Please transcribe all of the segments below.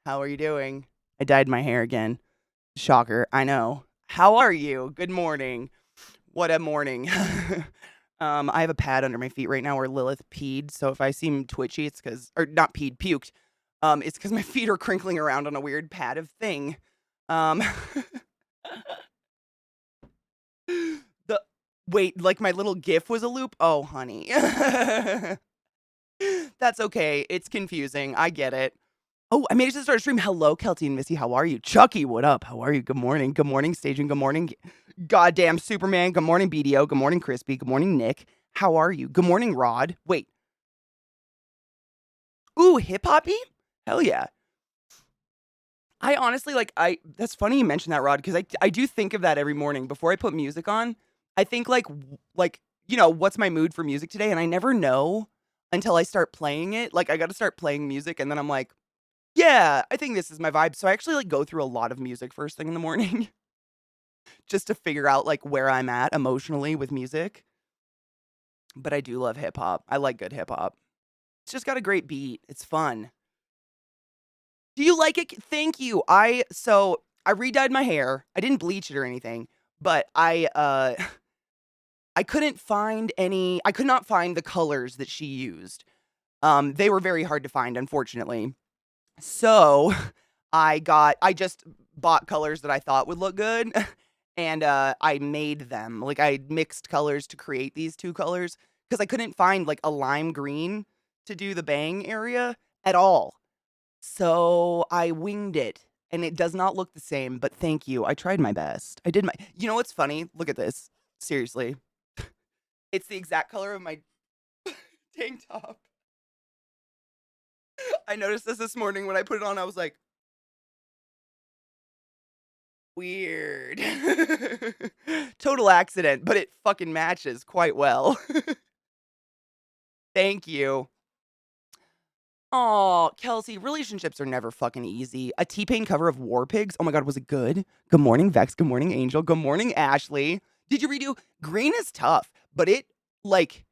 How are you doing? I dyed my hair again. Shocker, I know. How are you? Good morning. What a morning. I have a pad under my feet right now where Lilith peed, so if I seem twitchy, it's because, or not peed, puked. It's because my feet are crinkling around on a weird pad of thing. Um, the wait, like my little GIF was a loop? Oh, honey. That's okay. It's confusing. I get it. Oh, I made it to the start of stream. Hello, Kelty and Missy. How are you? Chucky, what up? How are you? Good morning. Good morning, Staging. Good morning, goddamn Superman. Good morning, BDO. Good morning, Crispy. Good morning, Nick. How are you? Good morning, Rod. Wait. Ooh, hip hoppy? Hell yeah. I honestly that's funny you mentioned that, Rod, because I do think of that every morning before I put music on. I think what's my mood for music today? And I never know until I start playing it. Like I gotta start playing music and then I'm like, yeah, I think this is my vibe. So I actually go through a lot of music first thing in the morning just to figure out where I'm at emotionally with music. But I do love hip hop. I like good hip hop. It's just got a great beat. It's fun. Do you like it? Thank you. I redyed my hair. I didn't bleach it or anything, but I couldn't find any I could not find the colors that she used. They were very hard to find, unfortunately. So I just bought colors that I thought would look good and I made them. Like I mixed colors to create these two colors because I couldn't find like a lime green to do the bang area at all. So I winged it and it does not look the same, but thank you. I tried my best. I did my You know what's funny? Look at this. Seriously. It's the exact color of my tank top. I noticed this morning when I put it on. I was like, weird. Total accident, but it fucking matches quite well. Thank you. Oh, Kelsey, relationships are never fucking easy. A T-Pain cover of War Pigs. Oh my god, was it good? Good morning, Vex. Good morning, Angel. Good morning, Ashley. Did you redo? Green is tough, but it like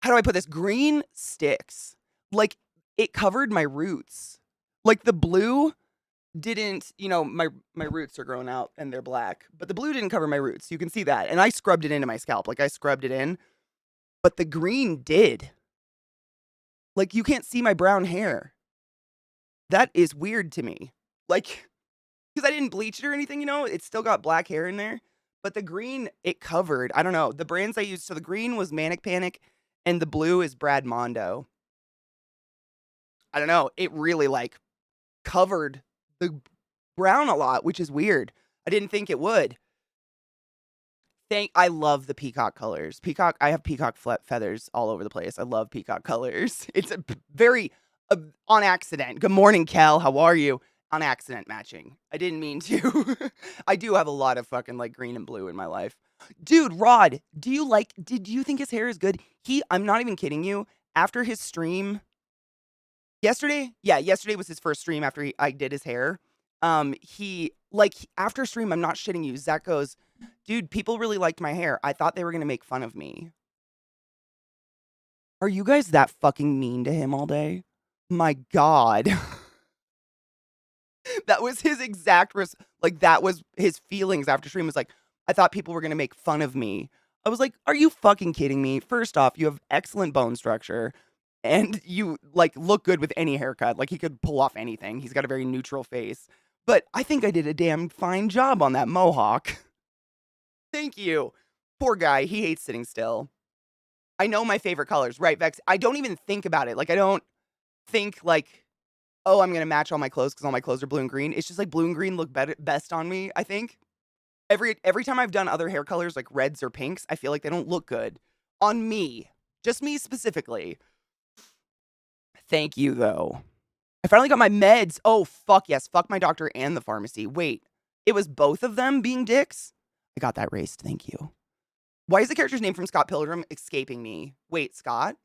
how do I put this? Green sticks. Like it covered my roots. Like the blue didn't, my roots are growing out and they're black, but the blue didn't cover my roots. You can see that. And I scrubbed it into my scalp. Like I scrubbed it in, but the green did. Like you can't see my brown hair. That is weird to me. Like, because I didn't bleach it or anything, it's still got black hair in there. But the green, it covered. I don't know. The brands I used, so the green was Manic Panic and the blue is Brad Mondo. I don't know. It really covered the brown a lot, which is weird. I didn't think it would. I love the peacock colors. I have peacock feathers all over the place. I love peacock colors. It's a very on accident. Good morning, Kel. How are you? On accident matching. I didn't mean to. I do have a lot of fucking green and blue in my life. Dude, Rod, did you think his hair is good? I'm not even kidding you. After his stream yesterday, yeah, yesterday was his first stream after I did his hair. After stream, I'm not shitting you. Zach goes, dude, people really liked my hair. I thought they were gonna make fun of me. Are you guys that fucking mean to him all day? My God. That was his exact that was his feelings after stream was like, I thought people were gonna make fun of me. I was like, are you fucking kidding me? First off, you have excellent bone structure and you look good with any haircut. Like he could pull off anything. He's got a very neutral face. But I think I did a damn fine job on that mohawk. Thank you. Poor guy. He hates sitting still. I know my favorite colors, right, Vex? I don't even think about it. I don't think oh, I'm gonna match all my clothes because all my clothes are blue and green. It's just blue and green look best on me, I think. Every time I've done other hair colors like reds or pinks, I feel like they don't look good on me. Just me specifically. Thank you, though. I finally got my meds. Oh, fuck yes. Fuck my doctor and the pharmacy. Wait, it was both of them being dicks? I got that raced. Thank you. Why is the character's name from Scott Pilgrim escaping me? Wait, Scott?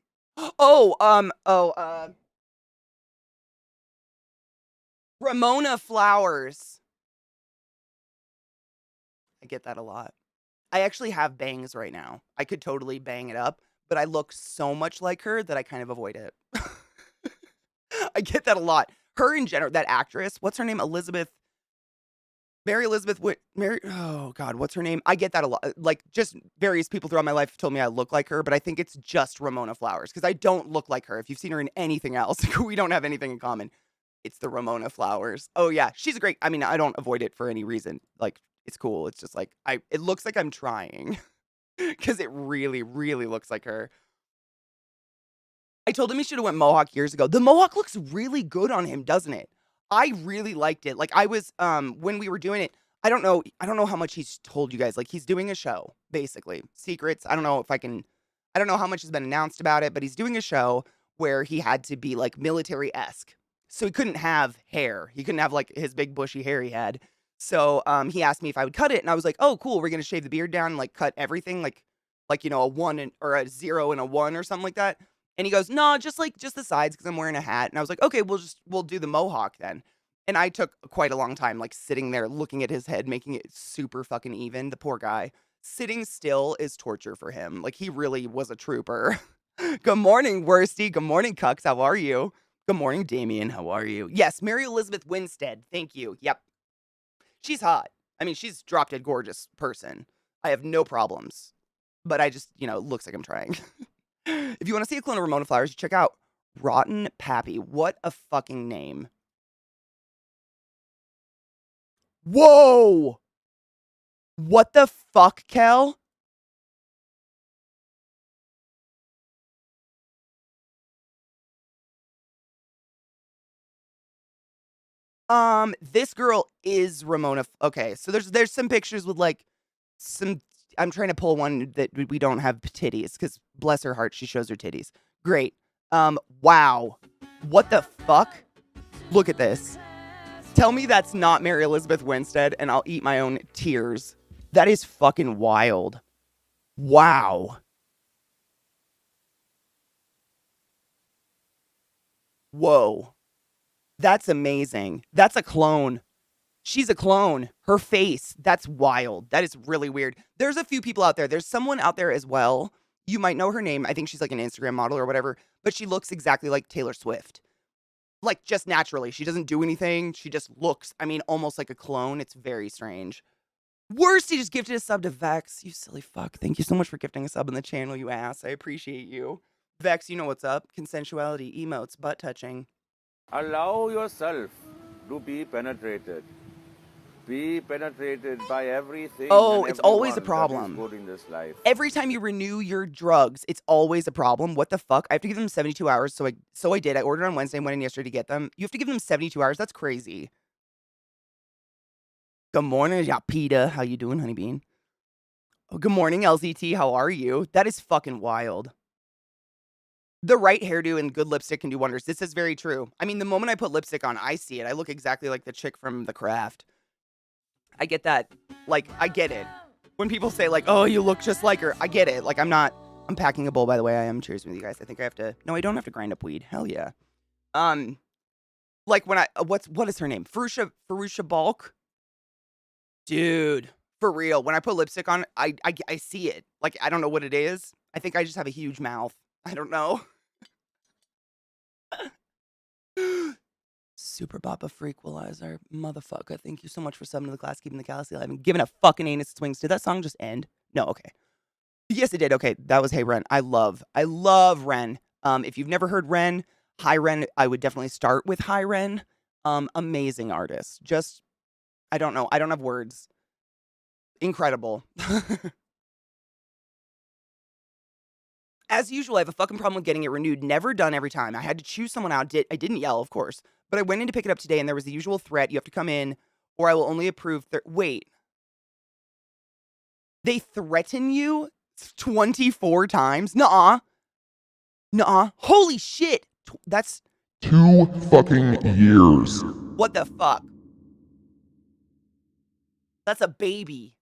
Ramona Flowers. I get that a lot. I actually have bangs right now. I could totally bang it up, but I look so much like her that I kind of avoid it. I get that a lot. Her in general, that actress, what's her name? Mary Elizabeth Mary, oh God, what's her name? I get that a lot. Like, just various people throughout my life have told me I look like her, but I think it's just Ramona Flowers because I don't look like her. If you've seen her in anything else, we don't have anything in common. It's the Ramona Flowers. Oh yeah, she's a great. I mean, I don't avoid it for any reason. Like, it's cool. It's just like it looks like I'm trying because it really, really looks like her. I told him he should have went Mohawk years ago. The Mohawk looks really good on him, doesn't it? I really liked it. Like, I was when we were doing it, I don't know how much he's told you guys. Like, he's doing a show, basically. Secrets. I don't know how much has been announced about it, but he's doing a show where he had to be like military-esque. So he couldn't have hair. He couldn't have like his big bushy hair he had. So he asked me if I would cut it, and I was like, "Oh, cool. We're gonna shave the beard down, and, like, cut everything, like a one or a 0 and a 1 or something like that." And he goes, "No, just the sides because I'm wearing a hat." And I was like, "Okay, we'll do the mohawk then." And I took quite a long time, like, sitting there looking at his head, making it super fucking even. The poor guy. Sitting still is torture for him. Like, he really was a trooper. Good morning, Worsty. Good morning, Cucks. How are you? Good morning, Damien. How are you? Yes, Mary Elizabeth Winstead. Thank you. Yep. She's hot. I mean, she's drop dead gorgeous person. I have no problems. But I just, looks like I'm trying. If you want to see a clone of Ramona Flowers, check out Rotten Pappy. What a fucking name. Whoa! What the fuck, Kel? This girl is Ramona. Okay, so there's some pictures with like some. I'm trying to pull one that we don't have titties because bless her heart, she shows her titties. Great. Wow. What the fuck? Look at this. Tell me that's not Mary Elizabeth Winstead, and I'll eat my own tears. That is fucking wild. Wow. Whoa. That's amazing. That's a clone. She's a clone. Her face, that's wild. That is really weird. There's a few people out there. There's someone out there as well. You might know her name. I think she's like an Instagram model or whatever, but she looks exactly like Taylor Swift. Like, just naturally. She doesn't do anything. She just looks, almost like a clone. It's very strange. Worsty just gifted a sub to Vex. You silly fuck. Thank you so much for gifting a sub in the channel, you ass. I appreciate you. Vex, you know what's up. Consensuality, emotes, butt touching. Allow yourself to be penetrated. Be penetrated by everything. Oh, and it's always a everyone that is problem. good in this life. Every time you renew your drugs, it's always a problem. What the fuck? I have to give them 72 hours. So I did. I ordered on Wednesday and went in yesterday to get them. You have to give them 72 hours. That's crazy. Good morning, Yapita. How you doing, honeybean? Oh, good morning, LZT. How are you? That is fucking wild. The right hairdo and good lipstick can do wonders. This is very true. I mean, the moment I put lipstick on, I see it. I look exactly like the chick from The Craft. I get that. Like, I get it. When people say, like, oh, you look just like her, I get it. Like, I'm packing a bowl, by the way. I am. Cheers with you guys. I think I have to. No, I don't have to grind up weed. Hell yeah. Like, when what is her name? Farusha Balk? Dude, for real. When I put lipstick on, I see it. Like, I don't know what it is. I think I just have a huge mouth. I don't know. Super Boppa Frequalizer, motherfucker. Thank you so much for subbing to the class, keeping the Galaxy alive, and giving a fucking anus its wings. Did that song just end? No, okay. Yes, it did. Okay, that was Hey Ren. I love Ren. If you've never heard Ren, Hi Ren, I would definitely start with Hi Ren. Amazing artist. Just, I don't know. I don't have words. Incredible. As usual, I have a fucking problem with getting it renewed. Never done every time. I had to choose someone out. I didn't yell, of course. But I went in to pick it up today, and there was the usual threat. You have to come in, or I will only approve... Wait. They threaten you 24 times? Nuh-uh. Nuh-uh. Holy shit. That's... 2 fucking years. What the fuck? That's a baby.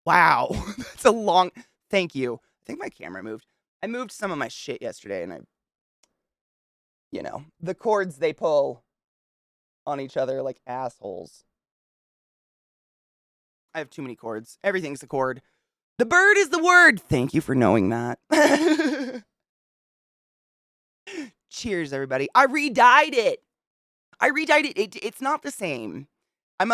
Wow. That's a long... Thank you. I think my camera moved. I moved some of my shit yesterday, and the cords they pull on each other like assholes. I have too many cords. Everything's a cord. The bird is the word. Thank you for knowing that. Cheers, everybody. I re-dyed it. It's not the same. I'm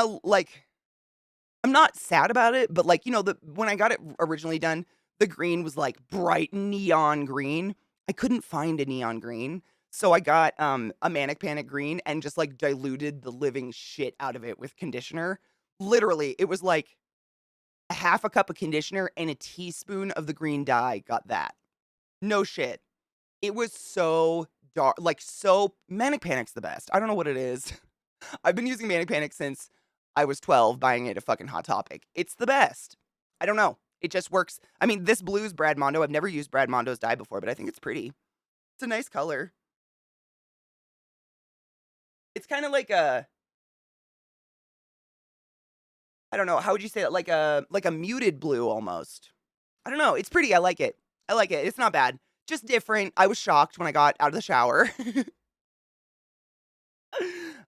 not sad about it, but like, when I got it originally done, the green was like bright neon green. I couldn't find a neon green. So I got a Manic Panic green and just like diluted the living shit out of it with conditioner. Literally, it was like a half a cup of conditioner and a teaspoon of the green dye. Got that. No shit. It was so dark, like so Manic Panic's the best. I don't know what it is. I've been using Manic Panic since I was 12, buying it at fucking Hot Topic. It's the best. I don't know. It just works. I mean, this blue is Brad Mondo. I've never used Brad Mondo's dye before, but I think it's pretty. It's a nice color. It's kind of like I don't know, how would you say it? Like a muted blue almost. I don't know. It's pretty. I like it. It's not bad. Just different. I was shocked when I got out of the shower.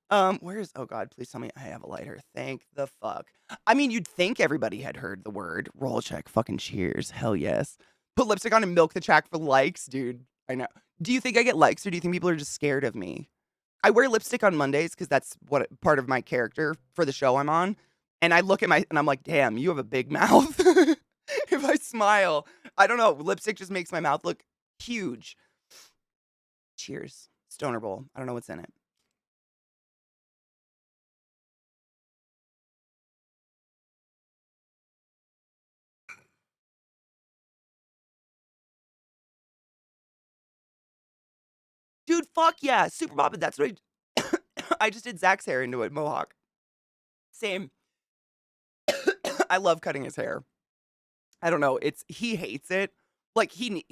Oh God, please tell me I have a lighter. Thank the fuck. I mean, you'd think everybody had heard the word. Roll check, fucking cheers. Hell yes. Put lipstick on and milk the chat for likes, dude. I know. Do you think I get likes, or do you think people are just scared of me? I wear lipstick on Mondays because that's what part of my character for the show I'm on. And I look at and I'm like, damn, you have a big mouth. If I smile, I don't know. Lipstick just makes my mouth look huge. Cheers. Stoner Bowl. I don't know what's in it. Dude, fuck yeah. Super Boppin'. That's what I just did Zach's hair into it. Mohawk. Same. I love cutting his hair. I don't know. He hates it. Like I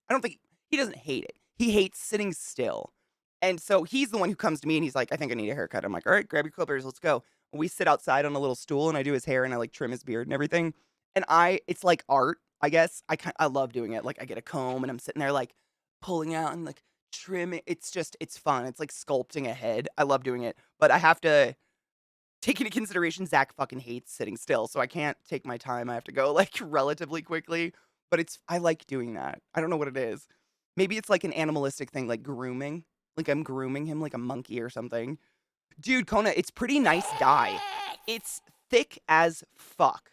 don't think he doesn't hate it. He hates sitting still. And so he's the one who comes to me and he's like, I think I need a haircut. I'm like, all right, grab your clippers. Let's go. And we sit outside on a little stool and I do his hair and I like trim his beard and everything. And it's like art, I guess. I love doing it. Like I get a comb and I'm sitting there like pulling out and like trimming. It's fun. It's like sculpting a head. I love doing it. But I have to take into consideration Zach fucking hates sitting still. So I can't take my time. I have to go like relatively quickly. But I like doing that. I don't know what it is. Maybe it's like an animalistic thing, like grooming. Like I'm grooming him like a monkey or something. Dude, Kona, it's pretty nice dye. It's thick as fuck.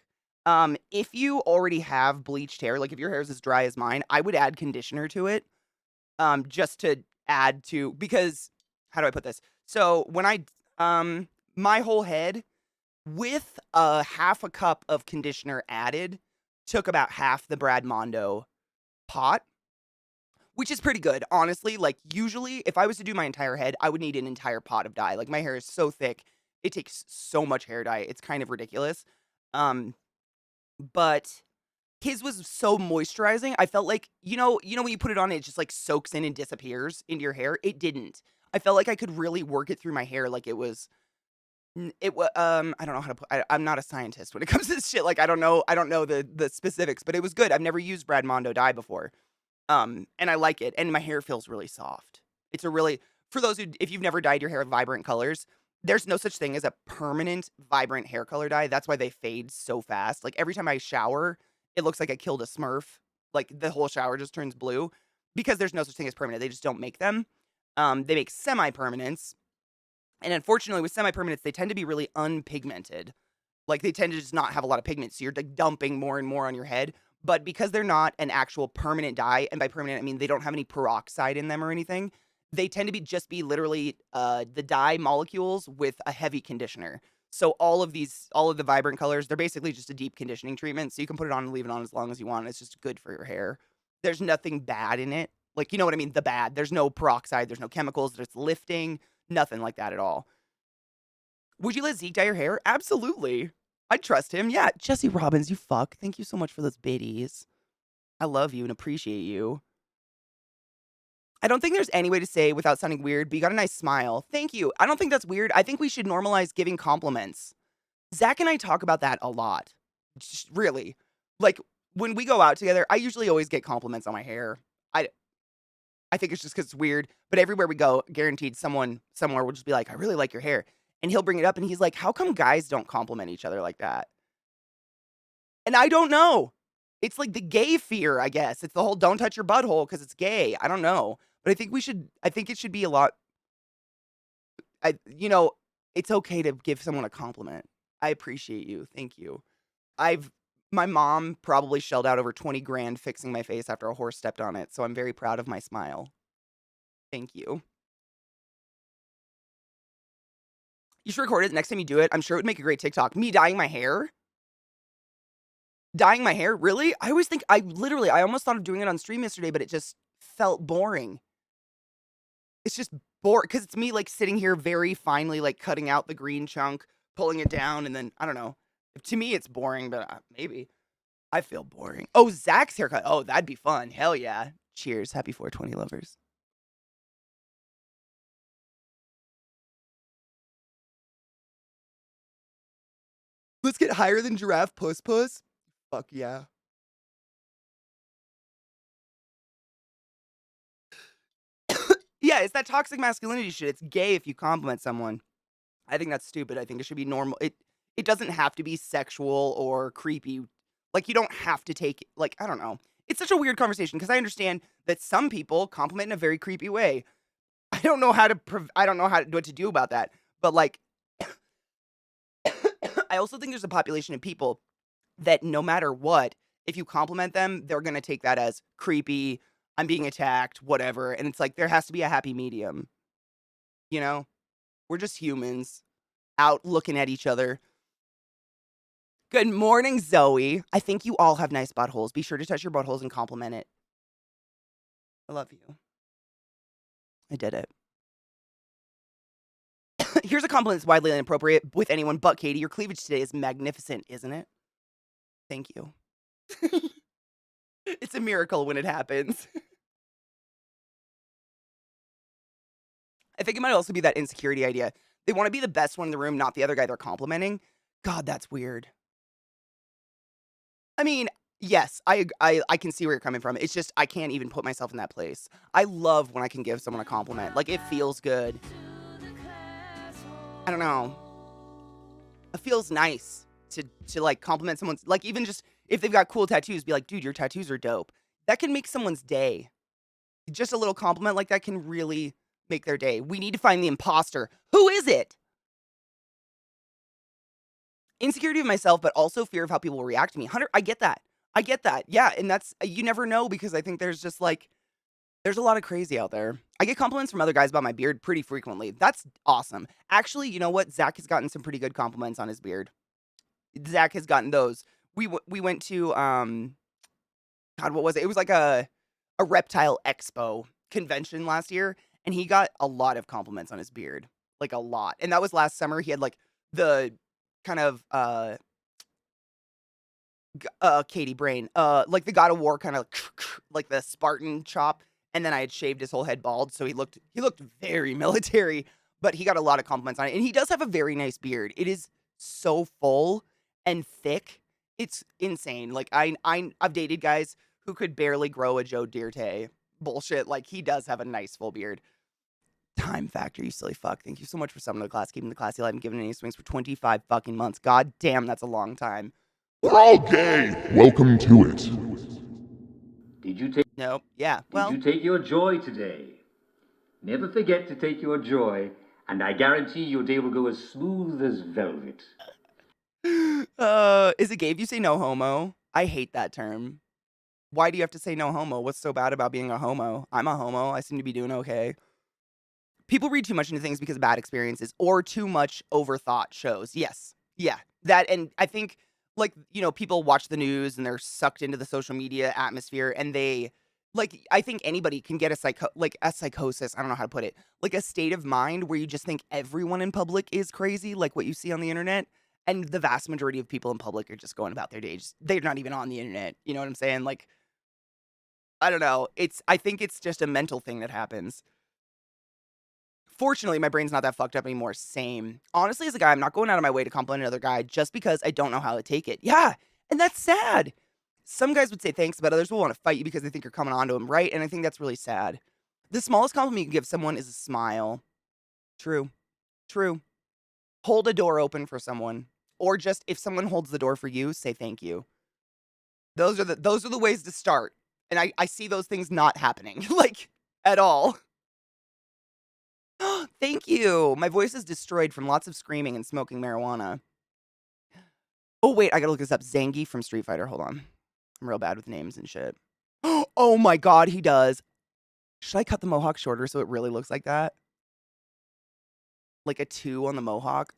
If you already have bleached hair, like if your hair is as dry as mine, I would add conditioner to it. Just to add to, because how do I put this? So when my whole head with a half a cup of conditioner added took about half the Brad Mondo pot, which is pretty good, honestly. Like usually if I was to do my entire head, I would need an entire pot of dye. Like my hair is so thick, it takes so much hair dye. It's kind of ridiculous. But his was so moisturizing. I felt like, when you put it on, it just like soaks in and disappears into your hair. It didn't. I felt like I could really work it through my hair. Like I don't know how to put, I'm not a scientist when it comes to this shit. Like, I don't know the specifics, but it was good. I've never used Brad Mondo dye before. And I like it. And my hair feels really soft. For those if you've never dyed your hair with vibrant colors, there's no such thing as a permanent vibrant hair color dye. That's why they fade so fast. Like every time I shower, it looks like I killed a Smurf. Like the whole shower just turns blue because there's no such thing as permanent. They just don't make them. They make semi-permanents. And unfortunately with semi-permanents, they tend to be really unpigmented. Like they tend to just not have a lot of pigment. So you're like dumping more and more on your head. But because they're not an actual permanent dye, and by permanent, I mean they don't have any peroxide in them or anything, they tend to be literally the dye molecules with a heavy conditioner. So all of the vibrant colors, they're basically just a deep conditioning treatment. So you can put it on and leave it on as long as you want. It's just good for your hair. There's nothing bad in it. Like, you know what I mean? The bad. There's no peroxide. There's no chemicals. There's lifting. Nothing like that at all. Would you let Zeke dye your hair? Absolutely. I'd trust him. Yeah. Jesse Robbins, you fuck. Thank you so much for those biddies. I love you and appreciate you. I don't think there's any way to say without sounding weird, but you got a nice smile. Thank you. I don't think that's weird. I think we should normalize giving compliments. Zach and I talk about that a lot. Just really. Like, when we go out together, I usually always get compliments on my hair. I think it's just because it's weird. But everywhere we go, guaranteed someone somewhere will just be like, I really like your hair. And he'll bring it up and he's like, how come guys don't compliment each other like that? And I don't know. It's like the gay fear, I guess. It's the whole don't touch your butthole because it's gay. I don't know. But I think it should be a lot. You know, it's okay to give someone a compliment. I appreciate you. Thank you. I've my mom probably shelled out over 20 grand fixing my face after a horse stepped on it, so I'm very proud of my smile. Thank you. You should record it next time you do it. I'm sure it would make a great TikTok. Me dyeing my hair? Dyeing my hair? Really? I always think I almost thought of doing it on stream yesterday, but it just felt boring. It's just boring because it's me like sitting here very finely like cutting out the green chunk, pulling it down, and then I don't know. To me, it's boring, but maybe I feel boring. Oh, Zach's haircut. Oh, that'd be fun. Hell yeah. Cheers. Happy 420 lovers. Let's get higher than giraffe puss puss. Fuck yeah. Yeah, it's that toxic masculinity shit. It's gay if you compliment someone. I think that's stupid. I think it should be normal. It doesn't have to be sexual or creepy. Like you don't have to take like I don't know. It's such a weird conversation because I understand that some people compliment in a very creepy way. I don't know what to do about that. But like I also think there's a population of people that no matter what, if you compliment them, they're going to take that as creepy, I'm being attacked, whatever. And it's like there has to be a happy medium. You know? We're just humans out looking at each other. Good morning, Zoe. I think you all have nice buttholes. Be sure to touch your buttholes and compliment it. I love you. I did it. Here's a compliment that's widely inappropriate with anyone but Katie. Your cleavage today is magnificent, isn't it? Thank you. It's a miracle when it happens. I think it might also be that insecurity idea. They want to be the best one in the room, not the other guy they're complimenting. God, that's weird. I mean, yes, I can see where you're coming from. It's just I can't even put myself in that place. I love when I can give someone a compliment. Like, it feels good. I don't know. It feels nice to like compliment someone's, like, even just if they've got cool tattoos, be like, dude, your tattoos are dope. That can make someone's day. Just a little compliment like that can really make their day. We need to find the imposter. Who is it? Insecurity of myself, but also fear of how people will react to me. Hunter, I get that. Yeah, and that's, you never know because I think there's just like, there's a lot of crazy out there. I get compliments from other guys about my beard pretty frequently. That's awesome. Actually, you know what? Zach has gotten some pretty good compliments on his beard. Zach has gotten those. We went to, God, what was it? It was like a reptile expo convention last year, and he got a lot of compliments on his beard. Like, a lot. And that was last summer. He had, like, the kind of, Katie brain, like the God of War kind of, like the Spartan chop, and then I had shaved his whole head bald, so he looked very military, but he got a lot of compliments on it, and he does have a very nice beard. It is so full and thick. It's insane. Like, I've dated guys who could barely grow a Joe Dirt bullshit. Like, he does have a nice full beard. Time factor, you silly fuck. Thank you so much for summoning the class, keeping the classy alive, and giving any swings for 25 fucking months. God damn, that's a long time. We're all gay. Welcome to it. Did you take? Nope. Yeah. Well. Did you take your joy today? Never forget to take your joy, and I guarantee your day will go as smooth as velvet. Is it gay if you say no homo? I hate that term. Why do you have to say no homo? What's so bad about being a homo? I'm a homo. I seem to be doing okay. People read too much into things because of bad experiences or too much overthought shows. Yes. Yeah. That, and I think, like, you know, people watch the news and they're sucked into the social media atmosphere and they, like, I think anybody can get a psychosis. I don't know how to put it. Like a state of mind where you just think everyone in public is crazy, like what you see on the internet. And the vast majority of people in public are just going about their days. They're not even on the internet. You know what I'm saying? Like, I don't know. I think it's just a mental thing that happens. Fortunately, my brain's not that fucked up anymore. Same. Honestly, as a guy, I'm not going out of my way to compliment another guy just because I don't know how to take it. Yeah, and that's sad. Some guys would say thanks, but others will want to fight you because they think you're coming on to them, right? And I think that's really sad. The smallest compliment you can give someone is a smile. True. True. Hold a door open for someone. Or just, if someone holds the door for you, say thank you. Those are the ways to start. And I see those things not happening. Like, at all. Thank you. My voice is destroyed from lots of screaming and smoking marijuana. Oh, wait, I gotta look this up. Zangief from Street Fighter. Hold on. I'm real bad with names and shit. Oh my god, he does. Should I cut the mohawk shorter so it really looks like that? Like a 2 on the mohawk?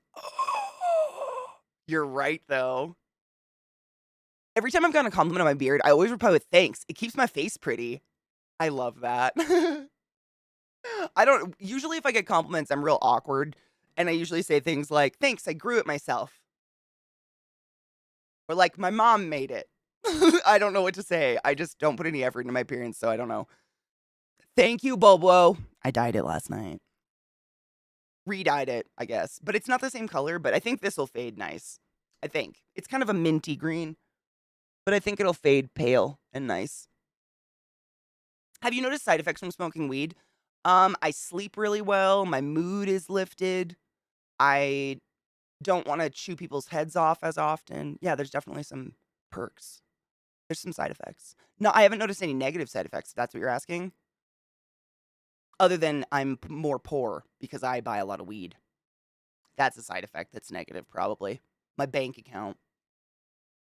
You're right, though. Every time I've gotten a compliment on my beard, I always reply with thanks. It keeps my face pretty. I love that. Usually if I get compliments, I'm real awkward. And I usually say things like, thanks, I grew it myself. Or like, my mom made it. I don't know what to say. I just don't put any effort into my appearance, so I don't know. Thank you, Bobo. I dyed it last night. Re-dyed it, I guess. But it's not the same color, but I think this will fade nice. I think. It's kind of a minty green. But I think it'll fade pale and nice. Have you noticed side effects from smoking weed? I sleep really well. My mood is lifted. I don't want to chew people's heads off as often. Yeah, there's definitely some perks. There's some side effects. No, I haven't noticed any negative side effects, if that's what you're asking. Other than I'm more poor because I buy a lot of weed. That's a side effect that's negative, probably. My bank account.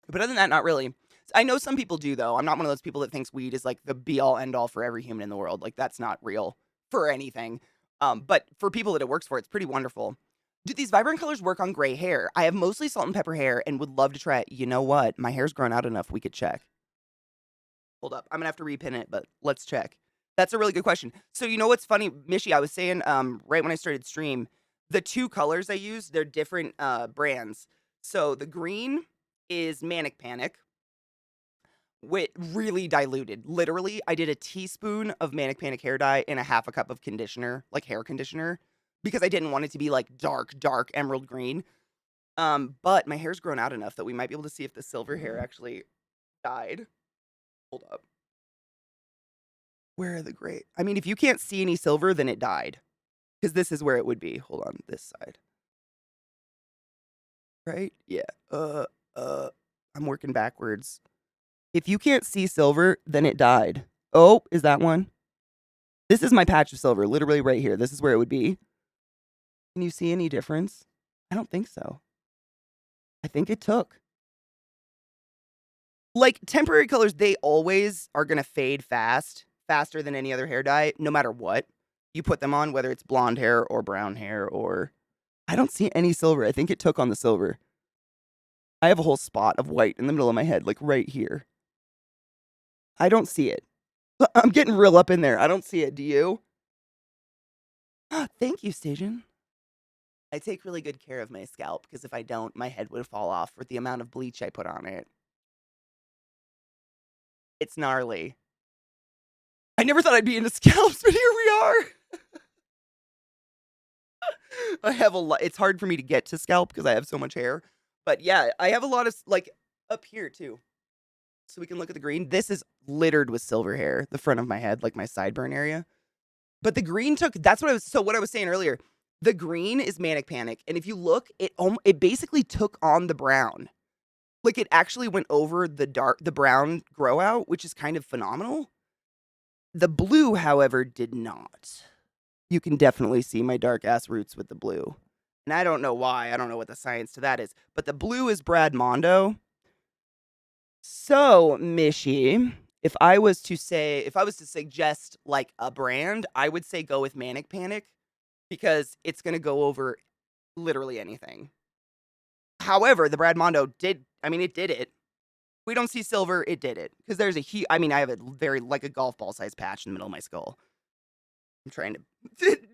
But other than that, not really. I know some people do, though. I'm not one of those people that thinks weed is like the be-all, end-all for every human in the world. Like, that's not real for anything. But for people that it works for, it's pretty wonderful. Do these vibrant colors work on gray hair? I have mostly salt and pepper hair and would love to try it. You know what? My hair's grown out enough. We could check. Hold up. I'm going to have to repin it, but let's check. That's a really good question. So you know what's funny, Mishy? I was saying right when I started stream, the 2 colors I use, they're different brands. So the green is Manic Panic, with really diluted. Literally, I did a teaspoon of Manic Panic hair dye in a half a cup of conditioner, like hair conditioner, because I didn't want it to be like dark emerald green. But my hair's grown out enough that we might be able to see if the silver hair actually died. Hold up. Where are the gray? I mean, if you can't see any silver, then it died. Because this is where it would be. Hold on, this side. Right? Yeah. I'm working backwards. If you can't see silver, then it died. Oh, is that one? This is my patch of silver, literally right here. This is where it would be. Can you see any difference? I don't think so. I think it took. Like, temporary colors, they always are going to fade faster than any other hair dye, no matter what you put them on, whether it's blonde hair or brown hair or... I don't see any silver. I think it took on the silver. I have a whole spot of white in the middle of my head, like right here. I don't see it. I'm getting real up in there. I don't see it. Do you? Thank you, Stajan. I take really good care of my scalp, because if I don't, my head would fall off with the amount of bleach I put on it. It's gnarly. I never thought I'd be into scalps, but here we are. I have a lot. It's hard for me to get to scalp because I have so much hair. But yeah, I have a lot of, like, up here too. So we can look at the green. This is littered with silver hair, the front of my head, like my sideburn area. But the green took, that's what I was, so what I was saying earlier, the green is Manic Panic. And if you look, it basically took on the brown. Like, it actually went over the brown grow out, which is kind of phenomenal. The blue, however, did not. You can definitely see my dark ass roots with the blue. And I don't know why. I don't know what the science to that is. But the blue is Brad Mondo. So, Mishy, if I was to suggest like a brand, I would say go with Manic Panic, because it's going to go over literally anything. However, the Brad Mondo it did it. We don't see silver, it did it. Because there's I have a very, like a golf ball size patch in the middle of my skull. I'm trying to,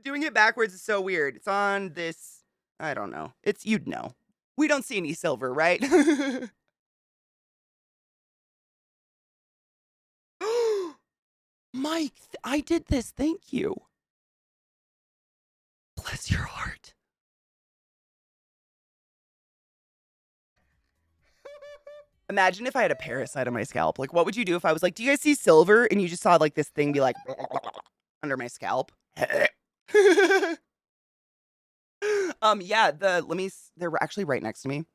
doing it backwards is so weird. It's on this, I don't know. You'd know. We don't see any silver, right? Mike, I did this. Thank you. Bless your heart. Imagine if I had a parasite on my scalp. Like, what would you do if I was like, do you guys see silver? And you just saw like this thing be like under my scalp. Yeah, they're actually right next to me. Let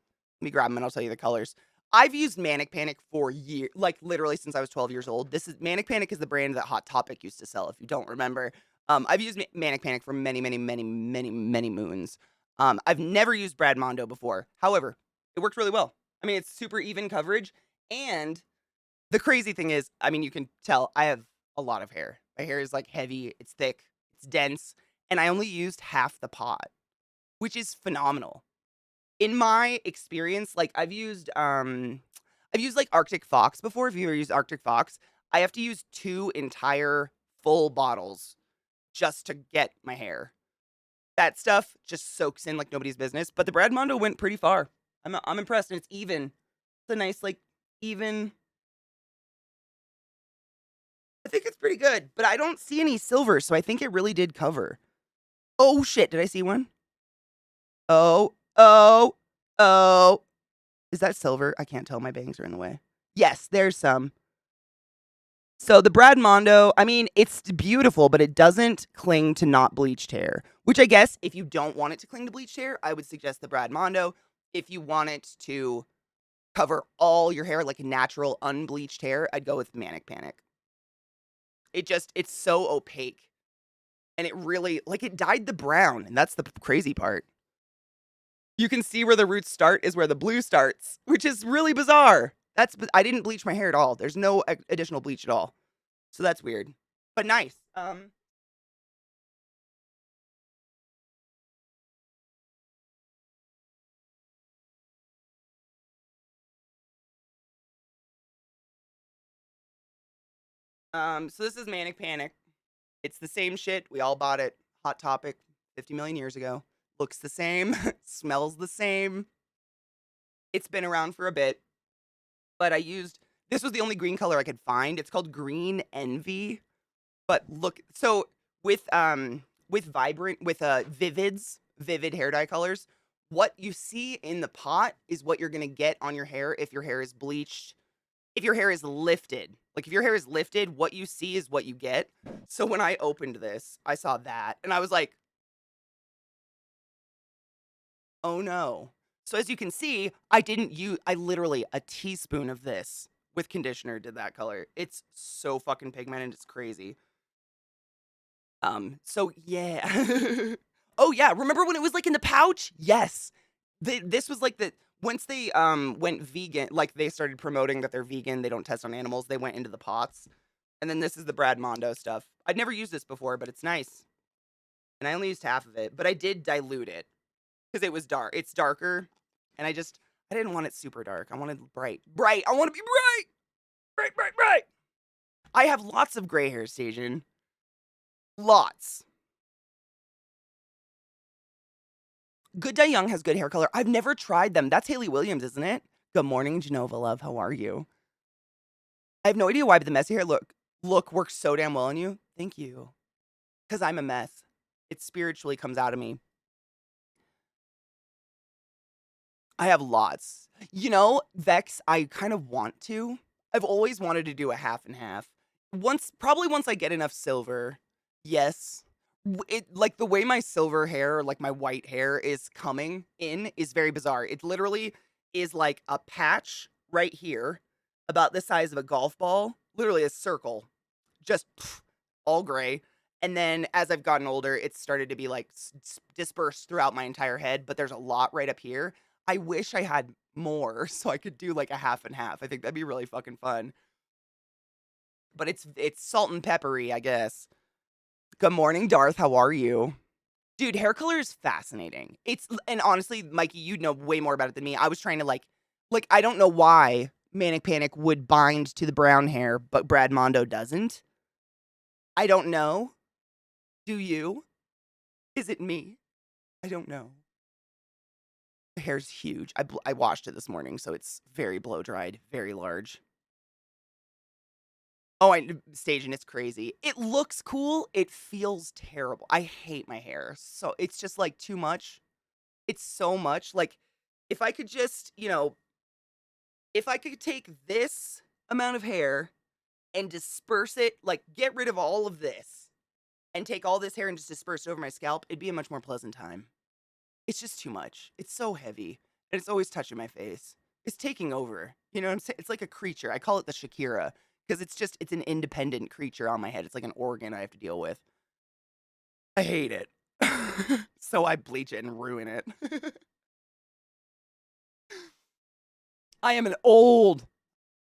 me grab them and I'll tell you the colors. I've used Manic Panic for years, like literally since I was 12 years old. This is Manic Panic is the brand that Hot Topic used to sell, if you don't remember. I've used Manic Panic for many, many, many, many, many moons. I've never used Brad Mondo before. However, it worked really well. I mean, it's super even coverage. And the crazy thing is, I mean, you can tell I have a lot of hair. My hair is like heavy, it's thick, it's dense, and I only used half the pot, which is phenomenal. In my experience, like I've used like Arctic Fox before. If you ever used Arctic Fox, I have to use 2 entire full bottles just to get my hair. That stuff just soaks in like nobody's business. But the Brad Mondo went pretty far. I'm impressed, and it's even. It's a nice like even. I think it's pretty good, but I don't see any silver, so I think it really did cover. Oh shit! Did I see one? Oh, oh, oh. Is that silver? I can't tell. My bangs are in the way. Yes, there's some. So the Brad Mondo, I mean, it's beautiful, but it doesn't cling to not bleached hair. Which I guess if you don't want it to cling to bleached hair, I would suggest the Brad Mondo. If you want it to cover all your hair like natural unbleached hair, I'd go with Manic Panic. It's so opaque. And it really, like, it dyed the brown, and that's the crazy part. You can see where the roots start is where the blue starts, which is really bizarre. I didn't bleach my hair at all. There's no additional bleach at all. So that's weird. But nice. So this is Manic Panic. It's the same shit. We all bought it. Hot Topic 50 million years ago. Looks the same. Smells the same. It's been around for a bit. But this was the only green color I could find. It's called Green Envy. But look, so with vivid hair dye colors, what you see in the pot is what you're gonna get on your hair if your hair is bleached. If your hair is lifted. Like if your hair is lifted, what you see is what you get. So when I opened this, I saw that and I was like, oh no. So as you can see, I literally a teaspoon of this with conditioner did that color. It's so fucking pigmented, it's crazy. So yeah. Oh yeah, remember when it was like in the pouch? Yes. This was like once they went vegan, like they started promoting that they're vegan, they don't test on animals, they went into the pots. And then this is the Brad Mondo stuff. I'd never used this before, but it's nice. And I only used half of it, but I did dilute it because it was dark. It's darker, and I didn't want it super dark. I wanted bright. Bright. I want to be bright. Bright, bright, bright. I have lots of gray hair, Stajan. Lots. Good Dye Young has good hair color. I've never tried them. That's Haley Williams, isn't it? Good morning, Genova love. How are you? I have no idea why, but the messy hair look works so damn well on you. Thank you. Because I'm a mess. It spiritually comes out of me. I have lots. You know, Vex, I kind of want to. I've always wanted to do a half and half. Probably once I get enough silver. Yes. Like the way my silver hair, like my white hair is coming in is very bizarre. It literally is like a patch right here, about the size of a golf ball, literally a circle, just all gray. And then as I've gotten older, it's started to be like dispersed throughout my entire head, but there's a lot right up here. I wish I had more so I could do like a half and half. I think that'd be really fucking fun. But it's salt and peppery, I guess. Good morning, Darth. How are you? Dude, hair color is fascinating. And honestly, Mikey, you know way more about it than me. I was trying to like I don't know why Manic Panic would bind to the brown hair, but Brad Mondo doesn't. I don't know. Do you? Is it me? I don't know. The hair's huge. I washed it this morning, so it's very blow dried, very large. Oh, staging, it's crazy. It looks cool. It feels terrible. I hate my hair. So it's just like too much. It's so much. Like if I could just, if I could take this amount of hair and disperse it, like get rid of all of this and take all this hair and just disperse it over my scalp, it'd be a much more pleasant time. It's just too much. It's so heavy. And it's always touching my face. is taking over. You know what I'm saying? It's like a creature. I call it the Shakira because it's an independent creature on my head. It's like an organ I have to deal with. I hate it. So I bleach it and ruin it. I am an old.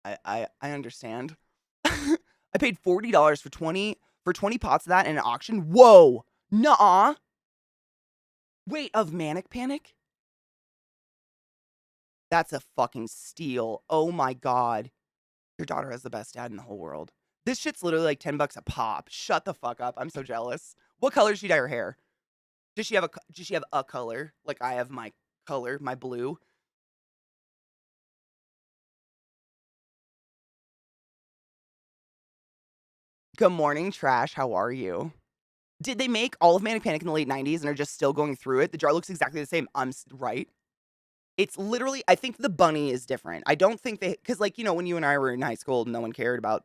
I understand. I paid $40 for 20 pots of that in an auction. Whoa. Nuh-uh. Wait, of Manic Panic? That's a fucking steal. Oh my god. Your daughter has the best dad in the whole world. This shit's literally like $10 a pop. Shut the fuck up. I'm so jealous. What color does she dye her hair? Does she have a color? Like I have my color, my blue. Good morning, Trash. How are you? Did they make all of Manic Panic in the late 90s and are just still going through it? The jar looks exactly the same. I'm right. It's literally, I think the bunny is different. I don't think because like, you know, when you and I were in high school, no one cared about,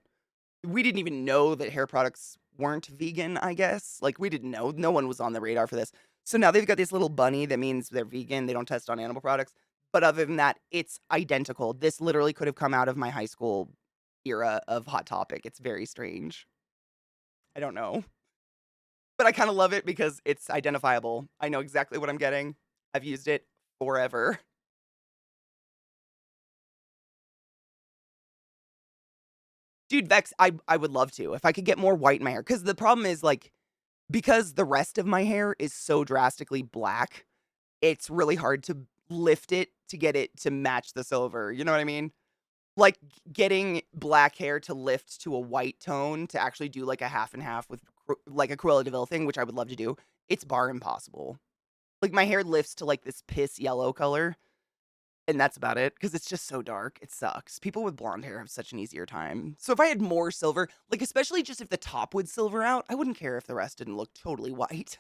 we didn't even know that hair products weren't vegan, I guess. Like, we didn't know. No one was on the radar for this. So now they've got this little bunny that means they're vegan. They don't test on animal products. But other than that, it's identical. This literally could have come out of my high school era of Hot Topic. It's very strange. I don't know. But I kind of love it because it's identifiable. I know exactly what I'm getting. I've used it forever. Dude, Vex, I would love to. If I could get more white in my hair. Because the problem is, like, because the rest of my hair is so drastically black, it's really hard to lift it to get it to match the silver. You know what I mean? Like, getting black hair to lift to a white tone to actually do, like, a half and half with, like, a Cruella de Vil thing, which I would love to do, it's bar impossible. Like, my hair lifts to, like, this piss yellow color, and that's about it, because it's just so dark. It sucks. People with blonde hair have such an easier time. So if I had more silver, like, especially just if the top would silver out, I wouldn't care if the rest didn't look totally white.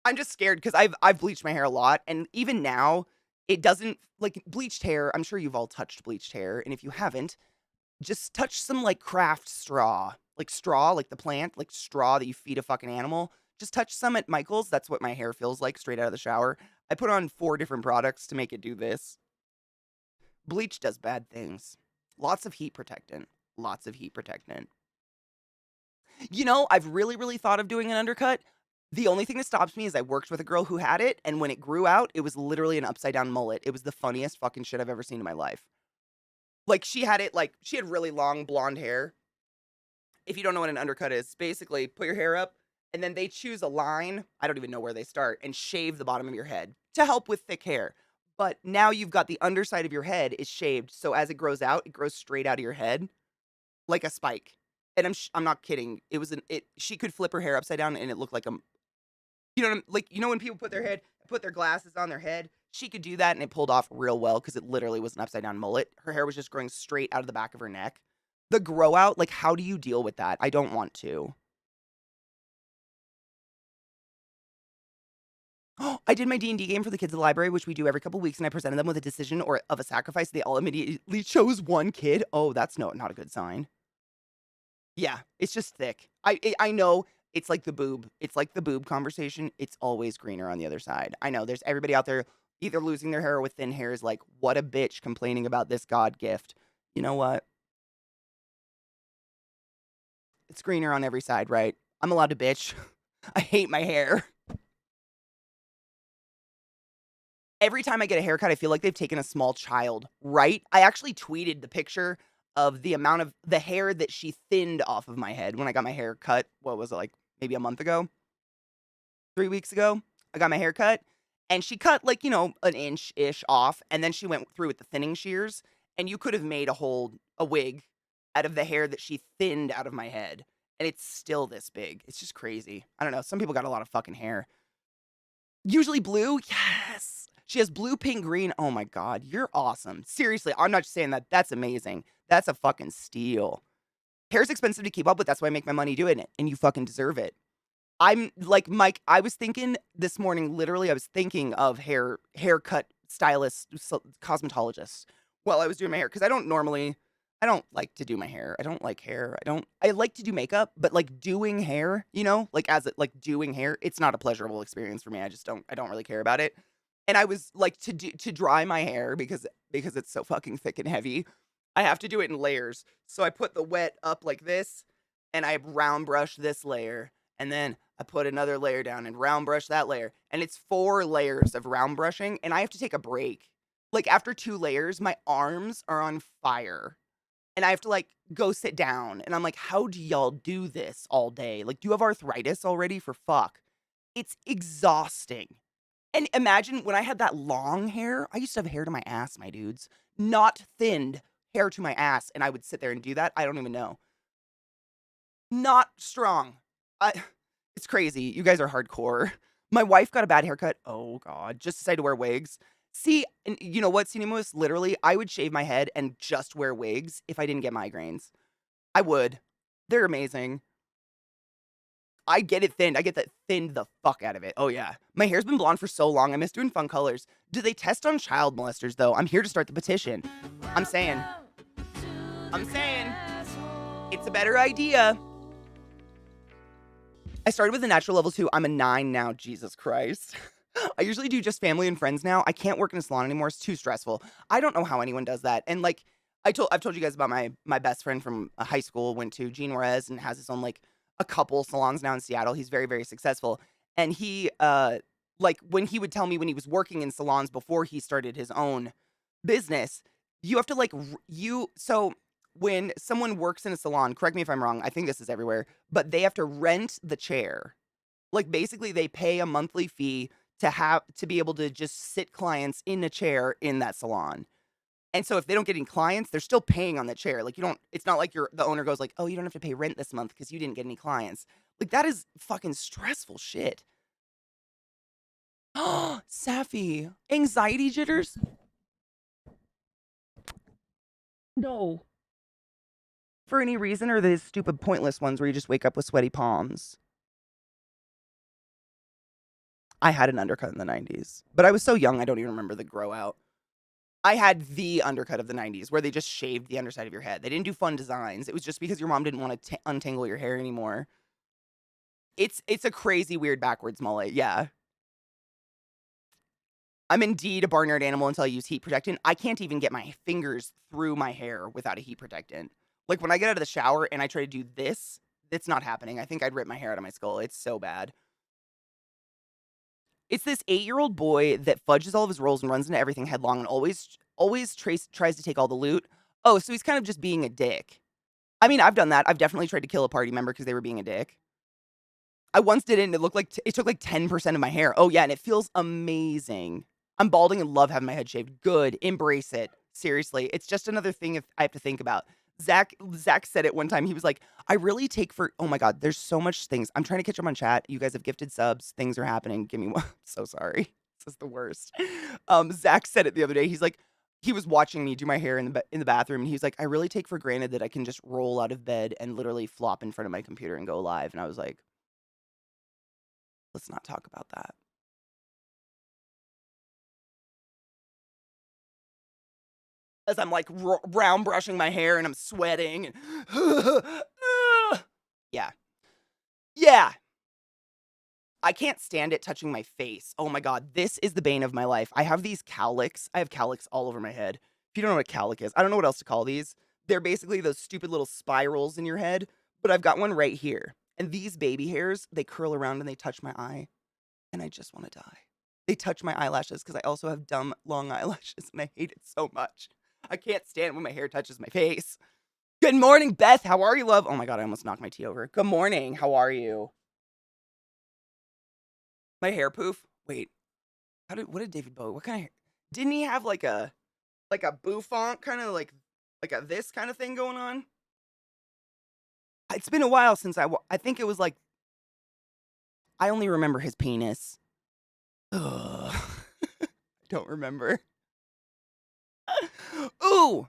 I'm just scared because I've bleached my hair a lot, and even now, it doesn't like bleached hair. I'm sure you've all touched bleached hair, and if you haven't, just touch some like craft straw, like the plant, like straw that you feed a fucking animal. Just touch some at Michael's. That's what my hair feels like straight out of the shower. I put on 4 different products to make it do this. Bleach does bad things. Lots of heat protectant. Lots of heat protectant. You know, I've really, really thought of doing an undercut. The only thing that stops me is I worked with a girl who had it, and when it grew out, it was literally an upside down mullet. It was the funniest fucking shit I've ever seen in my life. Like, she had it, like, she had really long blonde hair. If you don't know what an undercut is, basically put your hair up, and then they choose a line, I don't even know where they start, and shave the bottom of your head to help with thick hair. But now you've got the underside of your head is shaved, so as it grows out, it grows straight out of your head like a spike. And I'm not kidding. She could flip her hair upside down and it looked like a, you know, like, you know, when people put their glasses on their head, she could do that and it pulled off real well because it literally was an upside down mullet. Her hair was just growing straight out of the back of her neck. The grow out, like, how do you deal with that? I don't want to. I did my D&D game for the kids at the library, which we do every couple weeks, and I presented them with a decision or of a sacrifice. They all immediately chose one kid. Oh, that's not a good sign. Yeah, it's just thick. I know it's like the boob. It's like the boob conversation. It's always greener on the other side. I know there's everybody out there either losing their hair or with thin hair is like, what a bitch complaining about this God gift. You know what? It's greener on every side, right? I'm allowed to bitch. I hate my hair. Every time I get a haircut, I feel like they've taken a small child, right? I actually tweeted the picture of the amount of the hair that she thinned off of my head when I got my hair cut. What was it, like maybe a month ago? 3 weeks ago? I got my hair cut, and she cut, like, you know, an inch-ish off, and then she went through with the thinning shears, and you could have made a wig out of the hair that she thinned out of my head, and it's still this big. It's just crazy. I don't know. Some people got a lot of fucking hair. Usually blue? Yes. She has blue, pink, green. Oh my God, you're awesome. Seriously, I'm not just saying that. That's amazing. That's a fucking steal. Hair's expensive to keep up with. That's why I make my money doing it, and you fucking deserve it. I'm like, Mike, I was thinking this morning, literally, I was thinking of haircut stylist, cosmetologist while I was doing my hair. Because I don't like to do my hair. I don't like hair. I like to do makeup, but like doing hair, you know, like doing hair, it's not a pleasurable experience for me. I don't really care about it. And I was like, to dry my hair because it's so fucking thick and heavy, I have to do it in layers. So I put the wet up like this, and I round brush this layer, and then I put another layer down and round brush that layer. And it's 4 layers of round brushing, and I have to take a break. Like after 2 layers, my arms are on fire. And I have to like go sit down. And I'm like, how do y'all do this all day? Like, do you have arthritis already? For fuck. It's exhausting. And imagine when I had that long hair, I used to have hair to my ass, my dudes. Not thinned hair to my ass. And I would sit there and do that. I don't even know. Not strong. It's crazy. You guys are hardcore. My wife got a bad haircut. Oh, God. Just decided to wear wigs. See, and you know what, Cinemus? Literally, I would shave my head and just wear wigs if I didn't get migraines. I would. They're amazing. I get it thinned. I get that thinned the fuck out of it. Oh, yeah. My hair's been blonde for so long. I miss doing fun colors. Do they test on child molesters, though? I'm here to start the petition. I'm saying. It's a better idea. I started with a natural level 2. I'm a 9 now. Jesus Christ. I usually do just family and friends now. I can't work in a salon anymore. It's too stressful. I don't know how anyone does that. And like, I've told you guys about my best friend from high school, went to Gene Juarez and has his own like a couple salons now in Seattle. He's very, very successful. And he, like when he would tell me when he was working in salons before he started his own business, you have to like, so when someone works in a salon, correct me if I'm wrong, I think this is everywhere, but they have to rent the chair. Like basically they pay a monthly fee to be able to just sit clients in a chair in that salon. And so if they don't get any clients, they're still paying on the chair. Like it's not like the owner goes like, oh, you don't have to pay rent this month because you didn't get any clients. Like that is fucking stressful shit. Oh, Safi. Anxiety jitters? No. For any reason, or these stupid pointless ones where you just wake up with sweaty palms? I had an undercut in the 90s, but I was so young I don't even remember the grow out. I had the undercut of the 90s where they just shaved the underside of your head. They didn't do fun designs. It was just because your mom didn't want to untangle your hair anymore. It's a crazy, weird backwards mullet, yeah. I'm indeed a barnyard animal until I use heat protectant. I can't even get my fingers through my hair without a heat protectant. Like when I get out of the shower and I try to do this, it's not happening. I think I'd rip my hair out of my skull. It's so bad. It's this 8-year-old boy that fudges all of his rolls and runs into everything headlong and always tries to take all the loot. Oh, so he's kind of just being a dick. I mean, I've done that. I've definitely tried to kill a party member because they were being a dick. I once did it and it looked like it took like 10% of my hair. Oh, yeah, and it feels amazing. I'm balding and love having my head shaved. Good. Embrace it. Seriously. It's just another thing if I have to think about. Zach said it one time. He was like, I really take for, oh my God, there's so much things. I'm trying to catch up on chat. You guys have gifted subs. Things are happening. Give me one. So sorry. This is the worst. Zach said it the other day. He's like, he was watching me do my hair in the bathroom. And he's like, I really take for granted that I can just roll out of bed and literally flop in front of my computer and go live. And I was like, let's not talk about that. As I'm like brown brushing my hair and I'm sweating. And yeah. Yeah. I can't stand it touching my face. Oh my God. This is the bane of my life. I have these cowlicks. I have cowlicks all over my head. If you don't know what a cowlick is, I don't know what else to call these. They're basically those stupid little spirals in your head, but I've got one right here. And these baby hairs, they curl around and they touch my eye. And I just want to die. They touch my eyelashes because I also have dumb long eyelashes and I hate it so much. I can't stand when my hair touches my face. Good morning, Beth. How are you, love? Oh my God, I almost knocked my tea over. Good morning. How are you? My hair poof? Wait. What did David Bowie, what kind of hair? Didn't he have like a bouffant kind of like a this kind of thing going on? It's been a while since I think it was like, I only remember his penis. Ugh. I don't remember. Ooh.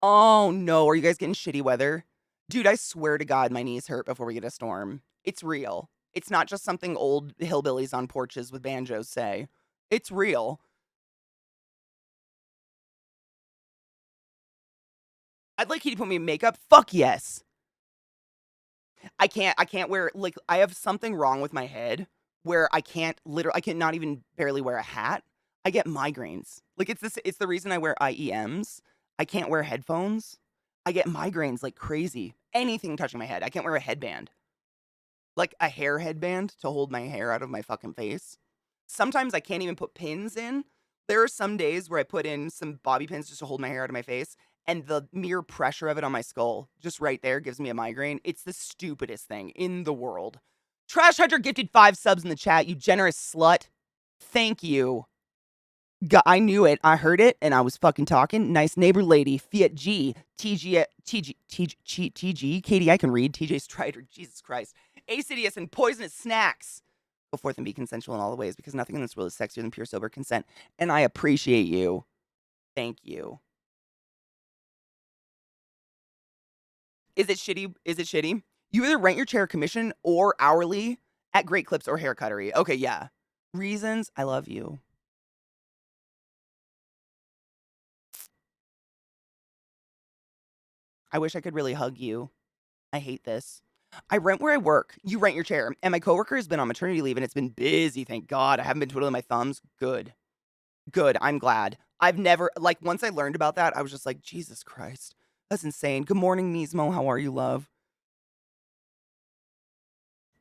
Oh no, are you guys getting shitty weather? Dude, I swear to God, my knees hurt before we get a storm. It's real. It's not just something old hillbillies on porches with banjos say. It's real. I'd like you to put me in makeup. Fuck yes. I can't wear, like, I have something wrong with my head where I cannot even barely wear a hat. I get migraines. Like, it's the reason I wear IEMs. I can't wear headphones. I get migraines like crazy. Anything touching my head. I can't wear a headband. Like a hair headband to hold my hair out of my fucking face. Sometimes I can't even put pins in. There are some days where I put in some bobby pins just to hold my hair out of my face, and the mere pressure of it on my skull, just right there, gives me a migraine. It's the stupidest thing in the world. Trash Hunter gifted 5 subs in the chat, you generous slut. Thank you. I knew it. I heard it, and I was fucking talking. Nice neighbor lady. Fiat G. TG. Katie, I can read. TJ Strider. Jesus Christ. Acidious and poisonous snacks. Go forth and be consensual in all the ways, because nothing in this world is sexier than pure sober consent. And I appreciate you. Thank you. Is it shitty? Is it shitty? You either rent your chair commission or hourly at Great Clips or Hair Cuttery. Okay, yeah. Reasons, I love you. I wish I could really hug you. I hate this. I rent where I work. You rent your chair. And my coworker has been on maternity leave and it's been busy, thank God. I haven't been twiddling my thumbs. Good. Good. I'm glad. I've never, like, once I learned about that, I was just like, Jesus Christ. That's insane. Good morning, Nismo. How are you, love?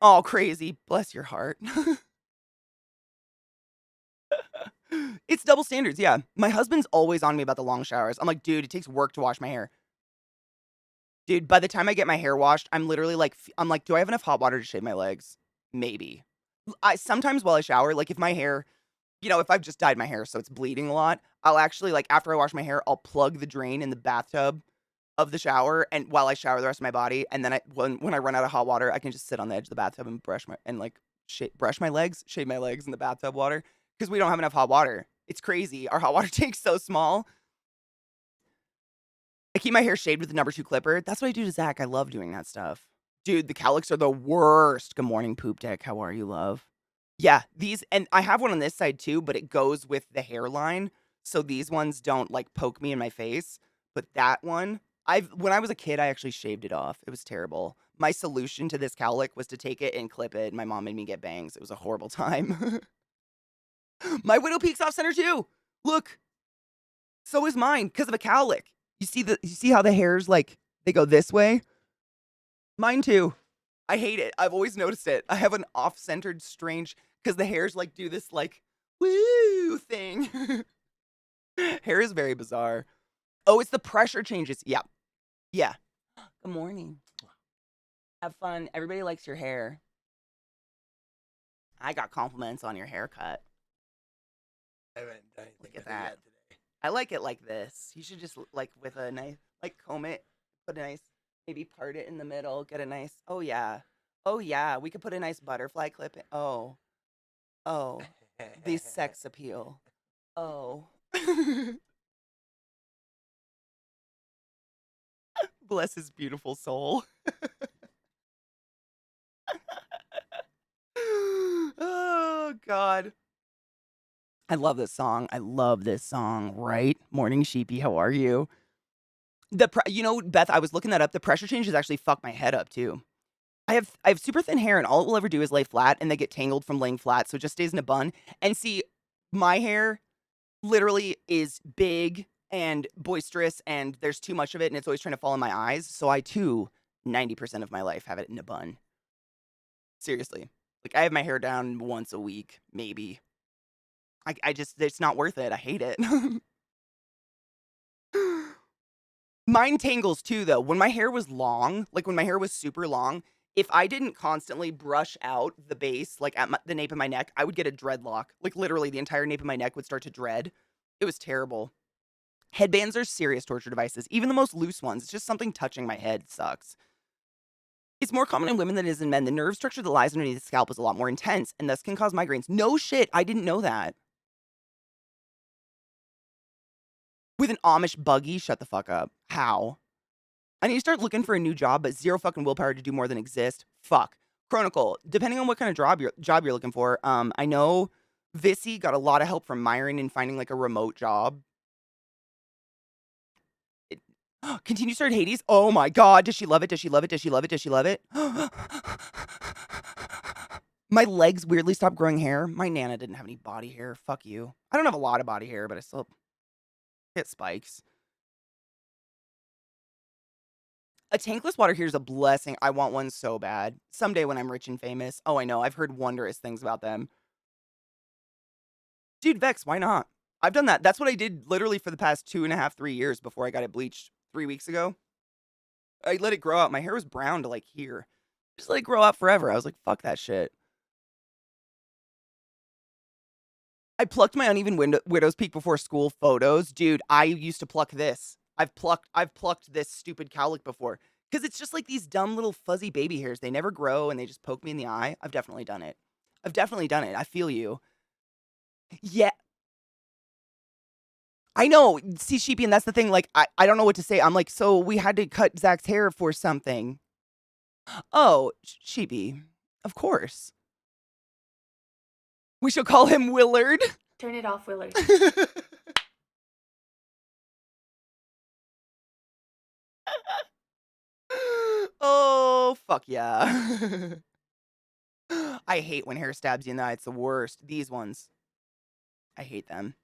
Oh, crazy. Bless your heart. It's double standards, yeah. My husband's always on me about the long showers. I'm like, dude, it takes work to wash my hair. Dude, by the time I get my hair washed, I'm literally like, I'm like, do I have enough hot water to shave my legs? Maybe. Sometimes while I shower, like if my hair, you know, if I've just dyed my hair so it's bleeding a lot, I'll actually, like, after I wash my hair, I'll plug the drain in the bathtub of the shower, and while I shower the rest of my body, and then when I run out of hot water, I can just sit on the edge of the bathtub and brush my legs, shave my legs in the bathtub water, because we don't have enough hot water. It's crazy. Our hot water tank's so small. I keep my hair shaved with the number 2 clipper. That's what I do to Zach. I love doing that stuff. Dude, the cowlicks are the worst. Good morning, Poop Deck. How are you, love? Yeah, these, and I have one on this side too, but it goes with the hairline. So these ones don't like poke me in my face. But that one, when I was a kid, I actually shaved it off. It was terrible. My solution to this cowlick was to take it and clip it. My mom made me get bangs. It was a horrible time. My Widow Peak's off center too. Look. So is mine because of a cowlick. You see how the hairs, like, they go this way? Mine too. I hate it. I've always noticed it. I have an off-centered strange, because the hairs, like, do this, like, woo thing. Hair is very bizarre. Oh, it's the pressure changes. Yeah. Yeah. Good morning. Have fun. Everybody likes your hair. I got compliments on your haircut. I haven't done anything Look at with it that. yet today. I like it like this. You should just, like, with a nice, like, comb it, put a nice, maybe part it in the middle, get a nice, oh yeah. Oh yeah, we could put a nice butterfly clip in. Oh. Oh. The sex appeal. Oh. Bless his beautiful soul. Oh, God. I love this song. I love this song, right? Morning Sheepy, how are you? You know, Beth, I was looking that up. The pressure changes actually fuck my head up, too. I have super thin hair, and all it will ever do is lay flat, and they get tangled from laying flat, so it just stays in a bun. And see, my hair literally is big and boisterous, and there's too much of it, and it's always trying to fall in my eyes. So I, too, 90% of my life have it in a bun. Seriously. Like, I have my hair down once a week, maybe. I just, it's not worth it. I hate it. Mine tangles too, though. When my hair was long, like when my hair was super long, if I didn't constantly brush out the base, like at the nape of my neck, I would get a dreadlock. Like literally the entire nape of my neck would start to dread. It was terrible. Headbands are serious torture devices. Even the most loose ones. It's just something touching my head sucks. It's more common in women than it is in men. The nerve structure that lies underneath the scalp is a lot more intense and thus can cause migraines. No shit. I didn't know that. With an Amish buggy? Shut the fuck up. How? I need to start looking for a new job, but zero fucking willpower to do more than exist. Fuck. Chronicle. Depending on what kind of job you're looking for. I know Vissy got a lot of help from Myron in finding like a remote job. Continue start Hades. Oh my god. Does she love it? Does she love it? Does she love it? Does she love it? My legs weirdly stopped growing hair. My Nana didn't have any body hair. Fuck you. I don't have a lot of body hair, but I still get spikes. A tankless water heater is a blessing. I want one so bad. Someday when I'm rich and famous. Oh, I know. I've heard wondrous things about them. Dude, Vex, why not? I've done that. That's what I did literally for the past 2.5, 3 years before I got it bleached 3 weeks ago. I let it grow out. My hair was brown to like here. Just let it grow out forever. I was like, fuck that shit. I plucked my uneven widow's peak before school photos. Dude, I used to pluck this. I've plucked this stupid cowlick before. Because it's just like these dumb little fuzzy baby hairs. They never grow and they just poke me in the eye. I've definitely done it. I feel you. Yeah. I know. See, Sheepy, and that's the thing. Like, I don't know what to say. I'm like, so we had to cut Zach's hair for something. Oh, Sheepy. Of course. We shall call him Willard. Turn it off, Willard. Oh, fuck yeah. I hate when hair stabs you in the eye. It's the worst. These ones. I hate them.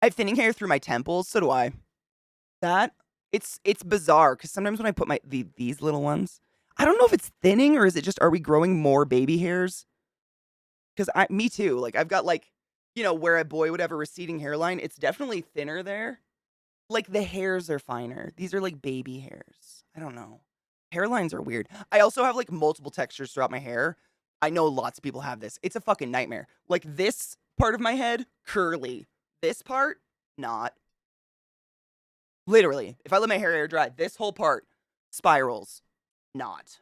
I have thinning hair through my temples. So do I. That, it's bizarre because sometimes when I put these little ones, I don't know if it's thinning or is it just, are we growing more baby hairs? Because me too. Like, I've got like, you know, where a boy would have a receding hairline. It's definitely thinner there. Like, the hairs are finer. These are like baby hairs. I don't know. Hairlines are weird. I also have like multiple textures throughout my hair. I know lots of people have this. It's a fucking nightmare. Like, this part of my head, curly. This part, not. Literally, if I let my hair air dry, this whole part spirals. Not.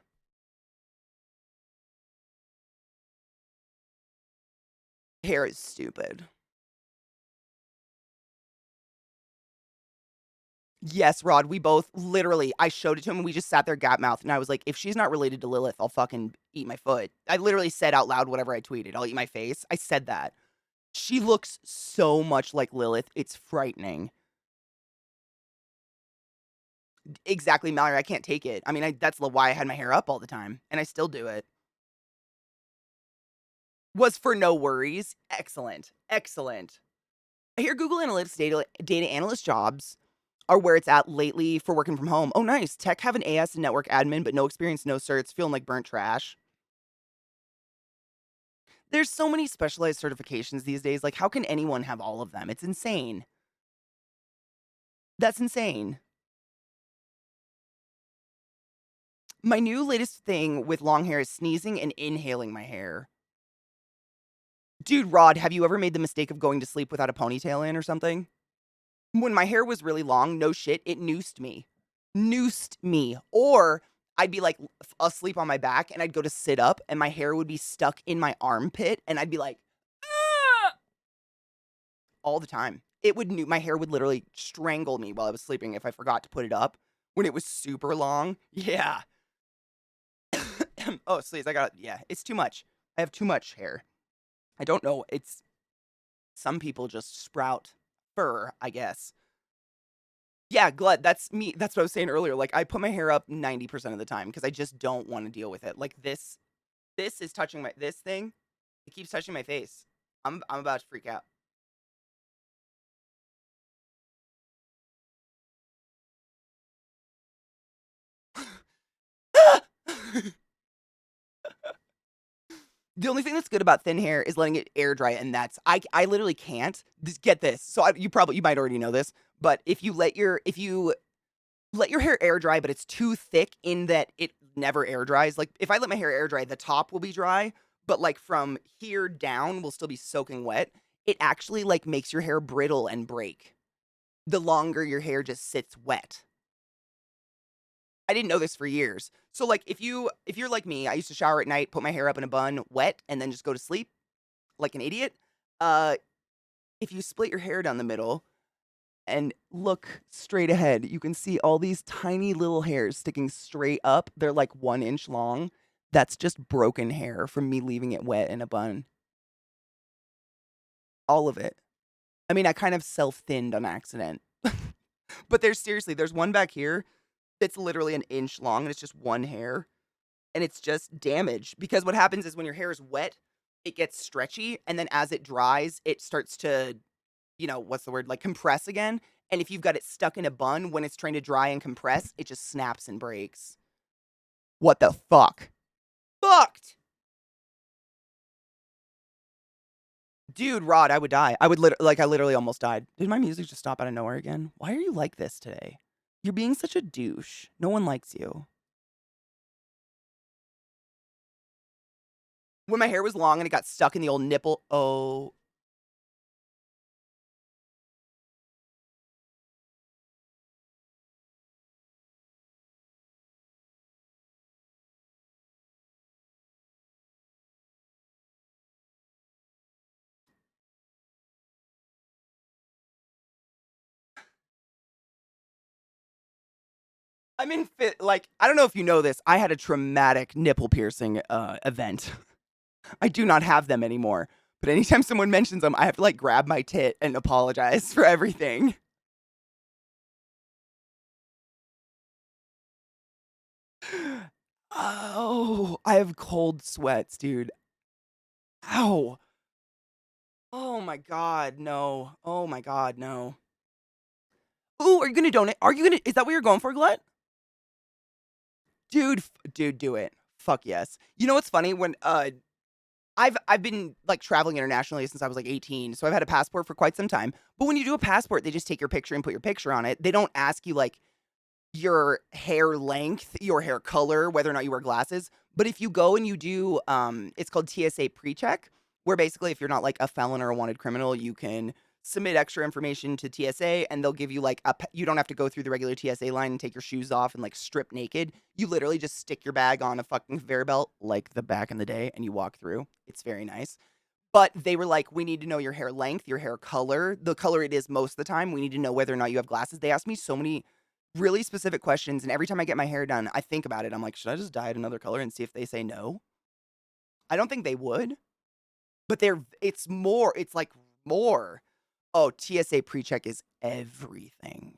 Hair is stupid. Yes, Rod, we both literally, I showed it to him and we just sat there gap mouth and I was like, if she's not related to Lilith, I'll fucking eat my foot. I literally said out loud whatever I tweeted. I'll eat my face. I said that. She looks so much like Lilith. It's frightening. Exactly, Mallory. I can't take it. I mean, that's why I had my hair up all the time and I still do it. Was for no worries. Excellent. Excellent. I hear Google Analytics data analyst jobs are where it's at lately for working from home. Oh, nice. Tech have an AS and network admin, but no experience, no certs, feeling like burnt trash. There's so many specialized certifications these days. Like, how can anyone have all of them? It's insane. That's insane. My new latest thing with long hair is sneezing and inhaling my hair. Dude, Rod, have you ever made the mistake of going to sleep without a ponytail in or something? When my hair was really long, no shit, it noosed me. Noosed me. Or I'd be like asleep on my back and I'd go to sit up and my hair would be stuck in my armpit and I'd be like, ah! All the time. My hair would literally strangle me while I was sleeping if I forgot to put it up when it was super long. Yeah. Oh, sleaze, yeah, it's too much. I have too much hair. I don't know. Some people just sprout fur, I guess. Yeah, Glad, that's me. That's what I was saying earlier. Like, I put my hair up 90% of the time because I just don't want to deal with it. Like, this is touching this thing. It keeps touching my face. I'm about to freak out. The only thing that's good about thin hair is letting it air dry, and I literally can't. Just get this. So you might already know this, but if you let your hair air dry, but it's too thick in that it never air dries. Like, if I let my hair air dry, the top will be dry, but like from here down will still be soaking wet. It actually like makes your hair brittle and break. The longer your hair just sits wet. I didn't know this for years. So like if you're like me, I used to shower at night, put my hair up in a bun, wet, and then just go to sleep like an idiot. If you split your hair down the middle and look straight ahead, you can see all these tiny little hairs sticking straight up. They're like 1 inch long. That's just broken hair from me leaving it wet in a bun. All of it. I mean, I kind of self-thinned on accident. But there's one back here that's literally 1 inch long and it's just one hair. And it's just damaged because what happens is when your hair is wet, it gets stretchy, and then as it dries, it starts to, what's the word? Like compress again. And if you've got it stuck in a bun, when it's trying to dry and compress, it just snaps and breaks. What the fuck? Fucked! Dude, Rod, I would die. I literally almost died. Did my music just stop out of nowhere again? Why are you like this today? You're being such a douche. No one likes you. When my hair was long and it got stuck in the old nipple. Oh. I'm in fit. Like, I don't know if you know this. I had a traumatic nipple piercing event. I do not have them anymore. But anytime someone mentions them, I have to like grab my tit and apologize for everything. Oh, I have cold sweats, dude. Ow. Oh my God, no. Oh my God, no. Ooh, are you gonna donate? Is that what you're going for, Glut? Dude, do it. Fuck yes. You know what's funny? When I've been like traveling internationally since I was like 18, so I've had a passport for quite some time. But when you do a passport, they just take your picture and put your picture on it. They don't ask you like your hair length, your hair color, whether or not you wear glasses. But if you go and you do, it's called TSA pre-check, where basically if you're not like a felon or a wanted criminal, you can submit extra information to TSA and they'll give you like you don't have to go through the regular TSA line and take your shoes off and like strip naked. You literally just stick your bag on a fucking conveyor belt like the back in the day and you walk through. It's very nice. But they were like, we need to know your hair length, your hair color, the color it is most of the time. We need to know whether or not you have glasses. They asked me so many really specific questions. And every time I get my hair done, I think about it. I'm like, should I just dye it another color and see if they say no? I don't think they would. But it's like more. Oh, TSA pre-check is everything.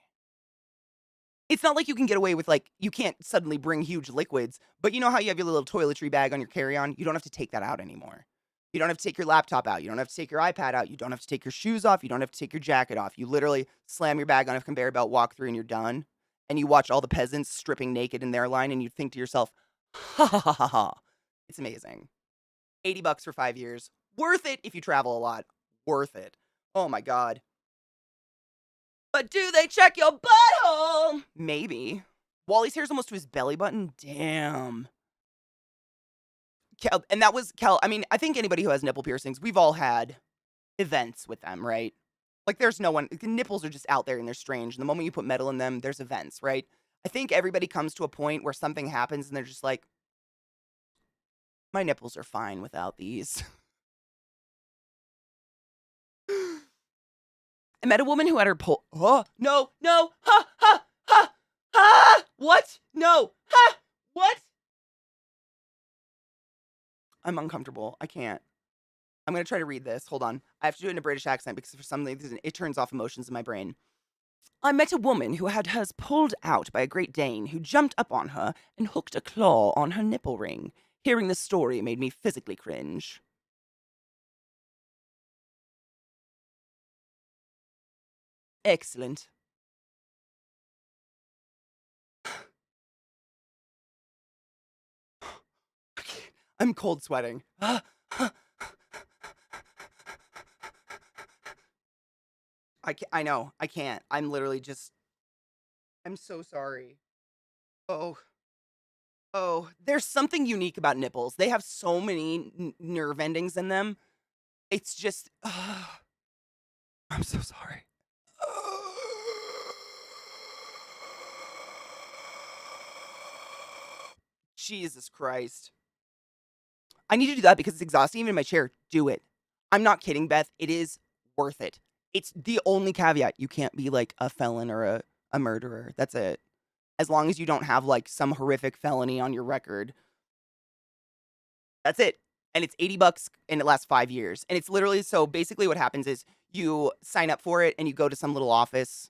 It's not like you can get away with like, you can't suddenly bring huge liquids, but you know how you have your little toiletry bag on your carry-on? You don't have to take that out anymore. You don't have to take your laptop out. You don't have to take your iPad out. You don't have to take your shoes off. You don't have to take your jacket off. You literally slam your bag on a conveyor belt, walk through, and you're done. And you watch all the peasants stripping naked in their line, and you think to yourself, ha ha ha ha ha. It's amazing. $80 for 5 years. Worth it if you travel a lot. Worth it. Oh my God. But do they check your butthole? Maybe. Wally's hair's almost to his belly button. Damn. Cal, and that was Cal. I mean, I think anybody who has nipple piercings, we've all had events with them, right? Like, there's no one. The nipples are just out there and they're strange. And the moment you put metal in them, there's events, right? I think everybody comes to a point where something happens and they're just like, my nipples are fine without these. I met a woman who had her oh, no, ha, ha, ha, ha, what? No, ha, what? I'm uncomfortable. I can't. I'm going to try to read this. Hold on. I have to do it in a British accent because for some reason it turns off emotions in my brain. I met a woman who had hers pulled out by a Great Dane who jumped up on her and hooked a claw on her nipple ring. Hearing the story made me physically cringe. Excellent. I'm cold sweating. I know. I can't. I'm literally just. I'm so sorry. Oh. Oh. There's something unique about nipples. They have so many nerve endings in them. It's just. I'm so sorry. Jesus Christ. I need to do that because it's exhausting even in my chair. Do it. I'm not kidding, Beth. It is worth it. It's the only caveat. You can't be like a felon or a murderer. That's it. As long as you don't have like some horrific felony on your record. That's it. And it's $80 and it lasts 5 years. And it's literally, so basically what happens is you sign up for it and you go to some little office.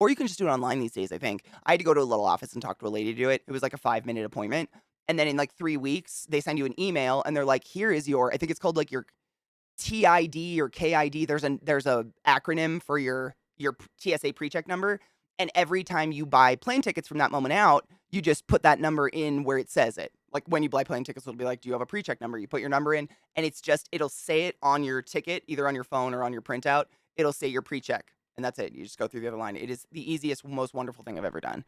Or you can just do it online these days, I think. I had to go to a little office and talk to a lady to do it. It was like a 5-minute appointment. And then in like 3 weeks, they send you an email and they're like, here is your, I think it's called like your TID or KID. There's a acronym for your TSA pre-check number. And every time you buy plane tickets from that moment out, you just put that number in where it says it. Like when you buy plane tickets, it'll be like, do you have a pre-check number? You put your number in and it'll say it on your ticket, either on your phone or on your printout. It'll say your pre-check. And that's it. You just go through the other line. It is the easiest, most wonderful thing I've ever done.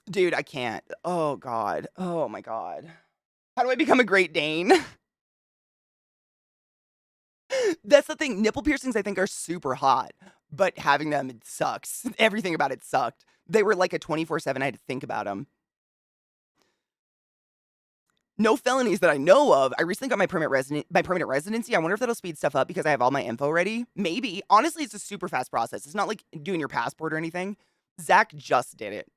Dude, I can't. Oh, God. Oh, my God. How do I become a Great Dane? That's the thing. Nipple piercings, I think, are super hot. But having them, it sucks. Everything about it sucked. They were like a 24/7. I had to think about them. No felonies that I know of. I recently got my permanent residency. I wonder if that'll speed stuff up because I have all my info ready. Maybe. Honestly, it's a super fast process. It's not like doing your passport or anything. Zach just did it.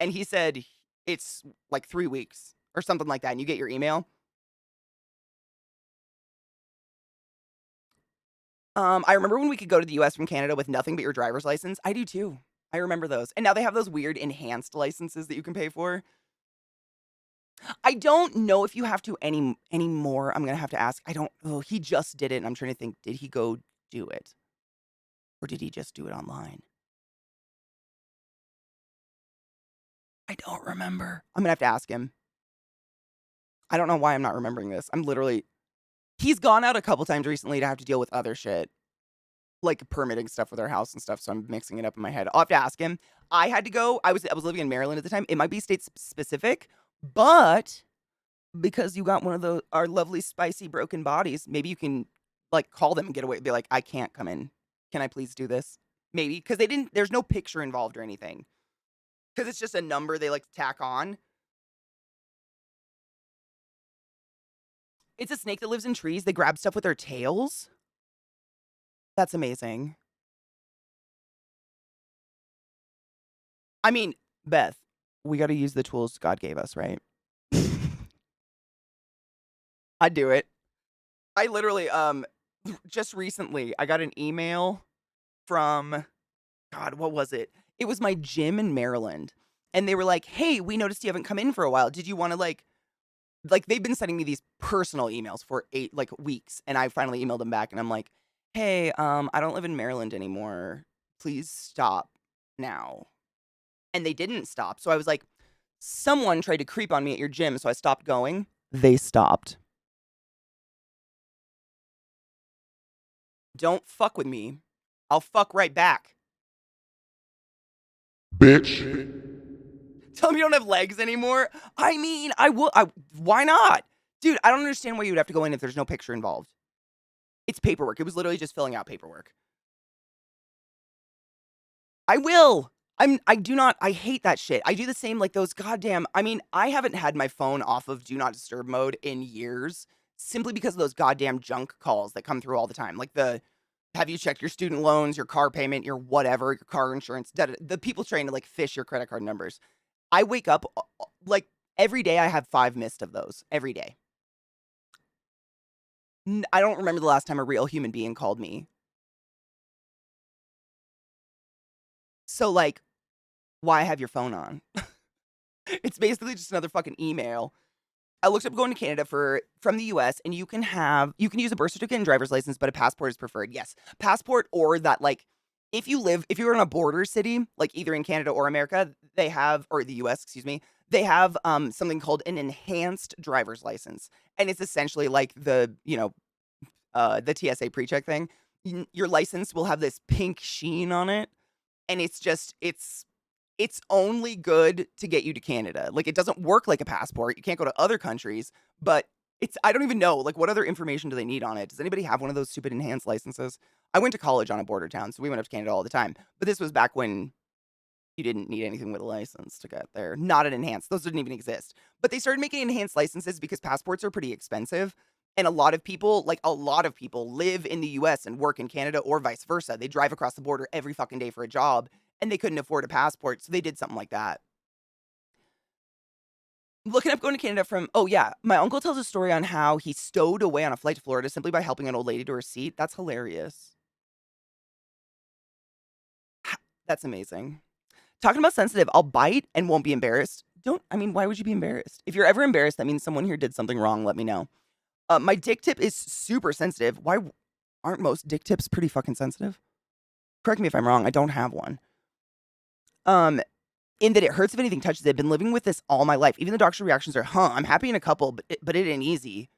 And he said it's like 3 weeks or something like that. And you get your email. I remember when we could go to the US from Canada with nothing but your driver's license. I do too. I remember those. And now they have those weird enhanced licenses that you can pay for. I don't know if you have to anymore. I'm going to have to ask. He just did it. And I'm trying to think, did he go do it? Or did he just do it online? I don't remember. I'm going to have to ask him. I don't know why I'm not remembering this. He's gone out a couple times recently to have to deal with other shit. Like permitting stuff with our house and stuff, so I'm mixing it up in my head. I'll have to ask him. I had to go. I was living in Maryland at the time. It might be state specific, but because you got one of our lovely spicy broken bodies, maybe you can like call them and get away. Be like, I can't come in. Can I please do this? Maybe because there's no picture involved or anything. Because it's just a number they like to tack on. It's a snake that lives in trees. They grab stuff with their tails. That's amazing. I mean, Beth, we got to use the tools God gave us, right? I'd do it. I literally, just recently, I got an email from, God, what was it? It was my gym in Maryland. And they were like, hey, we noticed you haven't come in for a while. Did you want to like they've been sending me these personal emails for 8 weeks. And I finally emailed them back and I'm like, hey, I don't live in Maryland anymore. Please stop now. And they didn't stop. So I was like, someone tried to creep on me at your gym. So I stopped going. They stopped. Don't fuck with me. I'll fuck right back. Bitch. Tell me you don't have legs anymore. I mean, why not? Dude, I don't understand why you would have to go in if there's no picture involved. It's paperwork. It was literally just filling out paperwork. I will. I hate that shit. I do the same like those goddamn, I haven't had my phone off of do not disturb mode in years simply because of those goddamn junk calls that come through all the time. Like have you checked your student loans, your car payment, your whatever, your car insurance, the people trying to like fish your credit card numbers. I wake up like every day I have 5 missed of those every day. I don't remember the last time a real human being called me. So like, why have your phone on? It's basically just another fucking email. I looked up going to Canada from the US and you can use a birth certificate and driver's license, but a passport is preferred. Yes. Passport or that like, if you're in a border city, like either in Canada or America, or the US, excuse me, they have something called an enhanced driver's license. And it's essentially like the TSA pre-check thing. Your license will have this pink sheen on it. And it's only good to get you to Canada. Like it doesn't work like a passport. You can't go to other countries, but I don't even know, like what other information do they need on it? Does anybody have one of those stupid enhanced licenses? I went to college on a border town, so we went up to Canada all the time. But this was back when you didn't need anything with a license to get there. Not an enhanced. Those didn't even exist. But they started making enhanced licenses because passports are pretty expensive. And a lot of people live in the US and work in Canada or vice versa. They drive across the border every fucking day for a job and they couldn't afford a passport. So they did something like that. Looking up going to Canada my uncle tells a story on how he stowed away on a flight to Florida simply by helping an old lady to her seat. That's hilarious. That's amazing. Talking about sensitive, I'll bite and won't be embarrassed. I mean, why would you be embarrassed? If you're ever embarrassed, that means someone here did something wrong. Let me know. My dick tip is super sensitive. Why aren't most dick tips pretty fucking sensitive? Correct me if I'm wrong. I don't have one. In that it hurts if anything touches it. I've been living with this all my life. Even the doctor reactions are, I'm happy in a couple, but it ain't easy.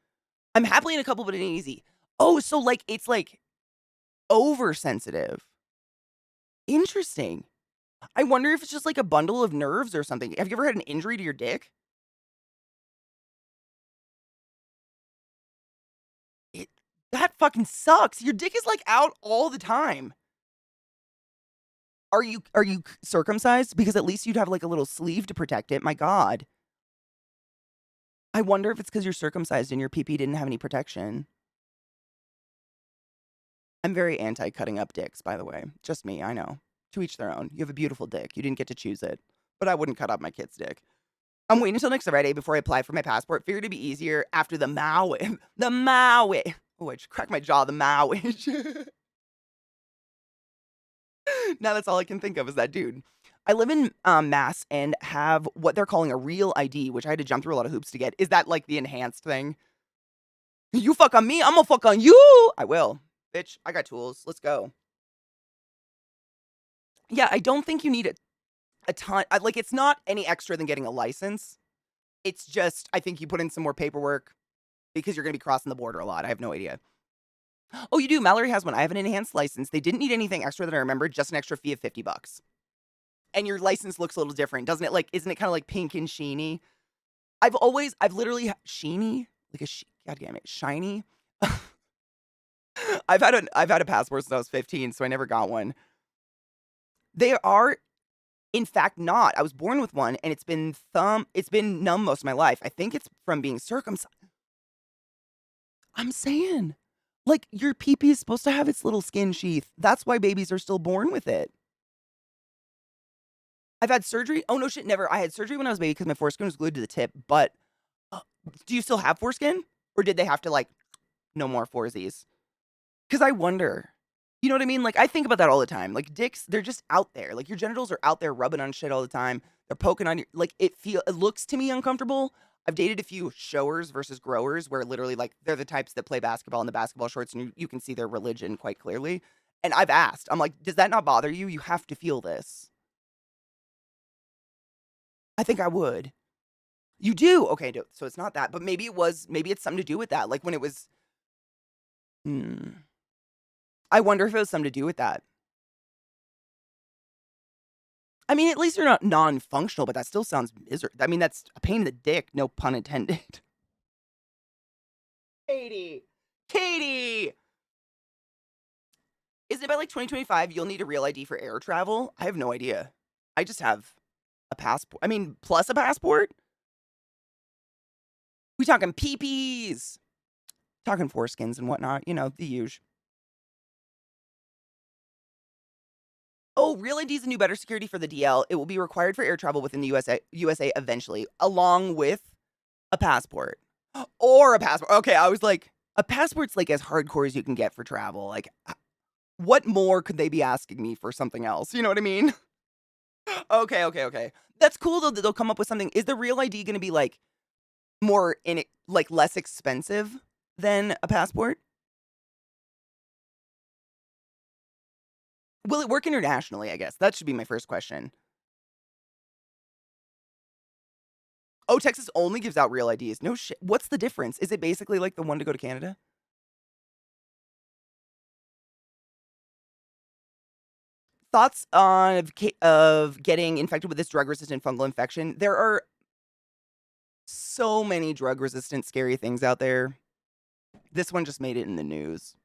I'm happily in a couple, but it ain't easy. Oh, so like, it's like oversensitive. Interesting. I wonder if it's just like a bundle of nerves or something. Have you ever had an injury to your dick? That fucking sucks. Your dick is like out all the time. Are you circumcised? Because at least you'd have like a little sleeve to protect it. My God. I wonder if it's because you're circumcised and your pee-pee didn't have any protection. I'm very anti cutting up dicks, by the way. Just me, I know. To each their own. You have a beautiful dick. You didn't get to choose it. But I wouldn't cut up my kid's dick. I'm waiting until next Friday before I apply for my passport. Figured it'd be easier after the Maui. The Maui. Oh, I just cracked my jaw. The Maui. Now that's all I can think of is that dude. I live in Mass and have what they're calling a real ID, which I had to jump through a lot of hoops to get. Is that like the enhanced thing? You fuck on me, I'm gonna fuck on you. I will. Bitch, I got tools. Let's go. Yeah, I don't think you need a ton. Like, it's not any extra than getting a license. It's just, I think you put in some more paperwork because you're going to be crossing the border a lot. I have no idea. Oh, you do? Mallory has one. I have an enhanced license. They didn't need anything extra that I remember, just an extra fee of $50. And your license looks a little different, doesn't it? Like, isn't it kind of like pink and sheeny? I've literally, sheeny? Like God damn it, shiny? I've had a passport since I was 15, so I never got one. They are, in fact, not. I was born with one, and it's been numb most of my life. I think it's from being circumcised. I'm saying, like, your pee-pee is supposed to have its little skin sheath. That's why babies are still born with it. I've had surgery. Oh, no shit, never. I had surgery when I was a baby because my foreskin was glued to the tip, but do you still have foreskin? Or did they have to, like, no more foresies? Because I wonder. You know what I mean? Like, I think about that all the time. Like, dicks, they're just out there. Like, your genitals are out there rubbing on shit all the time. They're poking on your, like, it looks to me uncomfortable. I've dated a few showers versus growers where literally, like, they're the types that play basketball in the basketball shorts and you can see their religion quite clearly. And I've asked, I'm like, does that not bother you? You have to feel this. I think I would. You do? Okay, so it's not that, but maybe it's something to do with that. Like when it was, I wonder if it was something to do with that. I mean, at least you're not non-functional, but that still sounds miserable. I mean, that's a pain in the dick, no pun intended. Katie! Is it by like 2025 you'll need a real ID for air travel? I have no idea. I just have a passport. I mean, plus a passport? We talking peepees. Talking foreskins and whatnot. You know, the usual. Oh, Real ID is a new better security for the DL. It will be required for air travel within the USA eventually, along with a passport. Or a passport. Okay, I was like, a passport's like as hardcore as you can get for travel. Like, what more could they be asking me for something else? You know what I mean? Okay. That's cool though that they'll come up with something. Is the Real ID going to be like more like less expensive than a passport? Will it work internationally, I guess? That should be my first question. Oh, Texas only gives out Real IDs. No shit. What's the difference? Is it basically like the one to go to Canada? Thoughts of getting infected with this drug-resistant fungal infection? There are so many drug-resistant scary things out there. This one just made it in the news.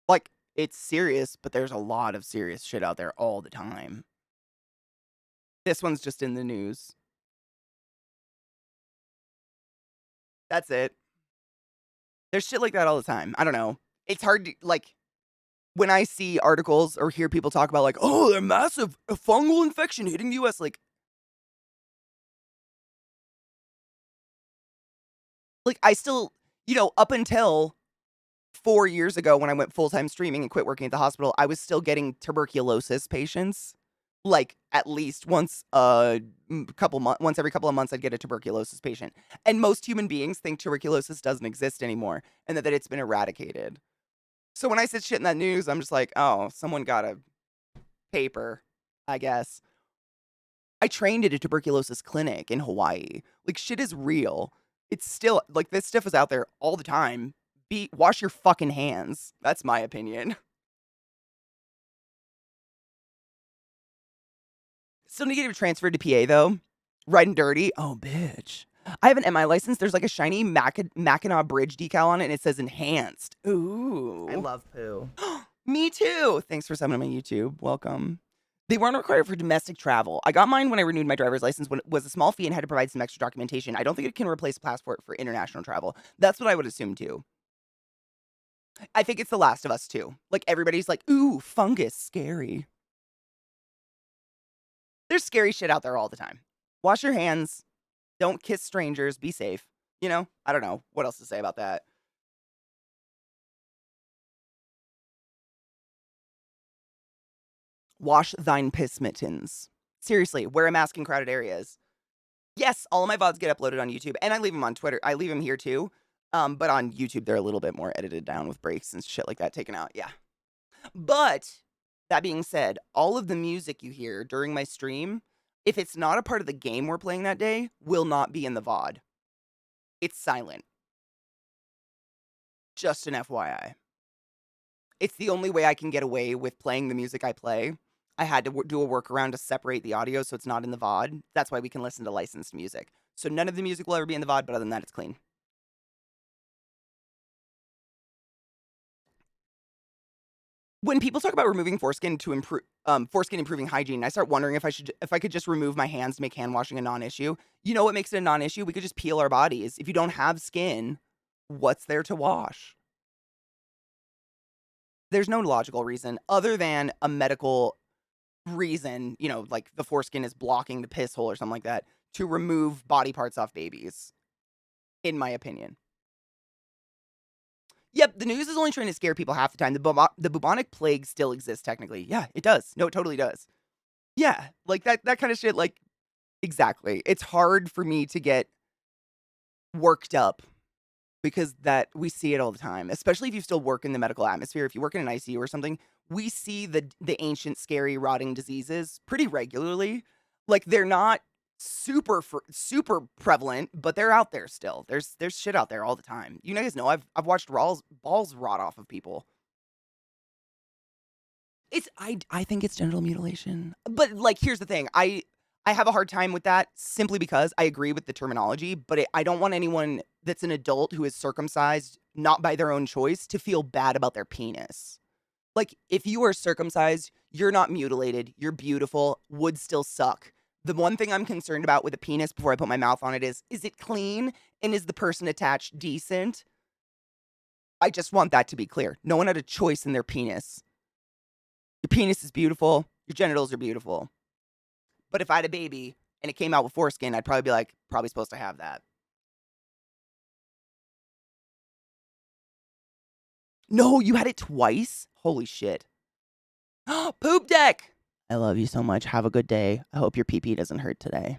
Like, it's serious, but there's a lot of serious shit out there all the time. This one's just in the news. That's it. There's shit like that all the time. I don't know. It's hard to, like, when I see articles or hear people talk about, like, oh, a massive fungal infection hitting the U.S., like, I still, you know, up until 4 years ago when I went full-time streaming and quit working at the hospital, I was still getting tuberculosis patients Like at least once once every couple of months I'd get a tuberculosis patient. And most human beings think tuberculosis doesn't exist anymore and that it's been eradicated. So when I said shit in that news, I'm just like, oh, someone got a paper, I guess. I trained at a tuberculosis clinic in Hawaii. Like, shit is real. It's still, like, this stuff is out there all the time. Wash your fucking hands. That's my opinion. Still need to get transferred to PA, though. Riding dirty. Oh, bitch. I have an MI license. There's like a shiny Mackinac Bridge decal on it, and it says enhanced. Ooh. I love poo. Me too. Thanks for subbing to my YouTube. Welcome. They weren't required for domestic travel. I got mine when I renewed my driver's license when it was a small fee and had to provide some extra documentation. I don't think it can replace passport for international travel. That's what I would assume too. I think it's The Last of Us too. Like everybody's like, ooh, fungus, scary. There's scary shit out there all the time. Wash your hands. Don't kiss strangers. Be safe. You know, I don't know what else to say about that. Wash thine piss mittens. Seriously, wear a mask in crowded areas. Yes, all of my VODs get uploaded on YouTube, and I leave them on Twitter. I leave them here too. But on YouTube, they're a little bit more edited down with breaks and shit like that taken out. Yeah. But that being said, all of the music you hear during my stream, if it's not a part of the game we're playing that day, will not be in the VOD. It's silent. Just an FYI. It's the only way I can get away with playing the music I play. I had to do a workaround to separate the audio so it's not in the VOD. That's why we can listen to licensed music. So none of the music will ever be in the VOD, but other than that, it's clean. When people talk about removing foreskin to improve foreskin improving hygiene, I start wondering if I could just remove my hands to make hand washing a non-issue. You know what makes it a non-issue? We could just peel our bodies. If you don't have skin, what's there to wash? There's no logical reason other than a medical reason, you know, like the foreskin is blocking the piss hole or something like that, to remove body parts off babies, in my opinion. Yep, the news is only trying to scare people half the time. The bubonic plague still exists, technically. Yeah, it does. No, it totally does. Yeah, like that kind of shit, like, exactly. It's hard for me to get worked up because we see it all the time, especially if you still work in the medical atmosphere. If you work in an ICU or something, we see the ancient, scary, rotting diseases pretty regularly. Like, they're not super prevalent, but they're out there still. There's shit out there all the time. You guys know I've watched balls rot off of people. I think it's genital mutilation. But like, here's the thing. I have a hard time with that simply because I agree with the terminology, but I don't want anyone that's an adult who is circumcised, not by their own choice, to feel bad about their penis. Like, if you are circumcised, you're not mutilated, you're beautiful, would still suck. The one thing I'm concerned about with a penis before I put my mouth on it is it clean? And is the person attached decent? I just want that to be clear. No one had a choice in their penis. Your penis is beautiful, your genitals are beautiful. But if I had a baby and it came out with foreskin, I'd probably be like, probably supposed to have that. No, you had it twice? Holy shit. Poop deck! I love you so much. Have a good day. I hope your pee-pee doesn't hurt today.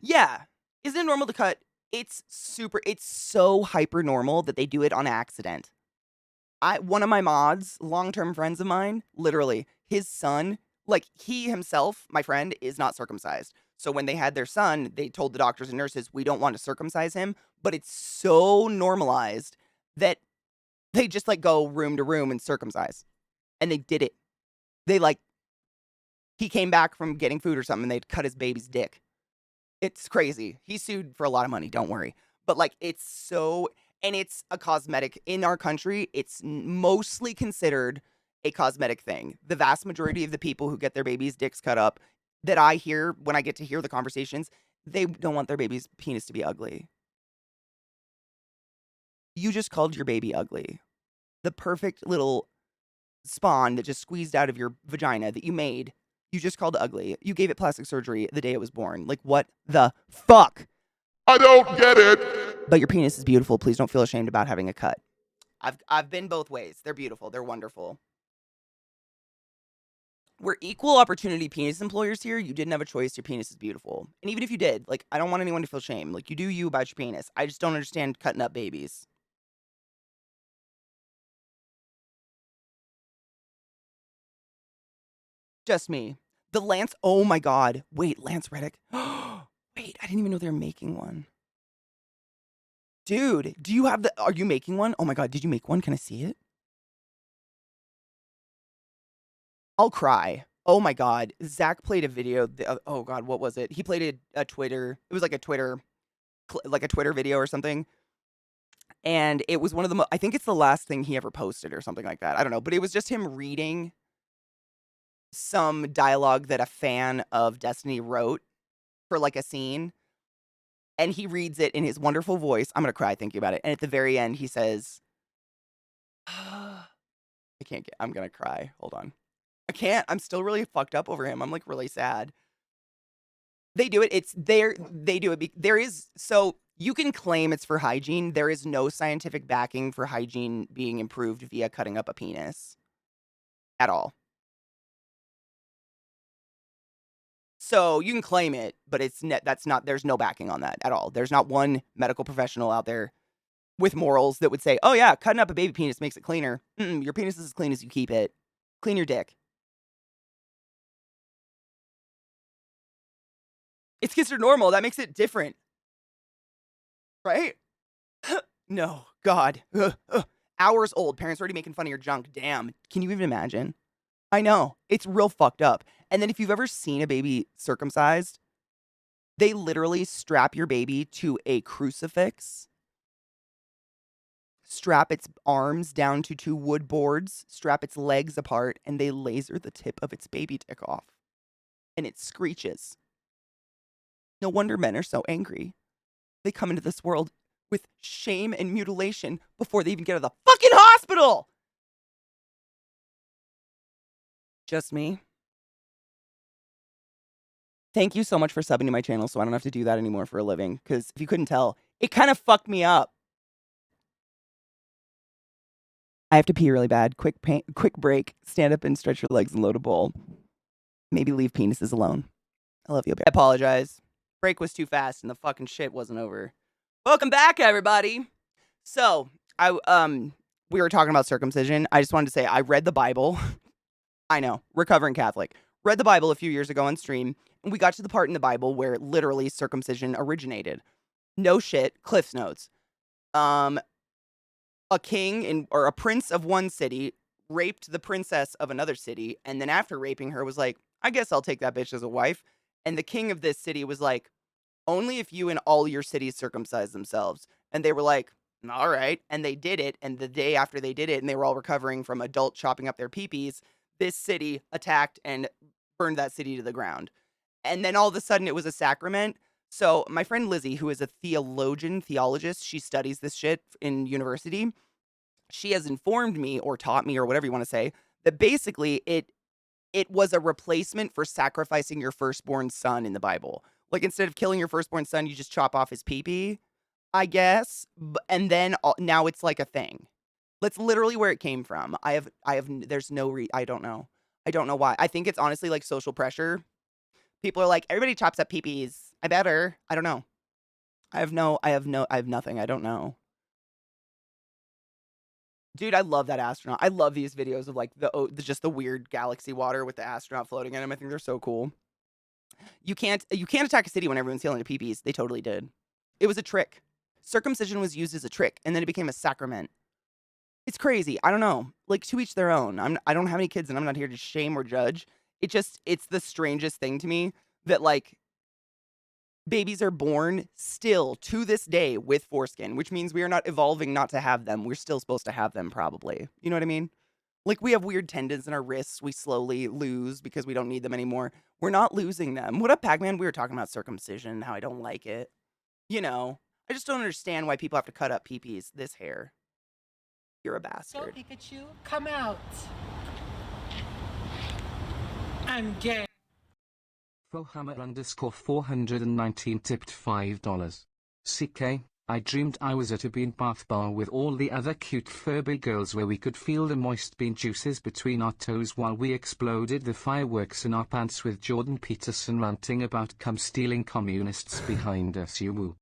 Yeah. Isn't it normal to cut? It's so hyper normal that they do it on accident. One of my mods, long-term friends of mine, literally, his son, like, he himself, my friend, is not circumcised. So when they had their son, they told the doctors and nurses, we don't want to circumcise him, but it's so normalized that they just, like, go room to room and circumcise. And they did it. They, like, he came back from getting food or something, and they'd cut his baby's dick. It's crazy. He sued for a lot of money, don't worry. But, like, it's so... And it's a cosmetic. In our country, it's mostly considered a cosmetic thing. The vast majority of the people who get their babies' dicks cut up that I hear when I get to hear the conversations, they don't want their baby's penis to be ugly. You just called your baby ugly. The perfect little spawn that just squeezed out of your vagina that you made, you just called ugly. You gave it plastic surgery the day it was born. Like, what the fuck? I don't get it. But your penis is beautiful. Please don't feel ashamed about having a cut. I've been both ways. They're beautiful. They're wonderful. We're equal opportunity penis employers here. You didn't have a choice. Your penis is beautiful. And even if you did, like, I don't want anyone to feel shame. Like, you do you about your penis. I just don't understand cutting up babies. Just me. The Lance, oh my God. Wait, Lance Reddick. Wait, I didn't even know they were making one. Dude, do you have the, are you making one? Oh my God, did you make one? Can I see it? I'll cry. Oh my God. Zach played a video. Oh God, what was it? He played a Twitter. It was like a Twitter video or something. And it was one of the, I think it's the last thing he ever posted or something like that. I don't know. But it was just him reading some dialogue that a fan of Destiny wrote for like a scene. And he reads it in his wonderful voice. I'm going to cry thinking about it. And at the very end, he says, I'm going to cry. Hold on. I can't. I'm still really fucked up over him. I'm like really sad. They do it. They do it. There is, so you can claim it's for hygiene. There is no scientific backing for hygiene being improved via cutting up a penis at all. So you can claim it, but there's no backing on that at all. There's not one medical professional out there with morals that would say, oh yeah, cutting up a baby penis makes it cleaner. Your penis is as clean as you keep it. Clean your dick. It's considered normal. That makes it different. Right? No. God. Hours old. Parents already making fun of your junk. Damn. Can you even imagine? I know. It's real fucked up. And then if you've ever seen a baby circumcised, they literally strap your baby to a crucifix, strap its arms down to 2 wood boards, strap its legs apart, and they laser the tip of its baby dick off. And it screeches. No wonder men are so angry. They come into this world with shame and mutilation before they even get to the fucking hospital! Just me. Thank you so much for subbing to my channel so I don't have to do that anymore for a living. Because if you couldn't tell, it kind of fucked me up. I have to pee really bad. Quick break. Stand up and stretch your legs and load a bowl. Maybe leave penises alone. I love you. I apologize. Break was too fast and the fucking shit wasn't over. Welcome back, everybody. So, we were talking about circumcision. I just wanted to say I read the Bible. I know, recovering Catholic. Read the Bible a few years ago on stream, and we got to the part in the Bible where literally circumcision originated. No shit, Cliff's Notes. A king or a prince of one city raped the princess of another city, and then after raping her was like, I guess I'll take that bitch as a wife. And the king of this city was like, only if you and all your cities circumcise themselves. And they were like, all right. And they did it. And the day after they did it, and they were all recovering from adults chopping up their peepees, this city attacked and burned that city to the ground. And then all of a sudden it was a sacrament. So my friend Lizzie, who is a theologist, she studies this shit in university. She has informed me or taught me or whatever you want to say that basically it was a replacement for sacrificing your firstborn son in the Bible. Like instead of killing your firstborn son, you just chop off his pee-pee, I guess. And then now it's like a thing. That's literally where it came from. There's no I don't know. I don't know why. I think it's honestly like social pressure. People are like, everybody chops up peepees. I better. I don't know. I have nothing. I don't know. Dude, I love that astronaut. I love these videos of like just the weird galaxy water with the astronaut floating in them. I think they're so cool. You can't attack a city when everyone's healing to peepees. They totally did. It was a trick. Circumcision was used as a trick, and then it became a sacrament. It's crazy. I don't know. Like, to each their own. I don't have any kids, and I'm not here to shame or judge. It's the strangest thing to me that, like, babies are born still, to this day, with foreskin, which means we are not evolving not to have them. We're still supposed to have them, probably. You know what I mean? Like, we have weird tendons in our wrists we slowly lose because we don't need them anymore. We're not losing them. What up, Pac-Man? We were talking about circumcision, how I don't like it. You know, I just don't understand why people have to cut up peepees. This hair. You're a bastard. So, Pikachu, come out. I'm gay. Fohammer _419 tipped $5. CK, I dreamed I was at a bean bath bar with all the other cute Furby girls where we could feel the moist bean juices between our toes while we exploded the fireworks in our pants with Jordan Peterson ranting about cum-stealing communists behind us. You woo.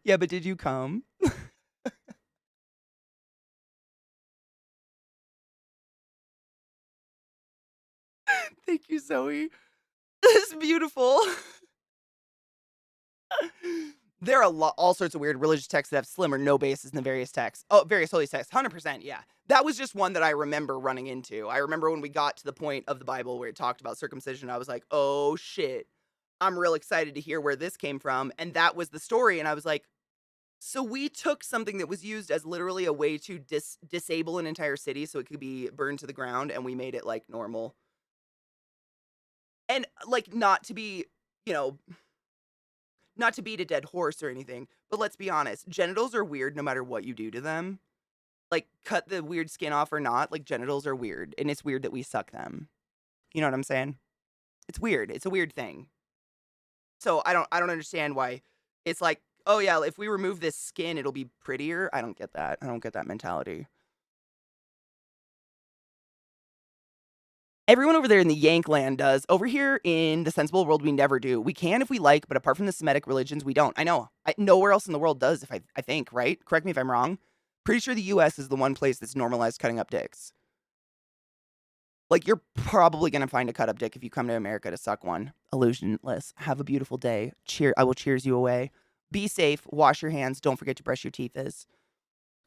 Yeah, but did you come? Thank you, Zoe. This is beautiful. There are all sorts of weird religious texts that have slim or no basis in the various texts. Oh, various holy texts. 100%, yeah. That was just one that I remember running into. I remember when we got to the point of the Bible where it talked about circumcision, I was like, oh shit. I'm real excited to hear where this came from. And that was the story. And I was like, so we took something that was used as literally a way to disable an entire city so it could be burned to the ground, and we made it like normal. And like, not to be, you know, not to beat a dead horse or anything, but let's be honest, genitals are weird no matter what you do to them. Like, cut the weird skin off or not, like, genitals are weird, and it's weird that we suck them. You know what I'm saying? It's weird. It's a weird thing. So I don't understand why it's like, oh yeah, if we remove this skin, it'll be prettier. I don't get that. I don't get that mentality. Everyone over there in the Yankland does. Over here in the sensible world, we never do. We can if we like, but apart from the Semitic religions, we don't. I know. Nowhere else in the world does, if I think, right? Correct me if I'm wrong. Pretty sure the US is the one place that's normalized cutting up dicks. Like, you're probably going to find a cut up dick if you come to America to suck one. Illusionless. Have a beautiful day. I will cheers you away. Be safe. Wash your hands. Don't forget to brush your teeth.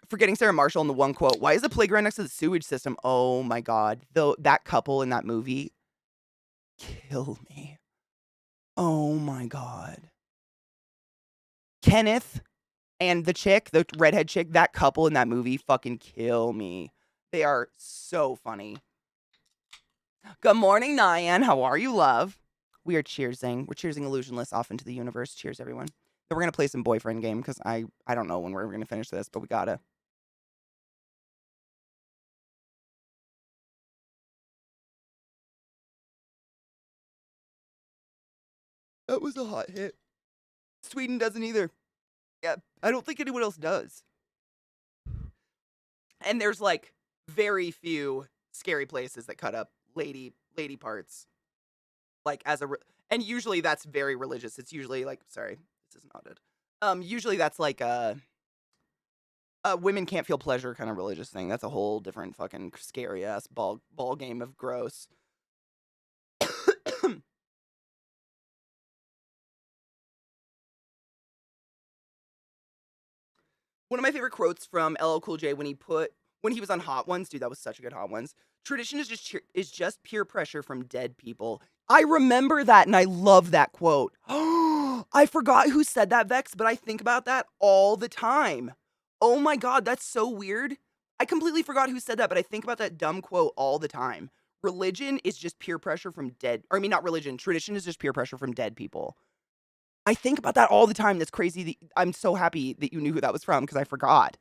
Forgetting Sarah Marshall in the one quote, why is the playground next to the sewage system? Oh my God. Though that couple in that movie kill me. Oh my God. Kenneth and the chick, the redhead chick, that couple in that movie fucking kill me. They are so funny. Good morning, Nyan. How are you, love? We are cheersing. We're cheersing Illusionless off into the universe. Cheers, everyone. Then we're going to play some boyfriend game because I don't know when we're going to finish this, but we gotta. That was a hot hit. Sweden doesn't either. Yeah, I don't think anyone else does. And there's like very few scary places that cut up lady parts. Like and usually that's very religious. It's usually like, sorry, this is not it. Usually that's like a women can't feel pleasure kind of religious thing. That's a whole different fucking scary ass ball game of gross. One of my favorite quotes from LL Cool J when he was on Hot Ones, dude, that was such a good Hot Ones. Tradition is just peer pressure from dead people. I remember that and I love that quote. I forgot who said that, Vex, but I think about that all the time. Oh my God, that's so weird. I completely forgot who said that, but I think about that dumb quote all the time. Religion is just peer pressure from not religion. Tradition is just peer pressure from dead people. I think about that all the time. That's crazy. I'm so happy that you knew who that was from because I forgot.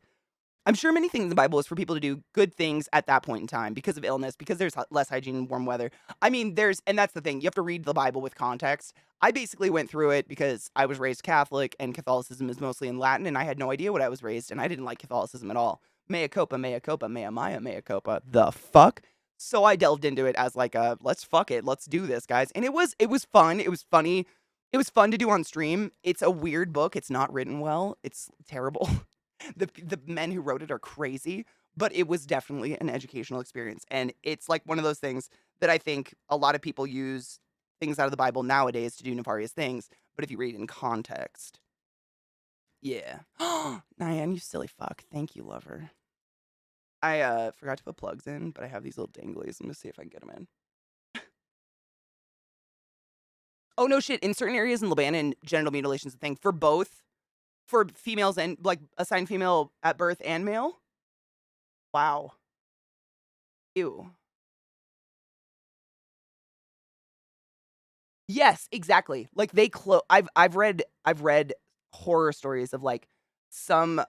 I'm sure many things in the Bible is for people to do good things at that point in time because of illness, because there's less hygiene in warm weather. I mean, and that's the thing. You have to read the Bible with context. I basically went through it because I was raised Catholic and Catholicism is mostly in Latin and I had no idea what I was raised and I didn't like Catholicism at all. Mea culpa, mea culpa, mea maya, mea culpa. The fuck? So I delved into it as like let's fuck it. Let's do this, guys. And it was fun. It was funny. It was fun to do on stream. It's a weird book. It's not written well. It's terrible. The men who wrote it are crazy, but it was definitely an educational experience. And it's like one of those things that I think a lot of people use things out of the Bible nowadays to do nefarious things. But if you read it in context, yeah. Nyan, you silly fuck. Thank you, lover. I forgot to put plugs in, but I have these little danglies. I'm gonna see if I can get them in. Oh, no shit. In certain areas in Lebanon, genital mutilation is a thing for females and like assigned female at birth and male. Wow. Ew. Yes, exactly. Like I've read horror stories of like some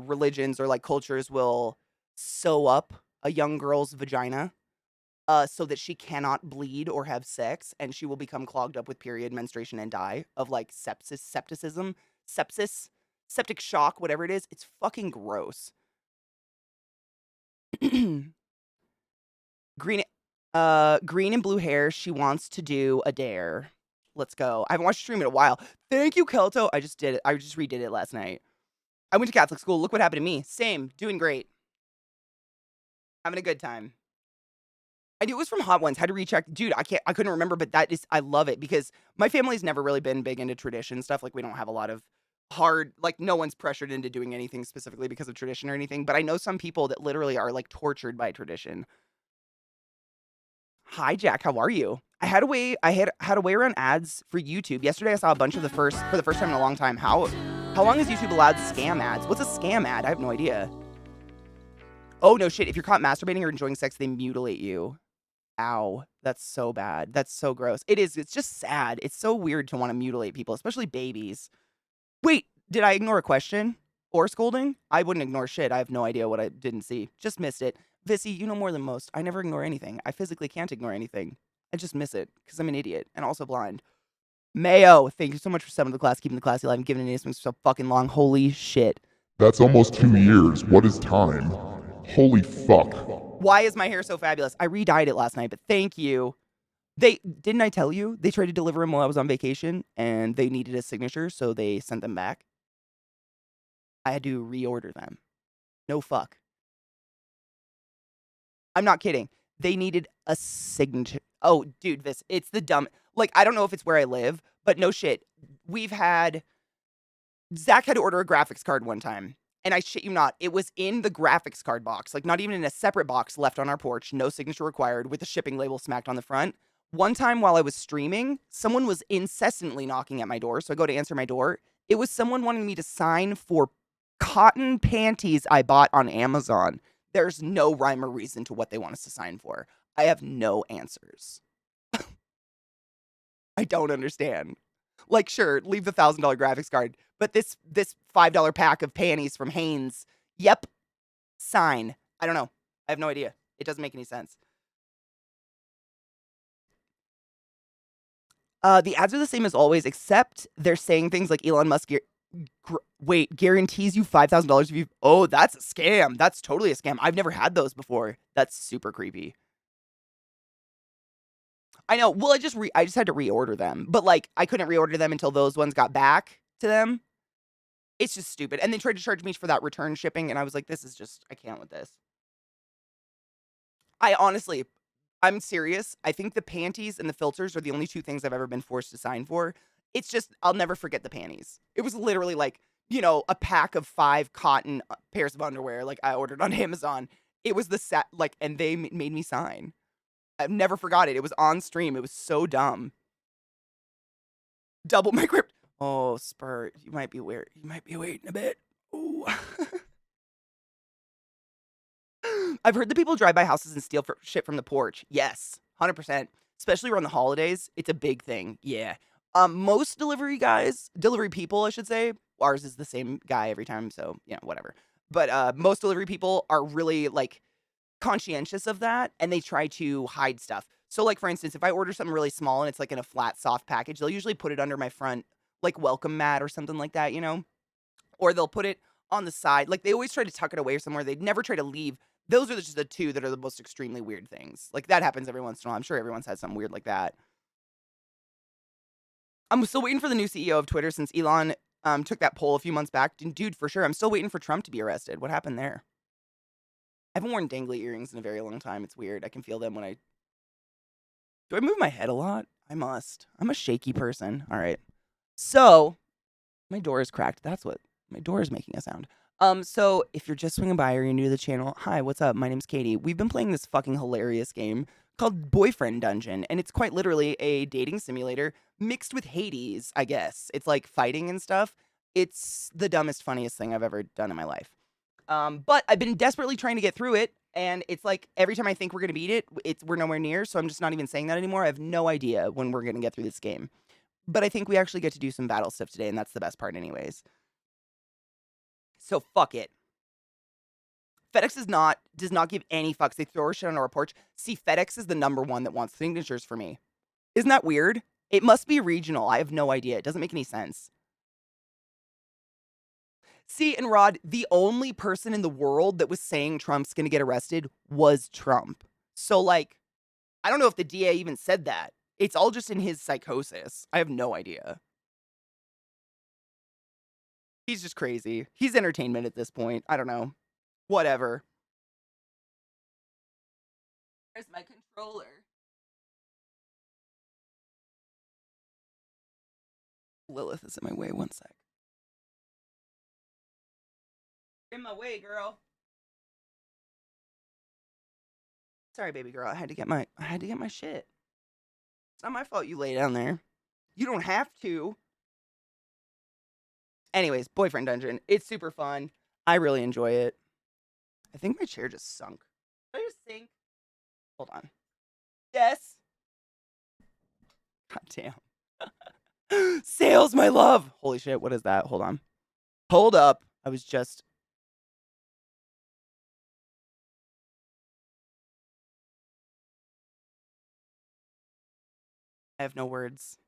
religions or like cultures will sew up a young girl's vagina so that she cannot bleed or have sex, and she will become clogged up with period, menstruation, and die of like sepsis, septic shock, whatever it is. It's fucking gross. Green, green and blue hair. She wants to do a dare. Let's go. I haven't watched a stream in a while. Thank you, Kelto. I just did it. I just redid it last night. I went to Catholic school. Look what happened to me. Same. Doing great. Having a good time. I knew it was from Hot Ones. Had to recheck. Dude, I couldn't remember, but I love it because my family's never really been big into tradition stuff. Like, we don't have a lot of hard, like, no one's pressured into doing anything specifically because of tradition or anything. But I know some people that literally are, like, tortured by tradition. Hi, Jack. How are you? I had a way around ads for YouTube. Yesterday, I saw a bunch of for the first time in a long time. How long is YouTube allowed scam ads? What's a scam ad? I have no idea. Oh, no shit. If you're caught masturbating or enjoying sex, they mutilate you. Ow. That's so bad. That's so gross. It is. It's just sad. It's so weird to want to mutilate people, especially babies. Wait, did I ignore a question or scolding? I wouldn't ignore shit. I have no idea what I didn't see. Just missed it. Vissy, you know more than most. I never ignore anything. I physically can't ignore anything. I just miss it because I'm an idiot and also blind. Mayo, thank you so much for subbing to the class, keeping the classy alive, and giving an ace so fucking long. Holy shit. That's almost 2 years. What is time? Holy fuck. Why is my hair so fabulous? I re-dyed it last night, but thank you. Didn't I tell you? They tried to deliver them while I was on vacation, and they needed a signature, so they sent them back. I had to reorder them. No fuck. I'm not kidding. They needed a signature. Oh, dude, it's the dumb. Like, I don't know if it's where I live, but no shit. Zach had to order a graphics card one time. And I shit you not, it was in the graphics card box, like not even in a separate box left on our porch, no signature required, with the shipping label smacked on the front. One time while I was streaming, someone was incessantly knocking at my door, so I go to answer my door. It was someone wanting me to sign for cotton panties I bought on Amazon. There's no rhyme or reason to what they want us to sign for. I have no answers. I don't understand. Like, sure, leave the $1,000 graphics card, but this $5 pack of panties from Hanes, yep, sign. I don't know. I have no idea. It doesn't make any sense. The ads are the same as always, except they're saying things like Elon Musk guarantees you $5,000 if you. Oh, that's a scam. That's totally a scam. I've never had those before. That's super creepy. I know. Well, I just had to reorder them, but like I couldn't reorder them until those ones got back to them. It's just stupid. And they tried to charge me for that return shipping, and I was like, this is just, I can't with this. I'm serious. I think the panties and the filters are the only two things I've ever been forced to sign for. It's just, I'll never forget the panties. It was literally like, a pack of 5 cotton pairs of underwear, like I ordered on Amazon. It was the set, like, and they made me sign. I've never forgot it. It was on stream. It was so dumb. Double my grip. Oh, Spurt, you might be weird. You might be waiting a bit. Ooh. I've heard that people drive by houses and steal shit from the porch. Yes, 100%. Especially around the holidays. It's a big thing. Yeah. Most delivery people, I should say. Ours is the same guy every time, so, whatever. But most delivery people are really, like, conscientious of that, and they try to hide stuff. So, like, for instance, if I order something really small and it's, like, in a flat, soft package, they'll usually put it under my front, like, welcome mat or something like that, Or they'll put it on the side. Like, they always try to tuck it away somewhere. They'd never try to leave. Those are just the two that are the most extremely weird things. Like, that happens every once in a while. I'm sure everyone's had something weird like that. I'm still waiting for the new CEO of Twitter since Elon took that poll a few months back. Dude, for sure, I'm still waiting for Trump to be arrested. What happened there? I haven't worn dangly earrings in a very long time. It's weird. I can feel them when I... Do I move my head a lot? I must. I'm a shaky person. All right. So, my door is cracked. That's what... My door is making a sound. So, if you're just swinging by or you're new to the channel, hi, what's up? My name's Katie. We've been playing this fucking hilarious game called Boyfriend Dungeon, and it's quite literally a dating simulator mixed with Hades, I guess. It's like fighting and stuff. It's the dumbest, funniest thing I've ever done in my life. But I've been desperately trying to get through it, and it's like every time I think we're going to beat it, we're nowhere near, so I'm just not even saying that anymore. I have no idea when we're going to get through this game. But I think we actually get to do some battle stuff today, and that's the best part anyways. So fuck it. FedEx does not give any fucks. They throw our shit on our porch. See, FedEx is the #1 that wants signatures for me. Isn't that weird? It must be regional. I have no idea. It doesn't make any sense. See, and Rod, the only person in the world that was saying Trump's going to get arrested was Trump. So, like, I don't know if the DA even said that. It's all just in his psychosis. I have no idea. He's just crazy. He's entertainment at this point. I don't know. Whatever. Where's my controller? Lilith is in my way. One sec. In my way, girl. Sorry, baby girl. I had to get my shit. It's not my fault you lay down there. You don't have to. Anyways, Boyfriend Dungeon. It's super fun. I really enjoy it. I think my chair just sunk. Did I just sink? Hold on. Yes. God damn. Sales, my love. Holy shit, what is that? Hold on. Hold up. I have no words.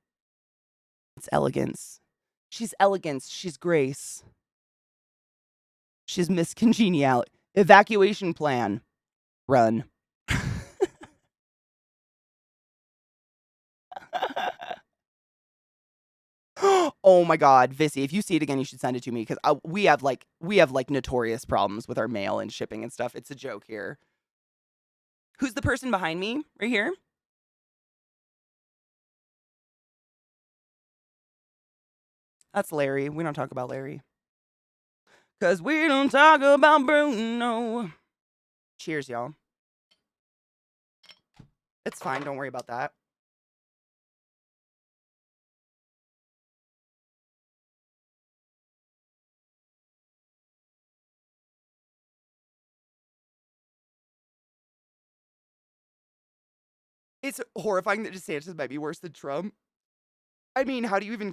It's elegance. She's elegance. She's grace. She's Miss Congeniality. Evacuation plan. Run. Oh my God, Vissy, if you see it again, you should send it to me because we have notorious problems with our mail and shipping and stuff. It's a joke here. Who's the person behind me right here? That's Larry. We don't talk about Larry. Because we don't talk about Bruno. Cheers, y'all. It's fine. Don't worry about that. It's horrifying that DeSantis might be worse than Trump. I mean, how do you even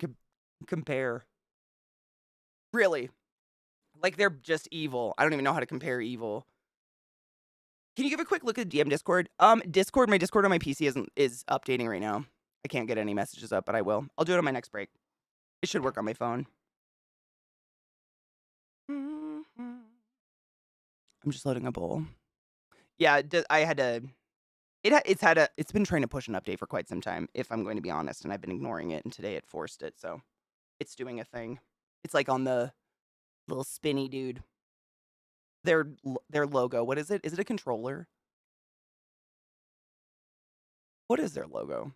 compare? Really? Like, they're just evil. I don't even know how to compare evil. Can you give a quick look at DM Discord? Discord, my Discord on my PC is updating right now. I can't get any messages up, but I will. I'll do it on my next break. It should work on my phone. I'm just loading a bowl. Yeah, I had to... It's been trying to push an update for quite some time, if I'm going to be honest, and I've been ignoring it, and today it forced it, so it's doing a thing. It's like on the little spinny dude. Their logo. What is it? Is it a controller? What is their logo?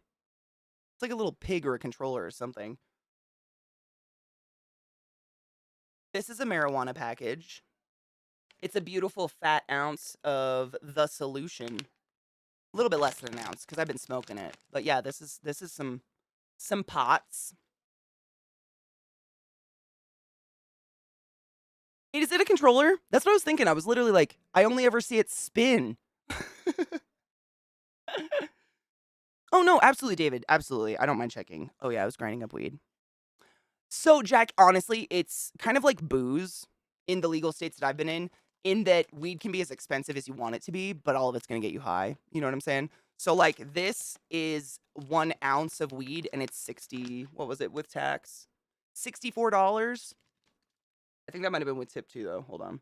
It's like a little pig or a controller or something. This is a marijuana package. It's a beautiful fat ounce of the solution. A little bit less than an ounce because I've been smoking it. But yeah, this is some pots. Hey, is it a controller? That's what I was thinking. I was literally like, I only ever see it spin. Oh no, absolutely, David. Absolutely. I don't mind checking. Oh yeah, I was grinding up weed. So, Jack, honestly, it's kind of like booze in the legal states that I've been in that weed can be as expensive as you want it to be, but all of it's going to get you high. You know what I'm saying? So, like, this is 1 ounce of weed, and it's what was it, with tax? $64? I think that might have been with tip, too, though. Hold on.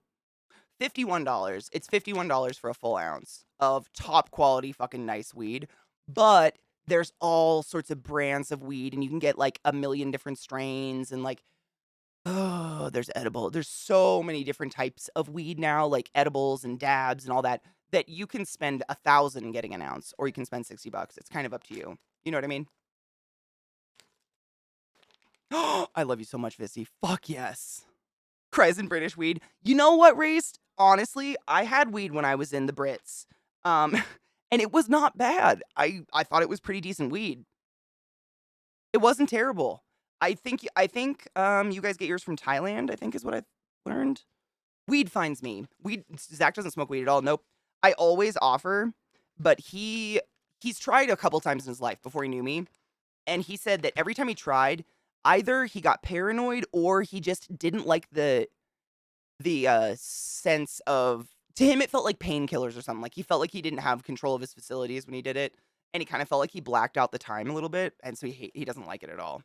$51. It's $51 for a full ounce of top quality fucking nice weed, but there's all sorts of brands of weed, and you can get, like, a million different strains, and, like, oh, there's edible. There's so many different types of weed now, like edibles and dabs and all that you can spend $1,000 getting an ounce, or you can spend $60. It's kind of up to you. You know what I mean? I love you so much, Vissy. Fuck yes. Cries in British weed. You know what, Race? Honestly, I had weed when I was in the Brits. And it was not bad. I thought it was pretty decent weed. It wasn't terrible. I think you guys get yours from Thailand, I think is what I've learned. Weed finds me. Zach doesn't smoke weed at all. Nope. I always offer, but he's tried a couple times in his life before he knew me. And he said that every time he tried, either he got paranoid or he just didn't like the sense of To him, it felt like painkillers or something. Like, he felt like he didn't have control of his facilities when he did it, and he kind of felt like he blacked out the time a little bit, and so he doesn't like it at all.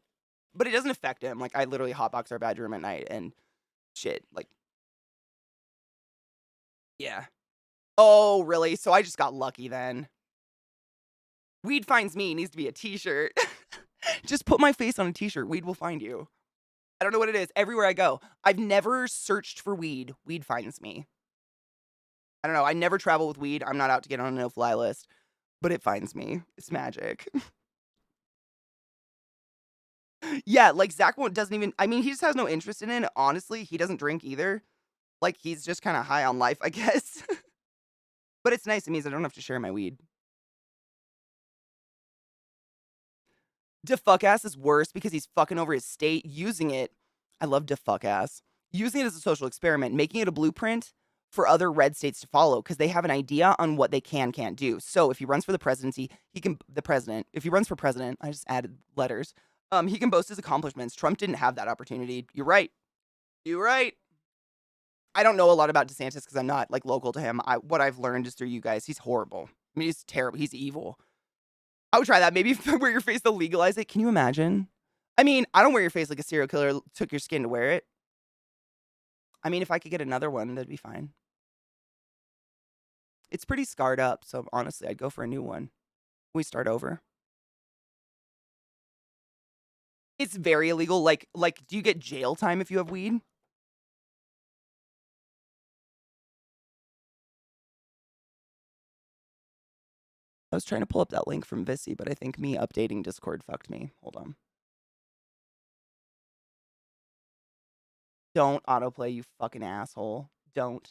But it doesn't affect him. Like, I literally hotbox our bedroom at night and shit. Like, yeah. Oh, really? So I just got lucky then. Weed finds me needs to be a t-shirt. Just put my face on a t-shirt. Weed will find you. I don't know what it is. Everywhere I go. I've never searched for weed. Weed finds me. I don't know. I never travel with weed. I'm not out to get on a no-fly list. But it finds me. It's magic. Yeah, like, Zach doesn't even... I mean, he just has no interest in it. Honestly, he doesn't drink either. Like, he's just kind of high on life, I guess. But it's nice. It means I don't have to share my weed. DeFuck-ass is worse because he's fucking over his state, using it... I love DeFuck-ass. Using it as a social experiment, making it a blueprint for other red states to follow because they have an idea on what they can't do. So if he runs for the presidency, he can... The president. If he runs for president, I just added letters. He can boast his accomplishments. Trump didn't have that opportunity. You're right. You're right. I don't know a lot about DeSantis because I'm not, like, local to him. What I've learned is through you guys. He's horrible. I mean, he's terrible. He's evil. I would try that. Maybe wear your face to legalize it. Can you imagine? I mean, I don't wear your face like a serial killer took your skin to wear it. I mean, if I could get another one, that'd be fine. It's pretty scarred up, so honestly, I'd go for a new one. We start over. It's very illegal. Like, do you get jail time if you have weed? I was trying to pull up that link from Vissy, but I think me updating Discord fucked me. Hold on. Don't autoplay, you fucking asshole. Don't.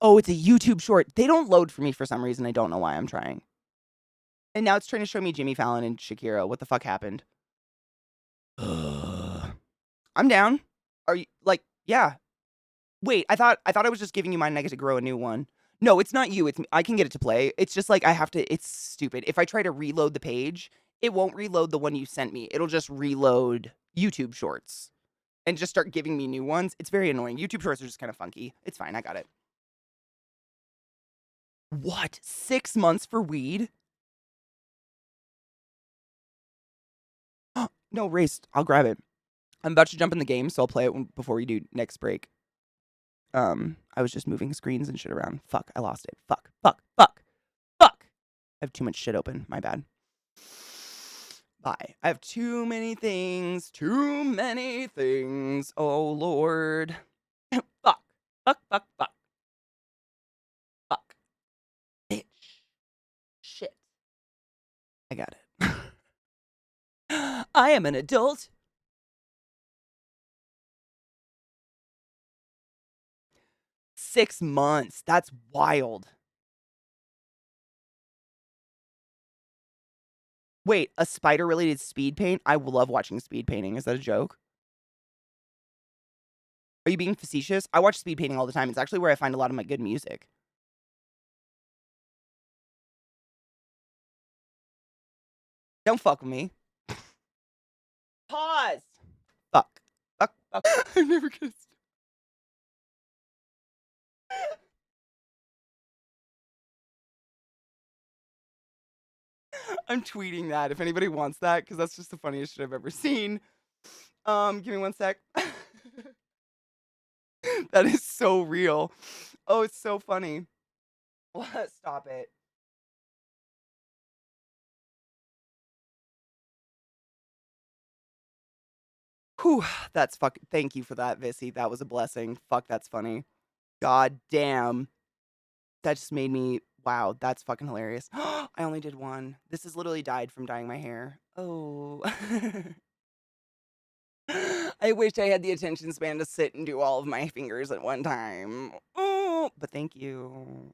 Oh, it's a YouTube short. They don't load for me for some reason. I don't know why. I'm trying. And now it's trying to show me Jimmy Fallon and Shakira. What the fuck happened? I'm down. Are you, like, yeah. Wait, I thought I was just giving you mine and I get to grow a new one. No, it's not you. It's me. I can get it to play. It's just like I have to. It's stupid. If I try to reload the page, it won't reload the one you sent me. It'll just reload YouTube shorts and just start giving me new ones. It's very annoying. YouTube shorts are just kind of funky. It's fine. I got it. What? 6 months for weed? No, race. I'll grab it. I'm about to jump in the game, so I'll play it before we do next break. I was just moving screens and shit around. Fuck, I lost it. Fuck. I have too much shit open. My bad. Bye. I have too many things. Oh, Lord. Fuck. Bitch. Shit. I got it. I am an adult. $6 months. That's wild. Wait, a spider-related speed paint? I love watching speed painting. Is that a joke? Are you being facetious? I watch speed painting all the time. It's actually where I find a lot of my good music. Don't fuck with me. Pause. Fuck. I'm never gonna stop. I'm tweeting that if anybody wants that, because that's just the funniest shit I've ever seen. Give me one sec. That is so real. Oh, it's so funny. Stop it. Whew, that's thank you for that, Vissy. That was a blessing. Fuck, that's funny. God damn. That just made me, wow, that's fucking hilarious. I only did one. This has literally died from dyeing my hair. Oh. I wish I had the attention span to sit and do all of my fingers at one time. Oh, but thank you.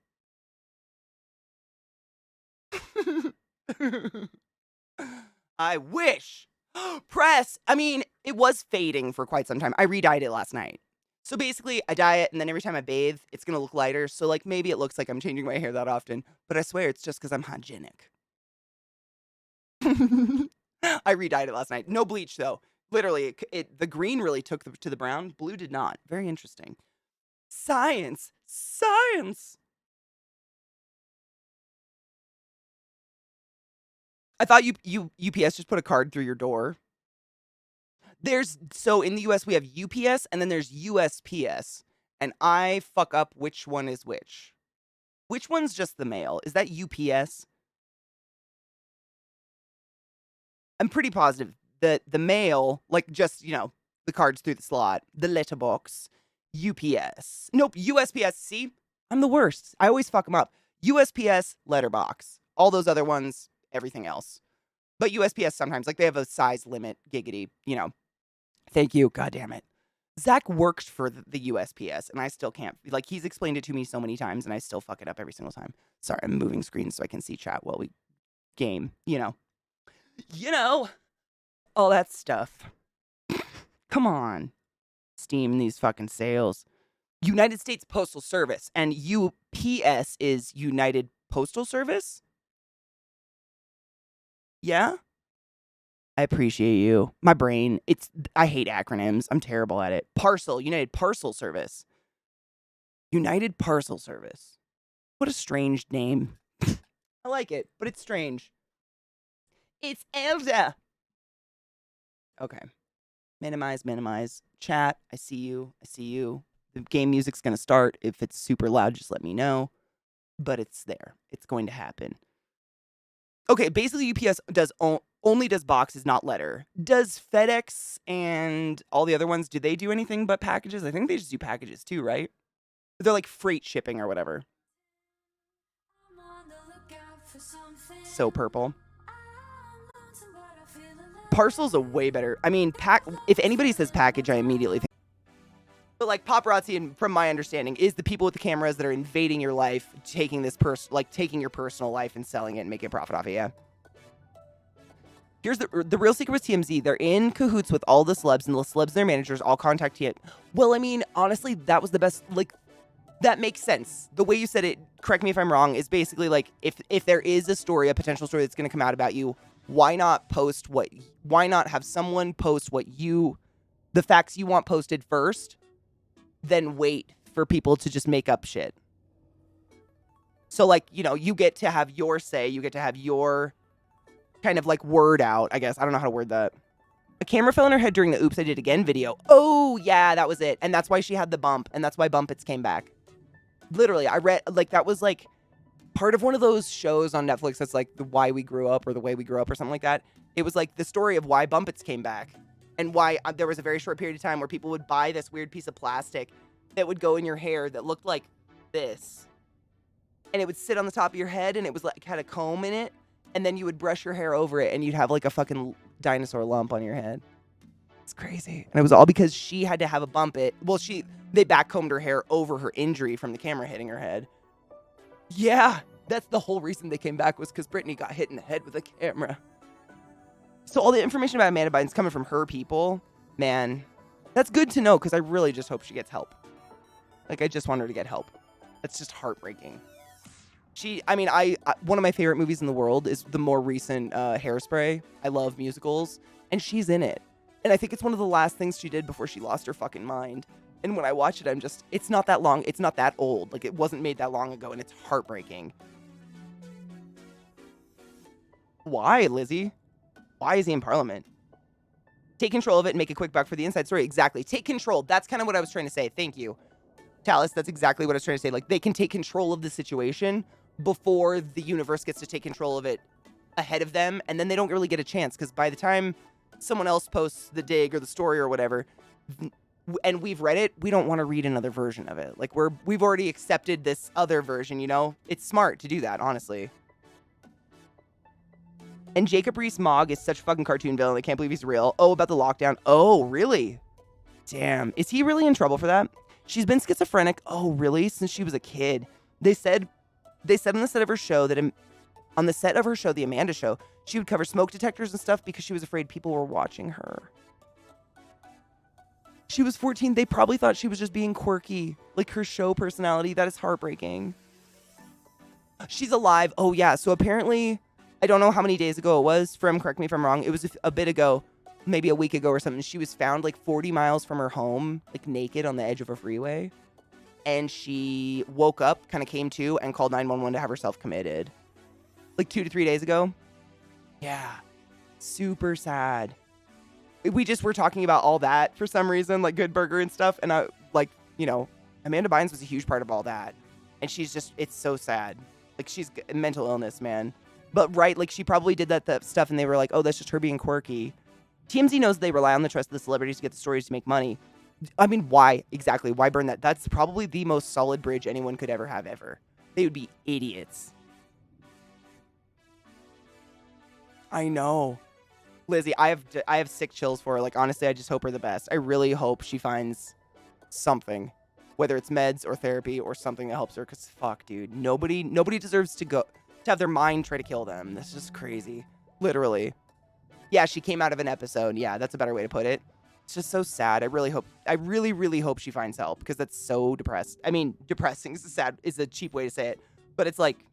I wish. Press. I mean, it was fading for quite some time. I re-dyed it last night. So basically, I dye it, and then every time I bathe, it's going to look lighter. So, like, maybe it looks like I'm changing my hair that often. But I swear, it's just because I'm hygienic. I re-dyed it last night. No bleach, though. Literally, the green really took to the brown. Blue did not. Very interesting. Science. Science. I thought UPS just put a card through your door. So in the US, we have UPS and then there's USPS. And I fuck up which one is which. Which one's just the mail? Is that UPS? I'm pretty positive that the mail, like just, the cards through the slot, the letterbox, UPS. Nope, USPS. See, I'm the worst. I always fuck them up. USPS, letterbox. All those other ones, everything else. But USPS sometimes, like they have a size limit, giggity, Thank you, God damn it. Zach worked for the USPS, and I still can't. Like, he's explained it to me so many times, and I still fuck it up every single time. Sorry, I'm moving screens so I can see chat while we game, all that stuff. Come on. Steam these fucking sales. United States Postal Service, and UPS is United Postal Service? Yeah? I appreciate you. My brain, I hate acronyms. I'm terrible at it. Parcel, United Parcel Service. United Parcel Service. What a strange name. I like it, but it's strange. It's Elsa. Okay. Minimize. Chat, I see you. The game music's going to start. If it's super loud, just let me know. But it's there. It's going to happen. Okay, basically UPS only does boxes, not letter. Does FedEx and all the other ones, do they do anything but packages? I think they just do packages too, right? They're like freight shipping or whatever. So purple. Parcel's a way better. I mean, if anybody says package, I immediately think. But like paparazzi, and from my understanding, is the people with the cameras that are invading your life, taking taking your personal life and selling it and making a profit off it. Yeah. Here's the real secret with TMZ. They're in cahoots with all the celebs, and the celebs and their managers all contact it. Well, I mean, honestly, that was the best. Like, that makes sense. The way you said it, correct me if I'm wrong, is basically like if there is a potential story that's going to come out about you, why not have someone post the facts you want posted first, then wait for people to just make up shit. So like, you get to have your say, you get to have your kind of like word out, I guess. I don't know how to word that. A camera fell in her head during the Oops, I Did It Again video. Oh, yeah, that was it. And that's why she had the bump, and that's why Bumpits came back. Literally, I read, like, that was like part of one of those shows on Netflix that's like the Why We Grew Up or The Way We Grew Up or something like that. It was like the story of why Bumpits came back and why there was a very short period of time where people would buy this weird piece of plastic that would go in your hair that looked like this. And it would sit on the top of your head, and it was like had a comb in it. And then you would brush your hair over it, and you'd have like a fucking dinosaur lump on your head. It's crazy. And it was all because she had to have a bump it. Well, they backcombed her hair over her injury from the camera hitting her head. Yeah, that's the whole reason they came back, was because Brittany got hit in the head with a camera. So all the information about Amanda Bynes coming from her people, man, that's good to know, because I really just hope she gets help. Like, I just want her to get help. That's just heartbreaking. One of my favorite movies in the world is the more recent Hairspray. I love musicals, and she's in it. And I think it's one of the last things she did before she lost her fucking mind. And when I watch it, it's not that long. It's not that old. Like, it wasn't made that long ago, and it's heartbreaking. Why, Lizzie? Why is he in Parliament? Take control of it and make a quick buck for the inside story. Exactly. Take control. That's kind of what I was trying to say. Thank you, Talis. That's exactly what I was trying to say. Like, they can take control of the situation before the universe gets to take control of it ahead of them, and then they don't really get a chance, because by the time someone else posts the dig or the story or whatever, and we've read it, we don't want to read another version of it. Like, we've already accepted this other version, It's smart to do that, honestly. And Jacob Rees-Mogg is such a fucking cartoon villain. I can't believe he's real. Oh, about the lockdown. Oh, really? Damn. Is he really in trouble for that? She's been schizophrenic. Oh, really? Since she was a kid. They said on the set of her show The Amanda Show, she would cover smoke detectors and stuff because she was afraid people were watching her. She was 14. They probably thought she was just being quirky, like her show personality. That is heartbreaking. She's alive. Oh, yeah. So apparently, I don't know how many days ago it was. Correct me if I'm wrong. It was a bit ago. maybe a week ago or something. She was found like 40 miles from her home, like naked on the edge of a freeway. And she woke up, kind of came to, and called 911 to have herself committed. Like 2 to 3 days ago. Yeah. Super sad. We just were talking about all that for some reason, like Good Burger and stuff. And I, like, you know, Amanda Bynes was a huge part of all that. And she's just, it's so sad. Like, she's mental illness, man. But, right, like, she probably did that stuff, and they were like, oh, that's just her being quirky. TMZ knows they rely on the trust of the celebrities to get the stories to make money. I mean, why? Exactly. Why burn that? That's probably the most solid bridge anyone could ever have ever. They would be idiots. I know. Lizzie, I have sick chills for her. Like, honestly, I just hope her the best. I really hope she finds something. Whether it's meds or therapy or something that helps her. Because, fuck, dude. Nobody deserves to have their mind try to kill them. This is just crazy. Literally. Yeah, she came out of an episode. Yeah, that's a better way to put it. It's just so sad. I really, really hope she finds help. Because that's so depressed. I mean, depressing is a cheap way to say it. But it's like,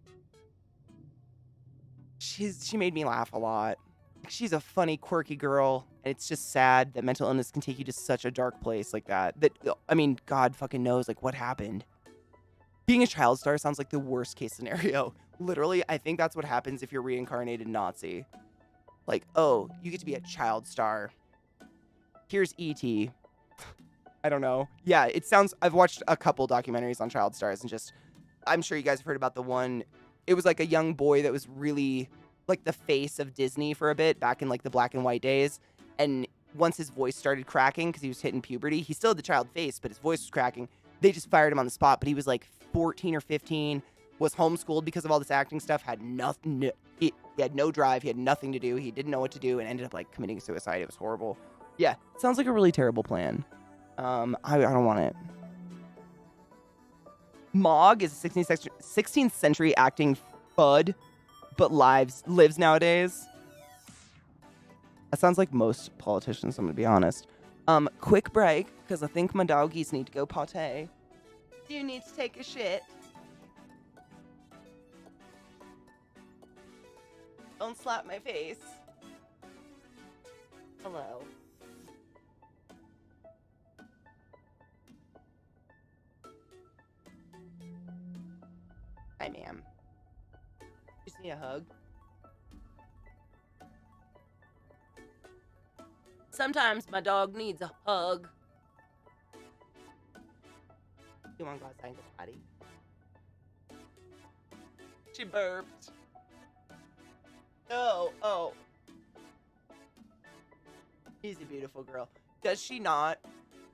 she made me laugh a lot. She's a funny, quirky girl, and it's just sad that mental illness can take you to such a dark place like that. I mean, God fucking knows, like, what happened. Being a child star sounds like the worst case scenario. Literally, I think that's what happens if you're reincarnated Nazi. Like, oh, you get to be a child star. Here's E.T. I don't know. Yeah, I've watched a couple documentaries on child stars, and just, I'm sure you guys have heard about the one. It was like a young boy that was really like the face of Disney for a bit back in like the black and white days. And once his voice started cracking because he was hitting puberty, he still had the child face, but his voice was cracking. They just fired him on the spot. But he was like 14 or 15, was homeschooled because of all this acting stuff, had nothing. He had no drive. He had nothing to do. He didn't know what to do and ended up like committing suicide. It was horrible. Yeah, sounds like a really terrible plan. I don't want it. Mog is a 16th century acting bud, but lives nowadays. That sounds like most politicians, I'm gonna be honest. Quick break, because I think my doggies need to go potty. Do you need to take a shit? Don't slap my face. Hello. Hi, ma'am. Just need a hug. Sometimes my dog needs a hug. You want to go outside and get potty? She burped. Oh. She's a beautiful girl. Does she not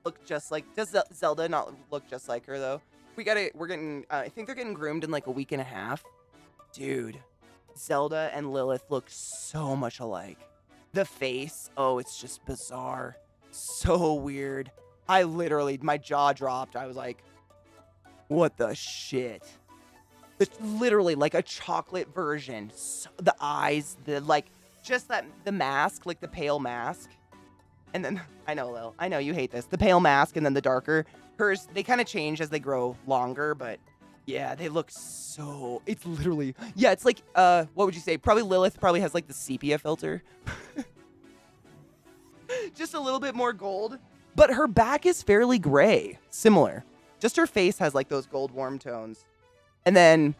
look just like... Does Zelda not look just like her, though? We're getting... I think they're getting groomed in like a week and a half. Dude. Zelda and Lilith look so much alike. The face, oh, it's just bizarre. So weird. My jaw dropped. I was like, what the shit? It's literally like a chocolate version. So, the eyes, the mask, like the pale mask. And then, I know, Lil, I know you hate this. The pale mask and then the darker. Hers, they kind of change as they grow longer, but yeah, they look so, it's literally, yeah, it's like, what would you say? Probably Lilith has like the sepia filter. Just a little bit more gold. But her back is fairly gray. Similar. Just her face has like those gold warm tones. And then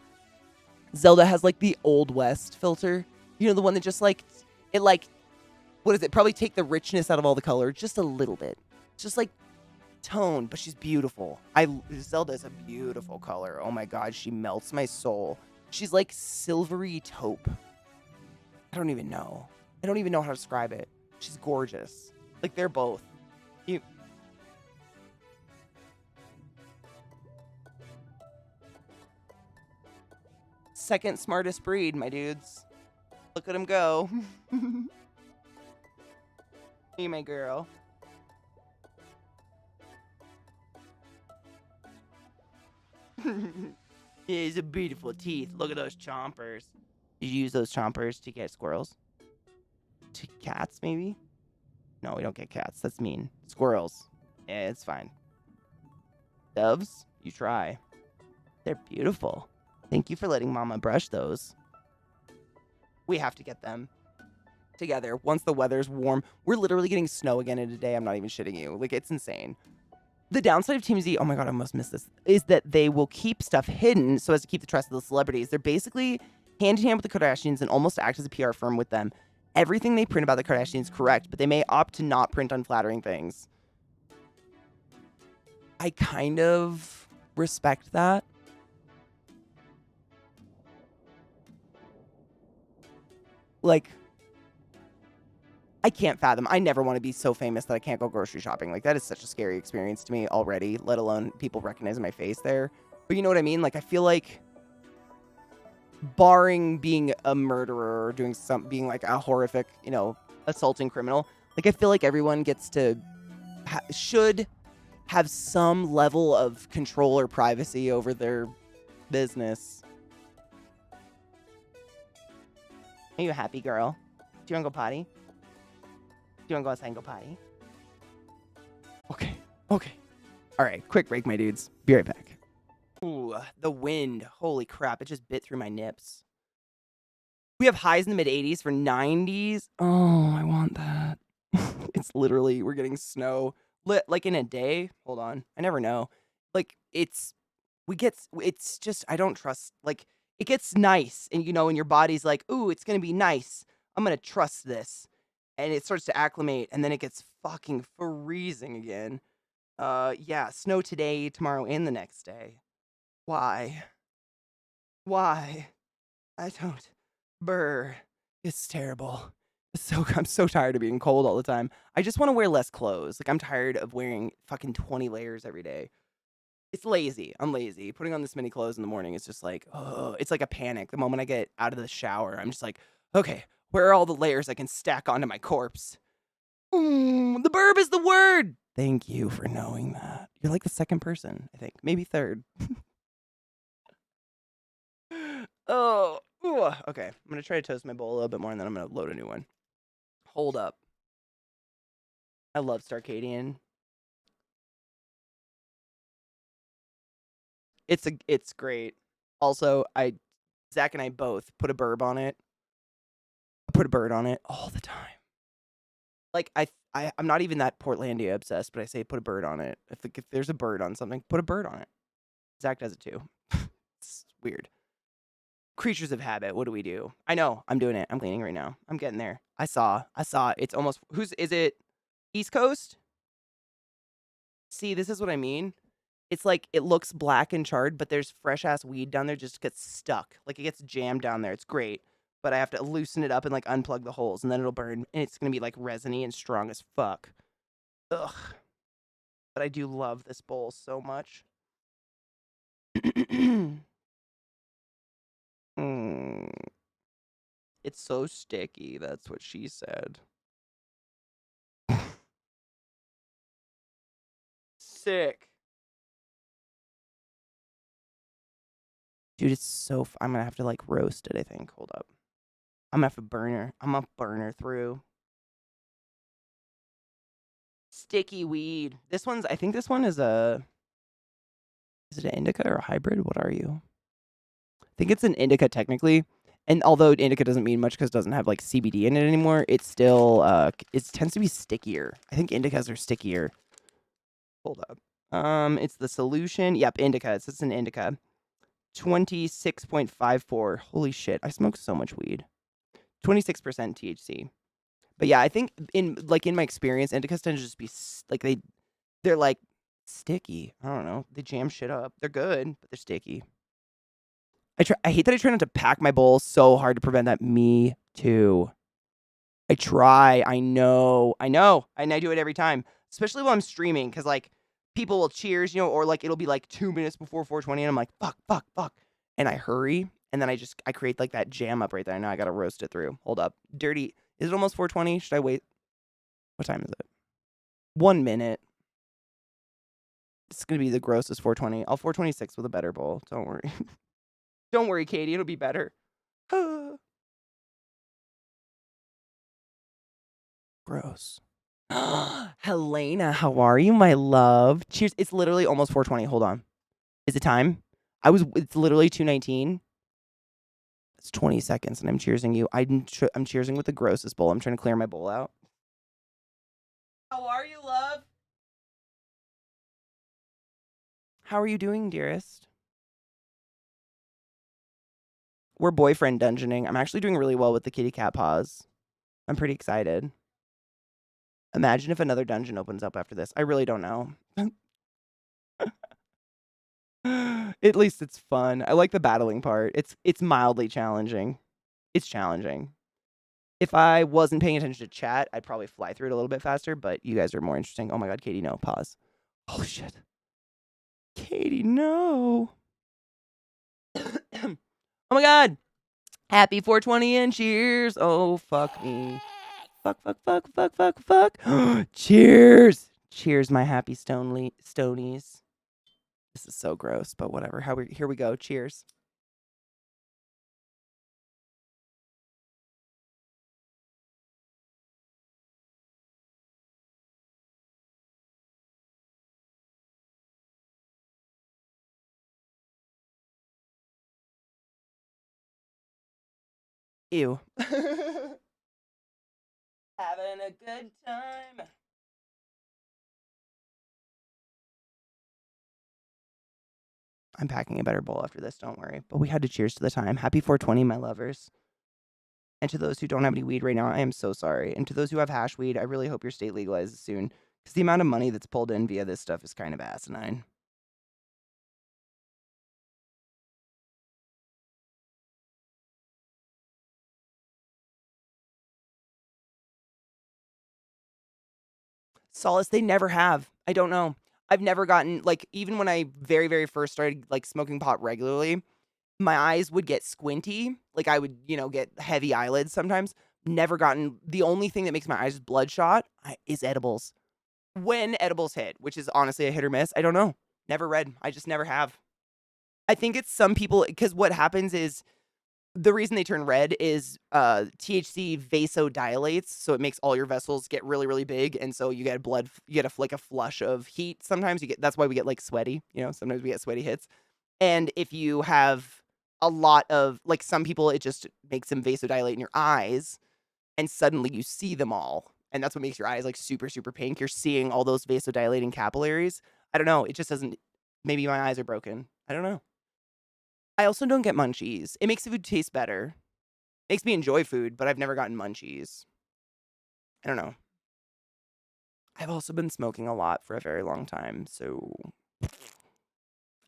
Zelda has like the Old West filter. You know, the one that just like, it like, what is it? Probably take the richness out of all the color just a little bit. Just like tone, but she's beautiful. Zelda is a beautiful color. Oh my God, she melts my soul. She's like silvery taupe. I don't even know how to describe it. She's gorgeous. Like, they're both. Second smartest breed, my dudes. Look at him go. Hey, my girl. He's a beautiful teeth. Look at those chompers. Did you use those chompers to get squirrels? To cats, maybe? No, we don't get cats. That's mean. Squirrels. Yeah, it's fine. Doves? You try. They're beautiful. Thank you for letting Mama brush those. We have to get them. together once the weather's warm. We're literally getting snow again in a day. I'm not even shitting you. Like, it's insane. The downside of TMZ, oh my God, I almost missed this, is that they will keep stuff hidden so as to keep the trust of the celebrities. They're basically hand in hand with the Kardashians and almost act as a PR firm with them. Everything they print about the Kardashians is correct, but they may opt to not print unflattering things. I kind of respect that. Like, I can't fathom. I never want to be so famous that I can't go grocery shopping. Like, that is such a scary experience to me already, let alone people recognizing my face there. But you know what I mean? Like, I feel like, barring being a murderer or being like a horrific, assaulting criminal, like, I feel like everyone gets to, should have some level of control or privacy over their business. Are you a happy girl? Do you want to go potty? Do you want to go outside and go potty? Okay. All right, quick break, my dudes. Be right back. Ooh, the wind. Holy crap, it just bit through my nips. We have highs in the mid-80s for 90s. Oh, I want that. It's literally, we're getting snow. Like in a day. Hold on. I never know. Like, it's just, I don't trust, like, it gets nice. And, and your body's like, ooh, it's going to be nice. I'm going to trust this. And it starts to acclimate, and then it gets fucking freezing again. Yeah, snow today, tomorrow, and the next day. Why? I don't. Brr. It's terrible. I'm so tired of being cold all the time. I just want to wear less clothes. Like, I'm tired of wearing fucking 20 layers every day. It's lazy. I'm lazy. Putting on this many clothes in the morning is just like, oh, it's like a panic. The moment I get out of the shower, I'm just like, okay, where are all the layers I can stack onto my corpse? The burb is the word. Thank you for knowing that. You're like the second person, I think. Maybe third. Oh, okay. I'm going to try to toast my bowl a little bit more, and then I'm going to load a new one. Hold up. I love Starcadian. It's great. Also, Zach and I both put a burb on it. I put a bird on it all the time. Like, I'm not even that Portlandia obsessed, but I say put a bird on it. If there's a bird on something, put a bird on it. Zach does it too. It's weird. Creatures of habit. What do we do? I know. I'm doing it. I'm cleaning right now. I'm getting there. I saw. It's almost. Is it East Coast? See, this is what I mean. It's like, it looks black and charred, but there's fresh ass weed down there, just gets stuck. Like, it gets jammed down there. It's great. But I have to loosen it up and, like, unplug the holes, and then it'll burn. And it's going to be, like, resiny and strong as fuck. Ugh. But I do love this bowl so much. It's so sticky. That's what she said. Sick. Dude, it's so... I'm going to have to, like, roast it, I think. Hold up. I'm going to have to burner. I'm going to burner through. Sticky weed. This one's... I think this one is a... Is it an indica or a hybrid? What are you? I think it's an indica, technically. And although indica doesn't mean much because it doesn't have, like, CBD in it anymore, it's still... it tends to be stickier. I think indicas are stickier. Hold up. It's the solution. Yep, indica. It's an indica. 26.54. Holy shit. I smoke so much weed. 26% THC. But yeah, I think in my experience, indicas tend to just be like they're like sticky. I don't know. They jam shit up. They're good, but they're sticky. I hate that I try not to pack my bowl so hard to prevent that. Me too. I try. I know. And I do it every time, especially while I'm streaming, because like people will cheers, or like it'll be like 2 minutes before 420, and I'm like, fuck. And I hurry, and then I create like that jam up right there. I know I gotta roast it through. Hold up. Dirty. Is it almost 420? Should I wait? What time is it? 1 minute. It's gonna be the grossest 420. I'll 426 with a better bowl. Don't worry. Don't worry, Katie. It'll be better. Gross. Helena, how are you, my love? Cheers. It's literally almost 420. Hold on. Is it time? It's literally 2:19. It's 20 seconds and I'm cheersing you. I'm cheersing with the grossest bowl. I'm trying to clear my bowl out. How are you, love? How are you doing, dearest? We're boyfriend dungeoning. I'm actually doing really well with the kitty cat paws. I'm pretty excited. Imagine if another dungeon opens up after this. I really don't know. At least it's fun. I like the battling part. It's mildly challenging. It's challenging. If I wasn't paying attention to chat, I'd probably fly through it a little bit faster, but you guys are more interesting. Oh my god, Katie, no. Pause. Holy shit. Katie, no. Oh my god. Happy 420 and cheers. Oh, fuck me. Fuck, fuck, fuck, fuck, fuck, fuck. Cheers. Cheers, my happy stonies. This is so gross, but whatever. Here we go. Cheers. Ew. Having a good time. I'm packing a better bowl after this, don't worry. But we had to cheers to the time. Happy 420, my lovers. And to those who don't have any weed right now, I am so sorry. And to those who have hash weed, I really hope your state legalizes soon. Because the amount of money that's pulled in via this stuff is kind of asinine. Solace, they never have. I don't know. I've never gotten, like, even when I very, very first started, like, smoking pot regularly, my eyes would get squinty. Like, I would, get heavy eyelids sometimes. Never gotten, the only thing that makes my eyes bloodshot is edibles. When edibles hit, which is honestly a hit or miss, I don't know. Never read. I just never have. I think it's some people, because what happens is, the reason they turn red is THC vasodilates, so it makes all your vessels get really, really big, and so you get like a flush of heat. Sometimes that's why we get like sweaty. Sometimes we get sweaty hits, and if you have a lot of, like, some people, it just makes them vasodilate in your eyes, and suddenly you see them all, and that's what makes your eyes like super, super pink. You're seeing all those vasodilating capillaries. I don't know. It just doesn't. Maybe my eyes are broken. I don't know. I also don't get munchies. It makes the food taste better. Makes me enjoy food, but I've never gotten munchies. I don't know. I've also been smoking a lot for a very long time, so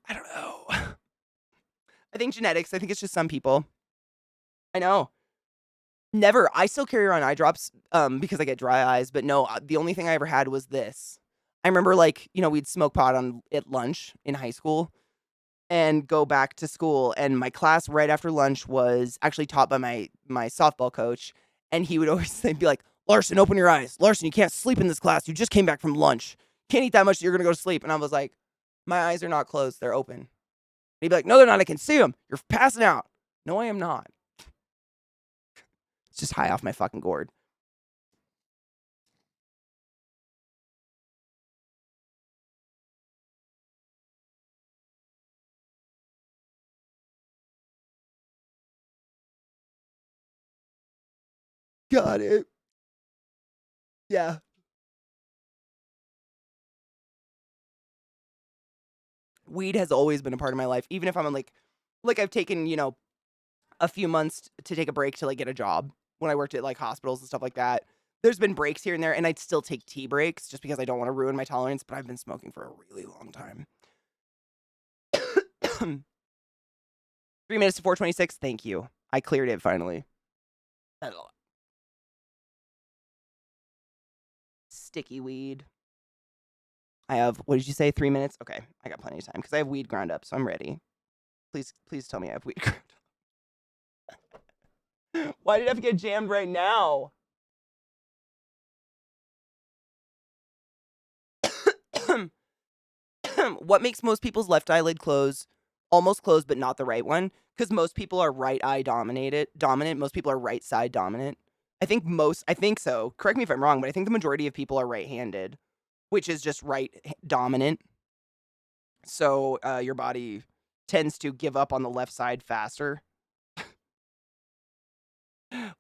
I don't know. I think genetics. I think it's just some people. I know. Never. I still carry around eye drops because I get dry eyes, but no, the only thing I ever had was this. I remember, like, we'd smoke pot at lunch in high school and go back to school, and my class right after lunch was actually taught by my softball coach, and he would always be like, Larson, open your eyes. Larson, you can't sleep in this class. You just came back from lunch. Can't eat that much, you're going to go to sleep. And I was like, my eyes are not closed. They're open. And he'd be like, no, they're not. I can see them. You're passing out. No, I am not. It's just high off my fucking gourd. Got it. Yeah. Weed has always been a part of my life, even if I'm like I've taken, a few months to take a break to, like, get a job when I worked at, like, hospitals and stuff like that. There's been breaks here and there, and I'd still take tea breaks just because I don't want to ruin my tolerance, but I've been smoking for a really long time. 3 minutes to 4:26. Thank you. I cleared it finally. Sticky weed. I have, what did you say, 3 minutes? Okay, I got plenty of time because I have weed ground up, so I'm ready. Please tell me I have weed ground up. Why did I have to get jammed right now? What makes most people's left eyelid close, almost closed, but not the right one? Because most people are right eye dominant. Most people are right side dominant. I think so. Correct me if I'm wrong, but I think the majority of people are right-handed, which is just right dominant. So your body tends to give up on the left side faster.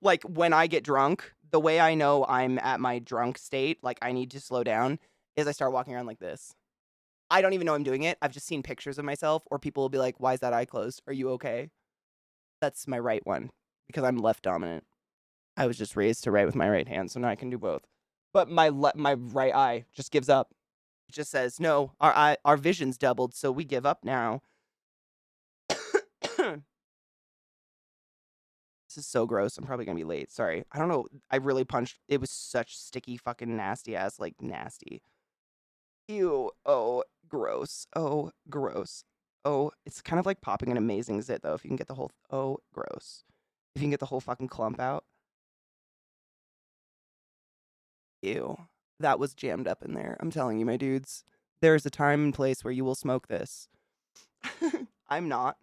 Like, when I get drunk, the way I know I'm at my drunk state, like, I need to slow down, is I start walking around like this. I don't even know I'm doing it. I've just seen pictures of myself, or people will be like, "Why is that eye closed? Are you okay?" That's my right one, because I'm left dominant. I was just raised to write with my right hand, so now I can do both. But my right eye just gives up. It just says, "No, our vision's doubled, so we give up now." This is so gross. I'm probably gonna be late. Sorry. I don't know. I really punched. It was such sticky, fucking nasty ass, like nasty. Ew. Oh, gross. Oh, gross. Oh, it's kind of like popping an amazing zit though. If you can get the whole. Oh, gross. If you can get the whole fucking clump out. Ew. That was jammed up in there. I'm telling you, my dudes. There's a time and place where you will smoke this. I'm not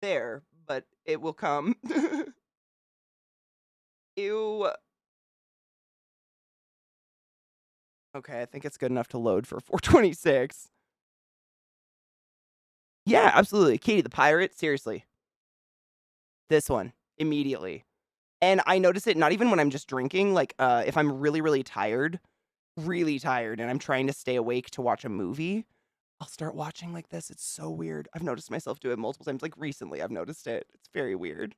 there, but it will come. Ew. Okay, I think it's good enough to load for 426. Yeah, absolutely. Katie the pirate, seriously. This one, immediately. And I notice it not even when I'm just drinking, like if I'm really tired, and I'm trying to stay awake to watch a movie, I'll start watching like this. It's so weird. I've noticed myself do it multiple times. Like recently, I've noticed it. It's very weird.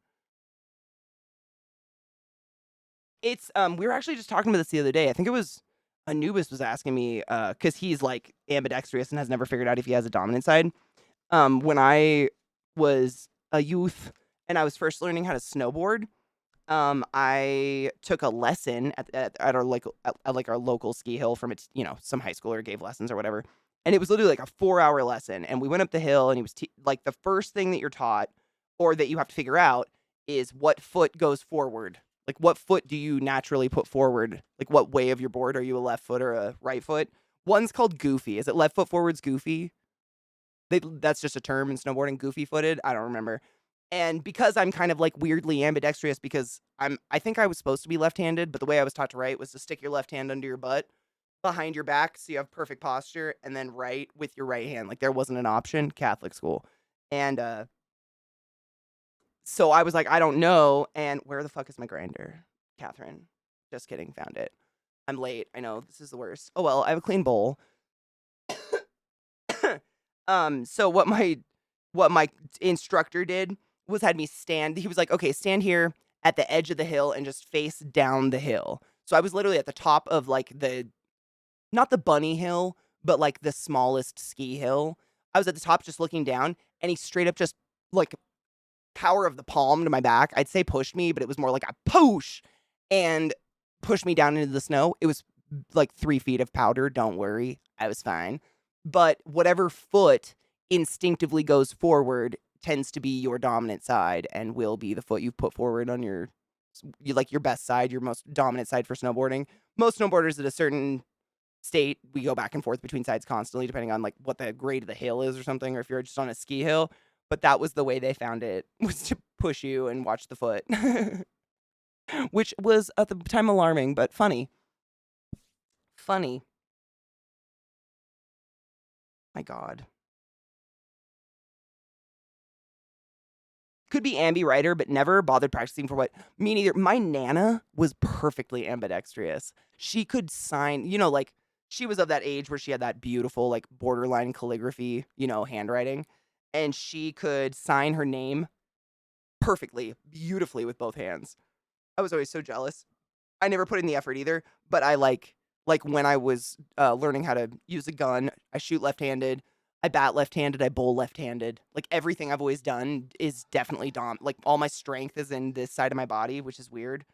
It's we were actually just talking about this the other day. I think it was Anubis was asking me because he's like ambidextrous and has never figured out if he has a dominant side. When I was a youth and I was first learning how to snowboard, I took a lesson at our like our local ski hill from its some high schooler gave lessons or whatever, and it was literally like a 4-hour lesson. And we went up the hill, and he was like the first thing that you're taught or that you have to figure out is what foot goes forward. Like, what foot do you naturally put forward? Like, what way of your board? Are you a left foot or a right foot? One's called goofy. Is it left foot forward's goofy? That's just a term in snowboarding, goofy footed. I don't remember. And because I'm kind of like weirdly ambidextrous because I think I was supposed to be left-handed, but the way I was taught to write was to stick your left hand under your butt behind your back so you have perfect posture and then write with your right hand. Like there wasn't an option, Catholic school. And so I was like, I don't know. And where the fuck is my grinder? Catherine. Just kidding, found it. I'm late. I know, this is the worst. Oh well, I have a clean bowl. So what my instructor did was had me stand. He was like, okay, stand here at the edge of the hill and just face down the hill. So I was literally at the top of like not the bunny hill, but like the smallest ski hill. I was at the top just looking down, and he straight up just like power of the palm to my back. I'd say pushed me, but it was more like a push and pushed me down into the snow. It was like 3 feet of powder. Don't worry. I was fine. But whatever foot instinctively goes forward tends to be your dominant side and will be the foot you put forward on your like your best side, your most dominant side for snowboarding. Most snowboarders at a certain state, we go back and forth between sides constantly, depending on like what the grade of the hill is or something, or if you're just on a ski hill. But that was the way they found it, was to push you and watch the foot. Which was at the time alarming, but funny. Funny. My God. Could be ambi-writer, but never bothered practicing for what? Me neither. My Nana was perfectly ambidextrous. She could sign, like, she was of that age where she had that beautiful, like, borderline calligraphy, handwriting. And she could sign her name perfectly, beautifully with both hands. I was always so jealous. I never put in the effort either, but I like when I was learning how to use a gun, I shoot left-handed. I bat left-handed, I bowl left-handed. Like, everything I've always done is definitely like, all my strength is in this side of my body, which is weird.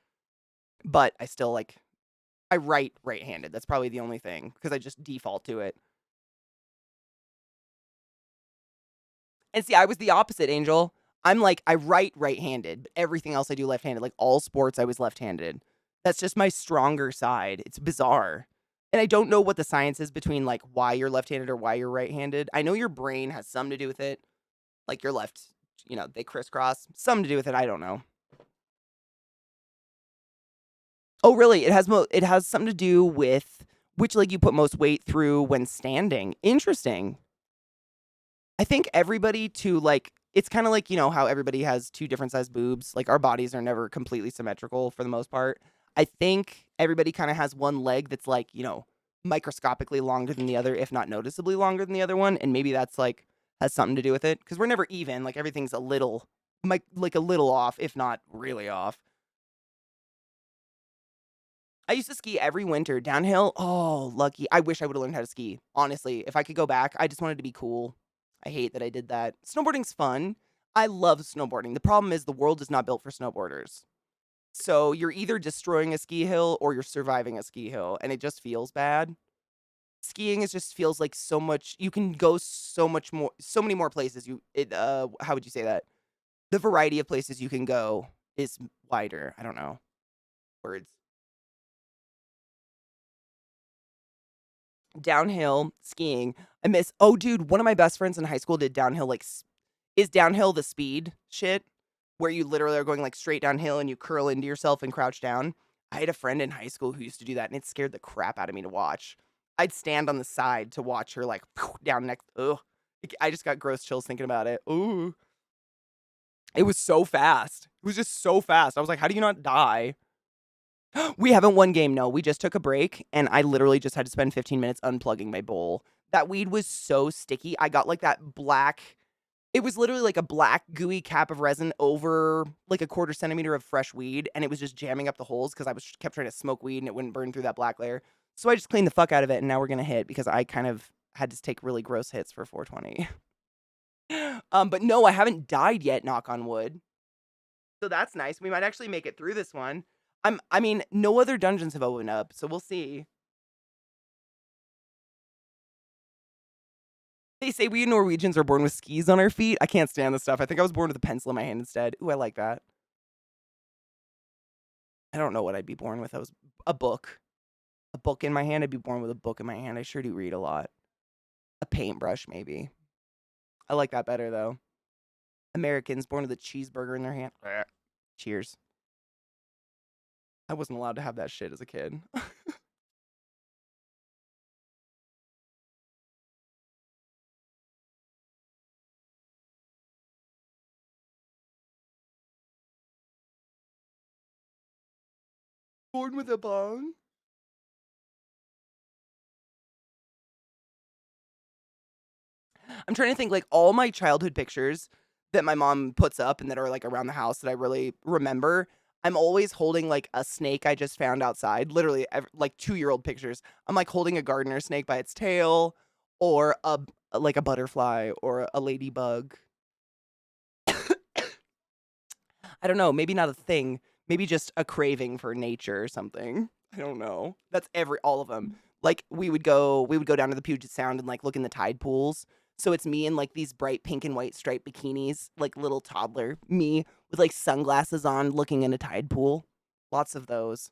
But I still, like, I write right-handed. That's probably the only thing, because I just default to it. And see, I was the opposite, Angel. I'm like, I write right-handed, but everything else I do left-handed. Like, all sports, I was left-handed. That's just my stronger side. It's bizarre. And I don't know what the science is between, like, why you're left-handed or why you're right-handed. I know your brain has something to do with it. Like, your left, they crisscross. Something to do with it. I don't know. Oh, really? It has something to do with which leg you put most weight through when standing. Interesting. I think everybody it's kind of like, you know, how everybody has 2 different sized boobs. Like, our bodies are never completely symmetrical for the most part. I think everybody kind of has one leg that's like, you know, microscopically longer than the other, if not noticeably longer than the other one. And maybe that's like has something to do with it because we're never even. Like, everything's a little, like a little off, if not really off. I used to ski every winter downhill. Oh, lucky. I wish I would have learned how to ski. Honestly, if I could go back, I just wanted to be cool. I hate that I did that. Snowboarding's fun. I love snowboarding. The problem is the world is not built for snowboarders. So you're either destroying a ski hill or you're surviving a ski hill, and it just feels bad. Skiing is just feels like so much. You can go so much more, so many more places. How would you say that? The variety of places you can go is wider. I don't know words. Downhill skiing. I miss. Oh, dude, one of my best friends in high school did downhill. Like, is downhill the speed shit where you literally are going like straight downhill and you curl into yourself and crouch down? I had a friend in high school who used to do that, and it scared the crap out of me to watch. I'd stand on the side to watch her like down next. Ugh, I just got gross chills thinking about it. Ooh, it was so fast. It was just so fast. I was like, how do you not die? We haven't won game, no. We just took a break, and I literally just had to spend 15 minutes unplugging my bowl. That weed was so sticky. I got like that black. It was literally like a black gooey cap of resin over like a 1/4 centimeter of fresh weed, and it was just jamming up the holes because I was kept trying to smoke weed and it wouldn't burn through that black layer. So I just cleaned the fuck out of it, and now we're gonna hit because I kind of had to take really gross hits for 420. But no, I haven't died yet, knock on wood. So that's nice. We might actually make it through this one. I mean, no other dungeons have opened up, so we'll see. They say we Norwegians are born with skis on our feet. I can't stand this stuff. I think I was born with a pencil in my hand instead. Ooh, I like that. I don't know what I'd be born with. I was a book. A book in my hand. I'd be born with a book in my hand. I sure do read a lot. A paintbrush, maybe. I like that better, though. Americans born with a cheeseburger in their hand. Cheers. I wasn't allowed to have that shit as a kid. Born with a bong? I'm trying to think, like, all my childhood pictures that my mom puts up and that are, like, around the house that I really remember, I'm always holding, like, a snake I just found outside. Literally, like, 2-year-old pictures. I'm, like, holding a gardener snake by its tail or like, a butterfly or a ladybug. I don't know, maybe not a thing. Maybe just a craving for nature or something. I don't know. That's all of them. Like, we would go down to the Puget Sound and, like, look in the tide pools. So it's me in, like, these bright pink and white striped bikinis, like, little toddler me with, like, sunglasses on looking in a tide pool. Lots of those.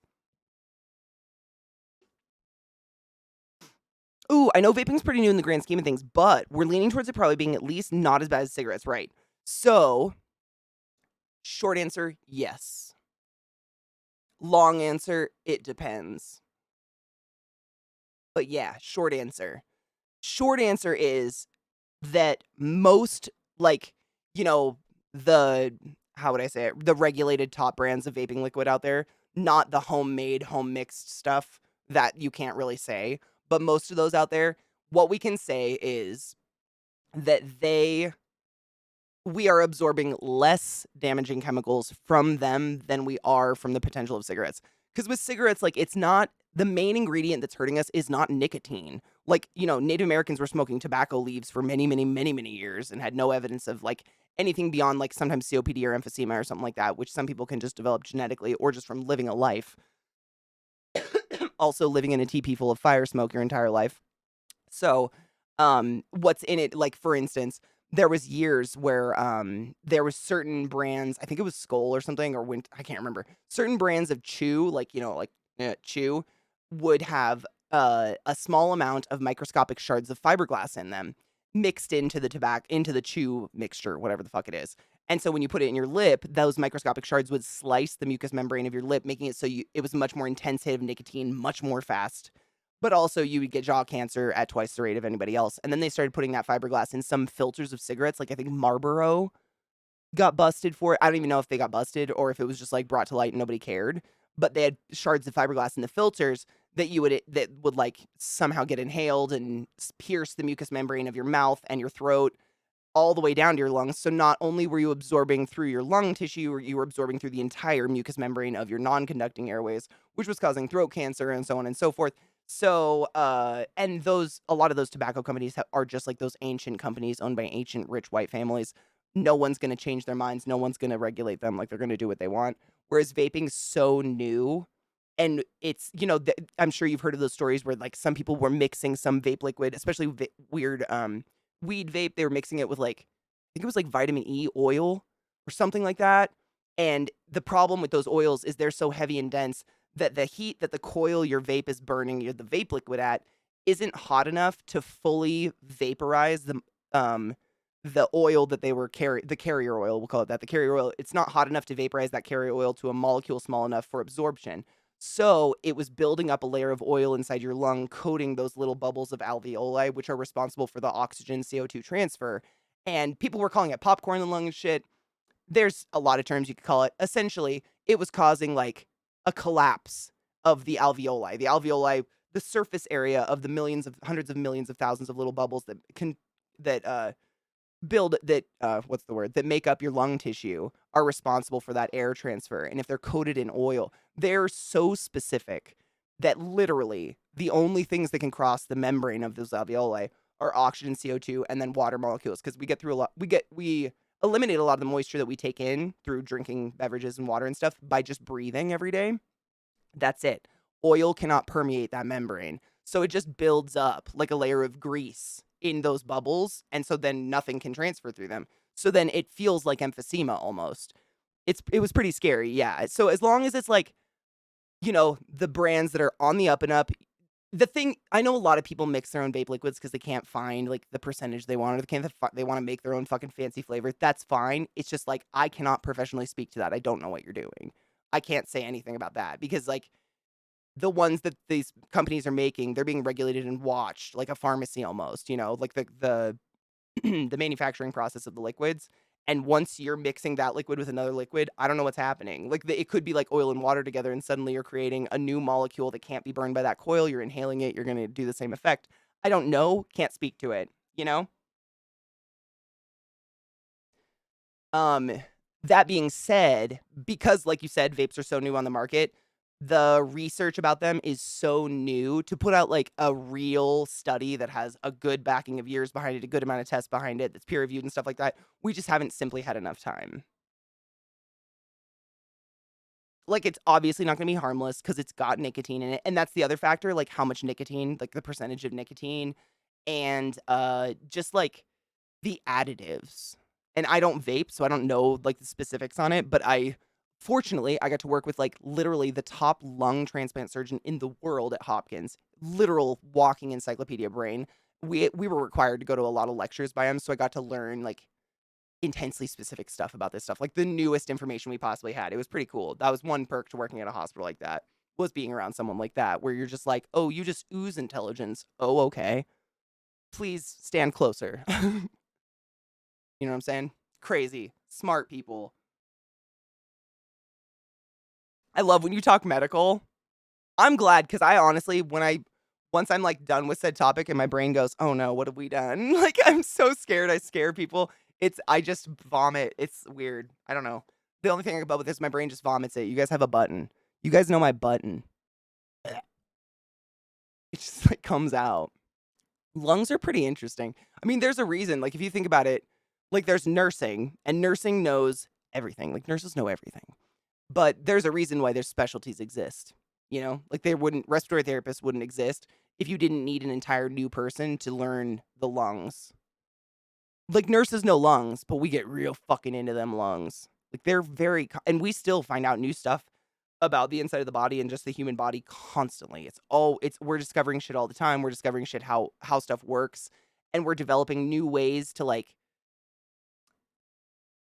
Ooh, I know vaping's pretty new in the grand scheme of things, but we're leaning towards it probably being at least not as bad as cigarettes, right? So, short answer, yes. Long answer, it depends. But yeah, short answer. Short answer is that most, like, you know, how would I say it? The regulated top brands of vaping liquid out there, not the homemade, home mixed stuff that you can't really say, but most of those out there, what we can say is that we are absorbing less damaging chemicals from them than we are from the potential of cigarettes. Because with cigarettes, like, it's not the main ingredient that's hurting us is not nicotine. Like, you know, Native Americans were smoking tobacco leaves for many, many, many, many years and had no evidence of, like, anything beyond, like, sometimes COPD or emphysema or something like that, which some people can just develop genetically or just from living a life. Also living in a teepee full of fire smoke your entire life. So, what's in it, like, for instance, there was years where there was certain brands, I think it was Skoal or something, or I can't remember. Certain brands of chew, like, you know, like chew, would have a small amount of microscopic shards of fiberglass in them mixed into the chew mixture, whatever the fuck it is. And so when you put it in your lip, those microscopic shards would slice the mucous membrane of your lip, making it so it was a much more intense hit of nicotine, much more fast. But also you would get jaw cancer at twice the rate of anybody else. And then they started putting that fiberglass in some filters of cigarettes, like I think Marlboro got busted for it. I don't even know if they got busted or if it was just like brought to light and nobody cared. But they had shards of fiberglass in the filters that would like somehow get inhaled and pierce the mucous membrane of your mouth and your throat all the way down to your lungs. So not only were you absorbing through your lung tissue, you were absorbing through the entire mucous membrane of your non-conducting airways, which was causing throat cancer and so on and so forth. So, and a lot of those tobacco companies are just like those ancient companies owned by ancient rich white families. No one's going to change their minds. No one's going to regulate them. Like, they're going to do what they want. Whereas vaping's so new, and it's, I'm sure you've heard of those stories where like some people were mixing some vape liquid, especially weird, weed vape. They were mixing it with like, I think it was like vitamin E oil or something like that. And the problem with those oils is they're so heavy and dense that the heat that the coil your vape is burning the vape liquid at isn't hot enough to fully vaporize the oil that they were the carrier oil, we'll call it that. The carrier oil, it's not hot enough to vaporize that carrier oil to a molecule small enough for absorption. So it was building up a layer of oil inside your lung, coating those little bubbles of alveoli, which are responsible for the oxygen CO2 transfer. And people were calling it popcorn in the lung and shit. There's a lot of terms you could call it. Essentially, it was causing like a collapse of the alveoli. The alveoli, the surface area of the hundreds of millions of thousands of little bubbles that make up your lung tissue are responsible for that air transfer. And if they're coated in oil, they're so specific that literally the only things that can cross the membrane of those alveoli are oxygen, CO2, and then water molecules. Because we eliminate a lot of the moisture that we take in through drinking beverages and water and stuff by just breathing every day. That's it. Oil cannot permeate that membrane. So it just builds up like a layer of grease in those bubbles, and so then nothing can transfer through them. So then it feels like emphysema almost. It was pretty scary, yeah. So as long as it's like, the brands that are on the up and up, I know a lot of people mix their own vape liquids because they can't find like the percentage they want, or they want to make their own fucking fancy flavor. That's fine. It's just like, I cannot professionally speak to that. I don't know what you're doing. I can't say anything about that because like the ones that these companies are making, they're being regulated and watched like a pharmacy almost, like the the manufacturing process of the liquids. And once you're mixing that liquid with another liquid, I don't know what's happening. Like it could be like oil and water together, and suddenly you're creating a new molecule that can't be burned by that coil. You're inhaling it. You're going to do the same effect. I don't know. Can't speak to it, That being said, because like you said, vapes are so new on the market, the research about them is so new. To put out like a real study that has a good backing of years behind it, a good amount of tests behind it, that's peer reviewed and stuff like that, we just haven't simply had enough time. Like, it's obviously not going to be harmless because it's got nicotine in it. And that's the other factor, like how much nicotine, like the percentage of nicotine, and just like the additives. And I don't vape, so I don't know like the specifics on it, but fortunately, I got to work with like literally the top lung transplant surgeon in the world at Hopkins, literal walking encyclopedia brain. We were required to go to a lot of lectures by him, so I got to learn like intensely specific stuff about this stuff, like the newest information we possibly had. It was pretty cool. That was one perk to working at a hospital like that, was being around someone like that, where you're just like, oh, you just ooze intelligence. Oh, okay. Please stand closer. You know what I'm saying? Crazy. Smart people. I love when you talk medical. I'm glad, because I honestly, once I'm like done with said topic and my brain goes, oh no, what have we done? Like, I'm so scared. I scare people. I just vomit. It's weird. I don't know. The only thing I can about with this, my brain just vomits it. You guys have a button. You guys know my button. It just like comes out. Lungs are pretty interesting. I mean, there's a reason. Like, if you think about it, like there's nursing, and nursing knows everything. Like, nurses know everything. But there's a reason why their specialties exist. Like respiratory therapists wouldn't exist if you didn't need an entire new person to learn the lungs. Like, nurses know lungs, but we get real fucking into them lungs. Like, they're and we still find out new stuff about the inside of the body and just the human body constantly. We're discovering shit all the time. We're discovering shit how stuff works, and we're developing new ways to like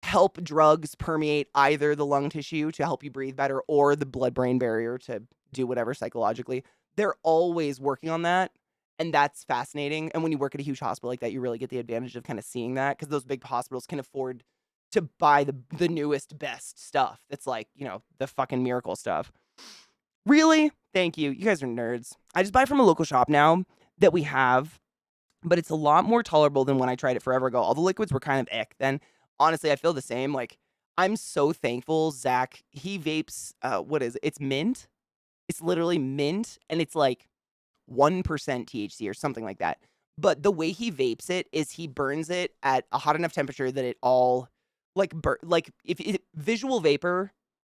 help drugs permeate either the lung tissue to help you breathe better or the blood-brain barrier to do whatever psychologically. They're always working on that, and that's fascinating. And when you work at a huge hospital like that, you really get the advantage of kind of seeing that, because those big hospitals can afford to buy the newest, best stuff. That's like, the fucking miracle stuff. Really? Thank you. You guys are nerds. I just buy from a local shop now that we have, but it's a lot more tolerable than when I tried it forever ago. All the liquids were kind of ick then. Honestly, I feel the same. Like, I'm so thankful Zach, he vapes, what is it? It's mint. It's literally mint, and it's like 1% THC or something like that. But the way he vapes it is he burns it at a hot enough temperature that it all, like, if visual vapor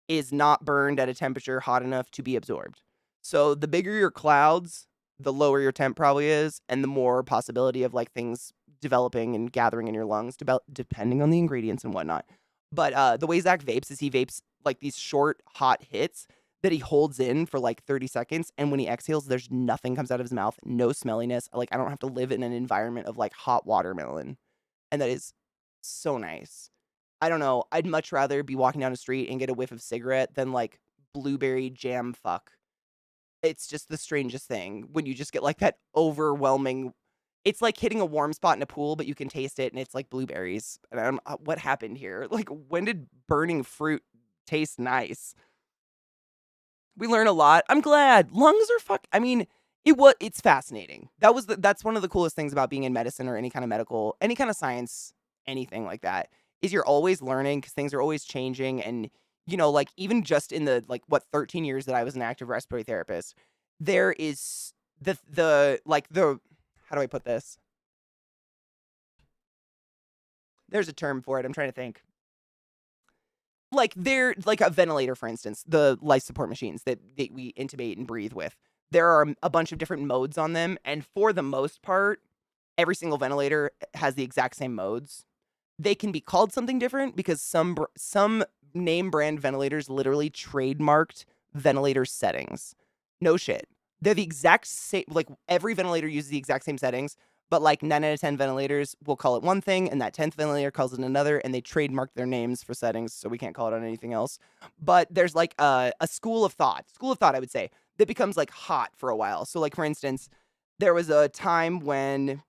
is not burned at a temperature hot enough to be absorbed. So the bigger your clouds, the lower your temp probably is, and the more possibility of like things developing and gathering in your lungs, depending on the ingredients and whatnot. But the way Zach vapes is he vapes like these short, hot hits that he holds in for like 30 seconds. And when he exhales, there's nothing comes out of his mouth, no smelliness. Like, I don't have to live in an environment of like hot watermelon. And that is so nice. I don't know. I'd much rather be walking down the street and get a whiff of cigarette than like blueberry jam fuck. It's just the strangest thing when you just get like that overwhelming. It's like hitting a warm spot in a pool, but you can taste it and it's like blueberries. And I'm, what happened here? Like, when did burning fruit taste nice? We learn a lot. I'm glad. Lungs are I mean, it's fascinating. That's one of the coolest things about being in medicine or any kind of science, anything like that, is you're always learning because things are always changing. And, like, even just in the, 13 years that I was an active respiratory therapist, there is how do I put this? There's a term for it. I'm trying to think. Like, they're like a ventilator, for instance, the life support machines that we intubate and breathe with. There are a bunch of different modes on them. And for the most part, every single ventilator has the exact same modes. They can be called something different because some name brand ventilators literally trademarked ventilator settings. No shit. They're the exact same, like, every ventilator uses the exact same settings, but like 9 out of 10 ventilators will call it one thing, and that 10th ventilator calls it another, and they trademark their names for settings, so we can't call it on anything else. But there's like a school of thought, I would say, that becomes like hot for a while. So like, for instance, there was a time when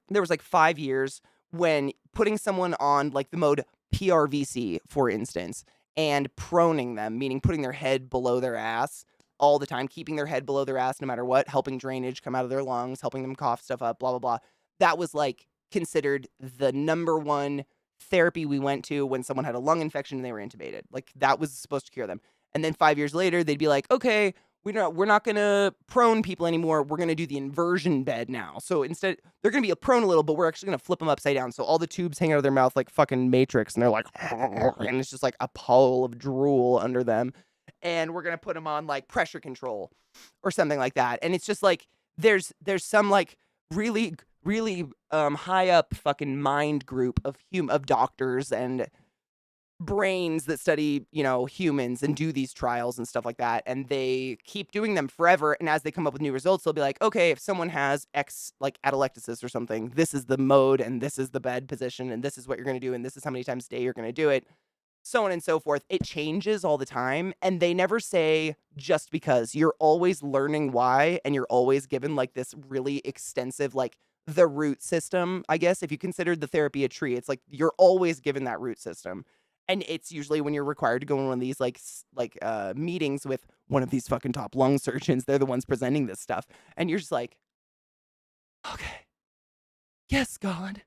there was like 5 years when putting someone on like the mode PRVC, for instance, and proning them, meaning putting their head below their ass all the time, keeping their head below their ass no matter what, helping drainage come out of their lungs, helping them cough stuff up, blah, blah, blah. That was like considered the number one therapy we went to when someone had a lung infection and they were intubated. Like, that was supposed to cure them. And then 5 years later, they'd be like, okay, we're not going to prone people anymore. We're going to do the inversion bed now. So instead, they're going to be prone a little, but we're actually going to flip them upside down. So all the tubes hang out of their mouth like fucking Matrix, and they're like, and it's just like a puddle of drool under them. And we're going to put them on like pressure control or something like that. And it's just like, there's some like really, really high up fucking mind group of doctors and brains that study, humans and do these trials and stuff like that. And they keep doing them forever. And as they come up with new results, they'll be like, okay, if someone has X, like atelectasis or something, this is the mode and this is the bed position and this is what you're going to do. And this is how many times a day you're going to do it. So on and so forth. It changes all the time. And they never say just because. You're always learning why. And you're always given like this really extensive, like the root system, I guess. If you consider the therapy a tree, it's like you're always given that root system. And it's usually when you're required to go in one of these meetings with one of these fucking top lung surgeons. They're the ones presenting this stuff. And you're just like, okay, yes, God,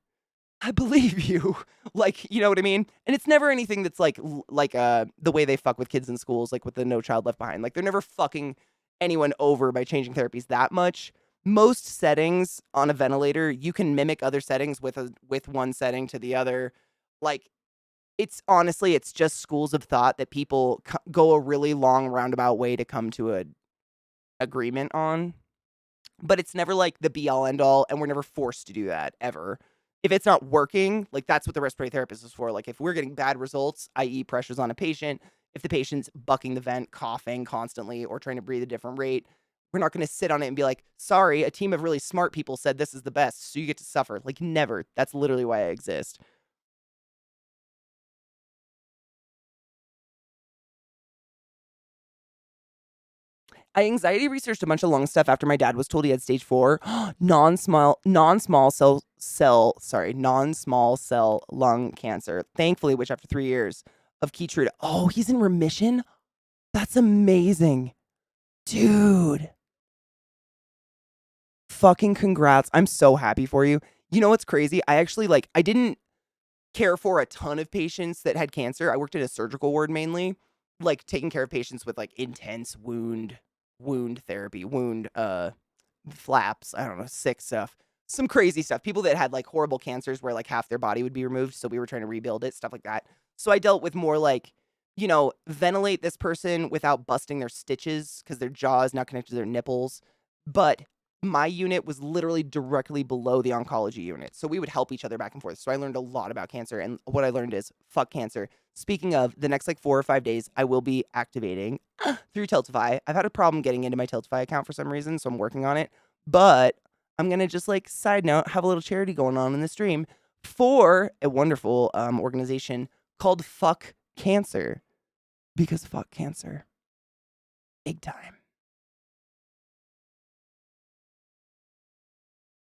I believe you. Like, you know what I mean? And it's never anything that's like the way they fuck with kids in schools, like with the No Child Left Behind. Like, they're never fucking anyone over by changing therapies that much. Most settings on a ventilator, you can mimic other settings with one setting to the other. Like, it's just schools of thought that people go a really long roundabout way to come to a agreement on. But it's never like the be all end all, and we're never forced to do that ever. If it's not working, like, that's what the respiratory therapist is for. Like, if we're getting bad results, i.e. pressures on a patient, if the patient's bucking the vent, coughing constantly, or trying to breathe a different rate, we're not going to sit on it and be like, sorry, a team of really smart people said this is the best, so you get to suffer. Like, never. That's literally why I exist. I anxiety researched a bunch of lung stuff after my dad was told he had stage 4 non-small cell lung cancer. Thankfully, which after 3 years of Keytruda. Oh, he's in remission? That's amazing. Dude. Fucking congrats. I'm so happy for you. You know what's crazy? I actually I didn't care for a ton of patients that had cancer. I worked in a surgical ward mainly, taking care of patients with intense wound therapy, flaps, I don't know, sick stuff. Some crazy stuff. People that had horrible cancers where half their body would be removed, so we were trying to rebuild it, stuff like that. So I dealt with more ventilate this person without busting their stitches because their jaw is not connected to their nipples. But my unit was literally directly below the oncology unit. So we would help each other back and forth. So I learned a lot about cancer. And what I learned is fuck cancer. Speaking of, the next 4 or 5 days, I will be activating through Tiltify. I've had a problem getting into my Tiltify account for some reason, so I'm working on it. But I'm going to just side note, have a little charity going on in the stream for a wonderful organization called Fuck Cancer. Because fuck cancer. Big time.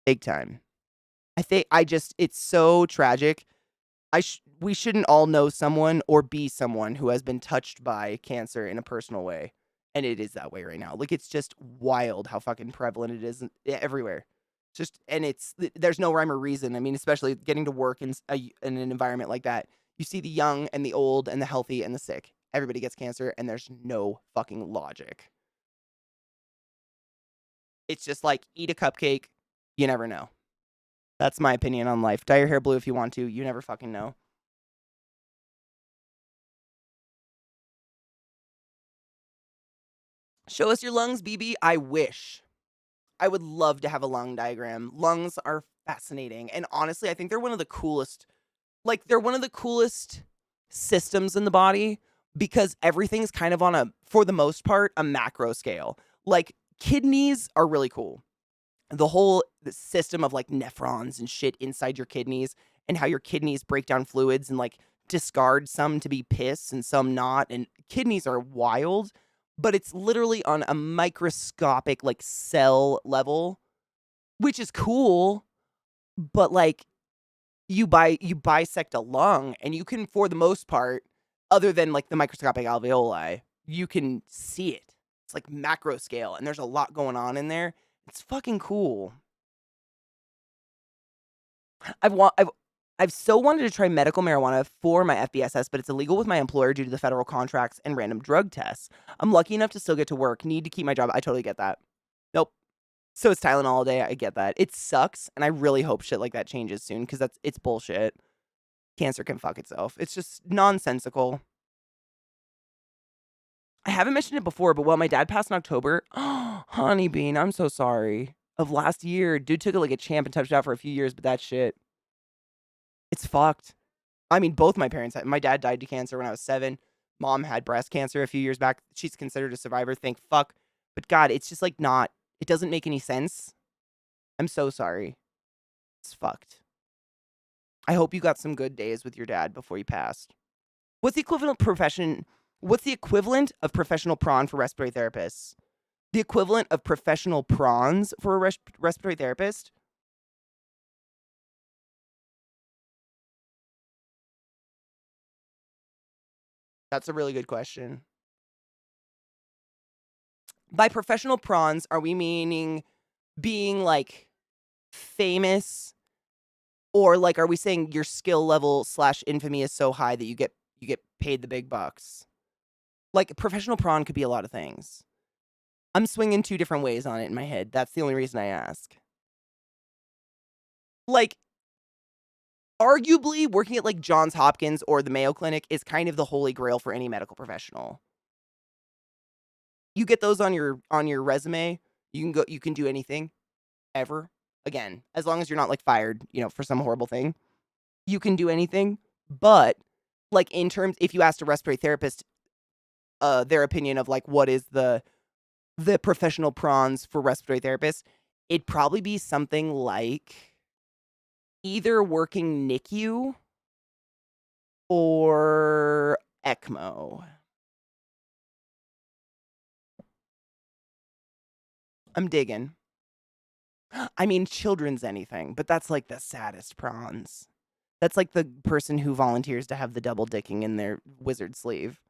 Big time. It's so tragic. We shouldn't all know someone or be someone who has been touched by cancer in a personal way. And it is that way right now. It's just wild how fucking prevalent it is everywhere. There's no rhyme or reason. I mean, especially getting to work in an environment like that. You see the young and the old and the healthy and the sick. Everybody gets cancer and there's no fucking logic. It's just eat a cupcake. You never know. That's my opinion on life. Dye your hair blue if you want to. You never fucking know. Show us your lungs, BB. I wish. I would love to have a lung diagram. Lungs are fascinating. And honestly, I think they're one of the coolest. They're one of the coolest systems in the body because everything's kind of for the most part, a macro scale. Kidneys are really cool. The whole system of nephrons and shit inside your kidneys and how your kidneys break down fluids and discard some to be piss and some not. And kidneys are wild, but it's literally on a microscopic cell level, which is cool. But you bisect a lung and you can, for the most part, other than the microscopic alveoli, you can see it. It's macro scale and there's a lot going on in there. It's fucking cool. I've so wanted to try medical marijuana for my FBSS, but it's illegal with my employer due to the federal contracts and random drug tests. I'm lucky enough to still get to work. Need to keep my job. I totally get that. Nope. So it's Tylenol all day. I get that. It sucks, and I really hope shit like that changes soon because it's bullshit. Cancer can fuck itself. It's just nonsensical. I haven't mentioned it before, but my dad passed in October. Oh, Honeybean, I'm so sorry. Of last year, dude took it a champ and touched out for a few years, but that shit, it's fucked. I mean, both my parents my dad died to cancer when I was 7. Mom had breast cancer a few years back. She's considered a survivor, thank fuck. But God, it's just not, it doesn't make any sense. I'm so sorry. It's fucked. I hope you got some good days with your dad before he passed. What's the equivalent of professional prawn for respiratory therapists? The equivalent of professional prawns for a respiratory therapist? That's a really good question. By professional prawns, are we meaning being famous? Or are we saying your skill level / infamy is so high that you get paid the big bucks? Professional prawn could be a lot of things. I'm swinging 2 different ways on it in my head. That's the only reason I ask. Arguably, working at Johns Hopkins or the Mayo Clinic is kind of the holy grail for any medical professional. You get those on your resume, you can do anything, ever. Again, as long as you're not fired, for some horrible thing. You can do anything, but in terms, if you asked a respiratory therapist their opinion of what is the professional prawns for respiratory therapists, it'd probably be something either working NICU or ECMO. I'm digging. I mean, children's anything, but that's like the saddest prawns. That's like the person who volunteers to have the double dicking in their wizard sleeve.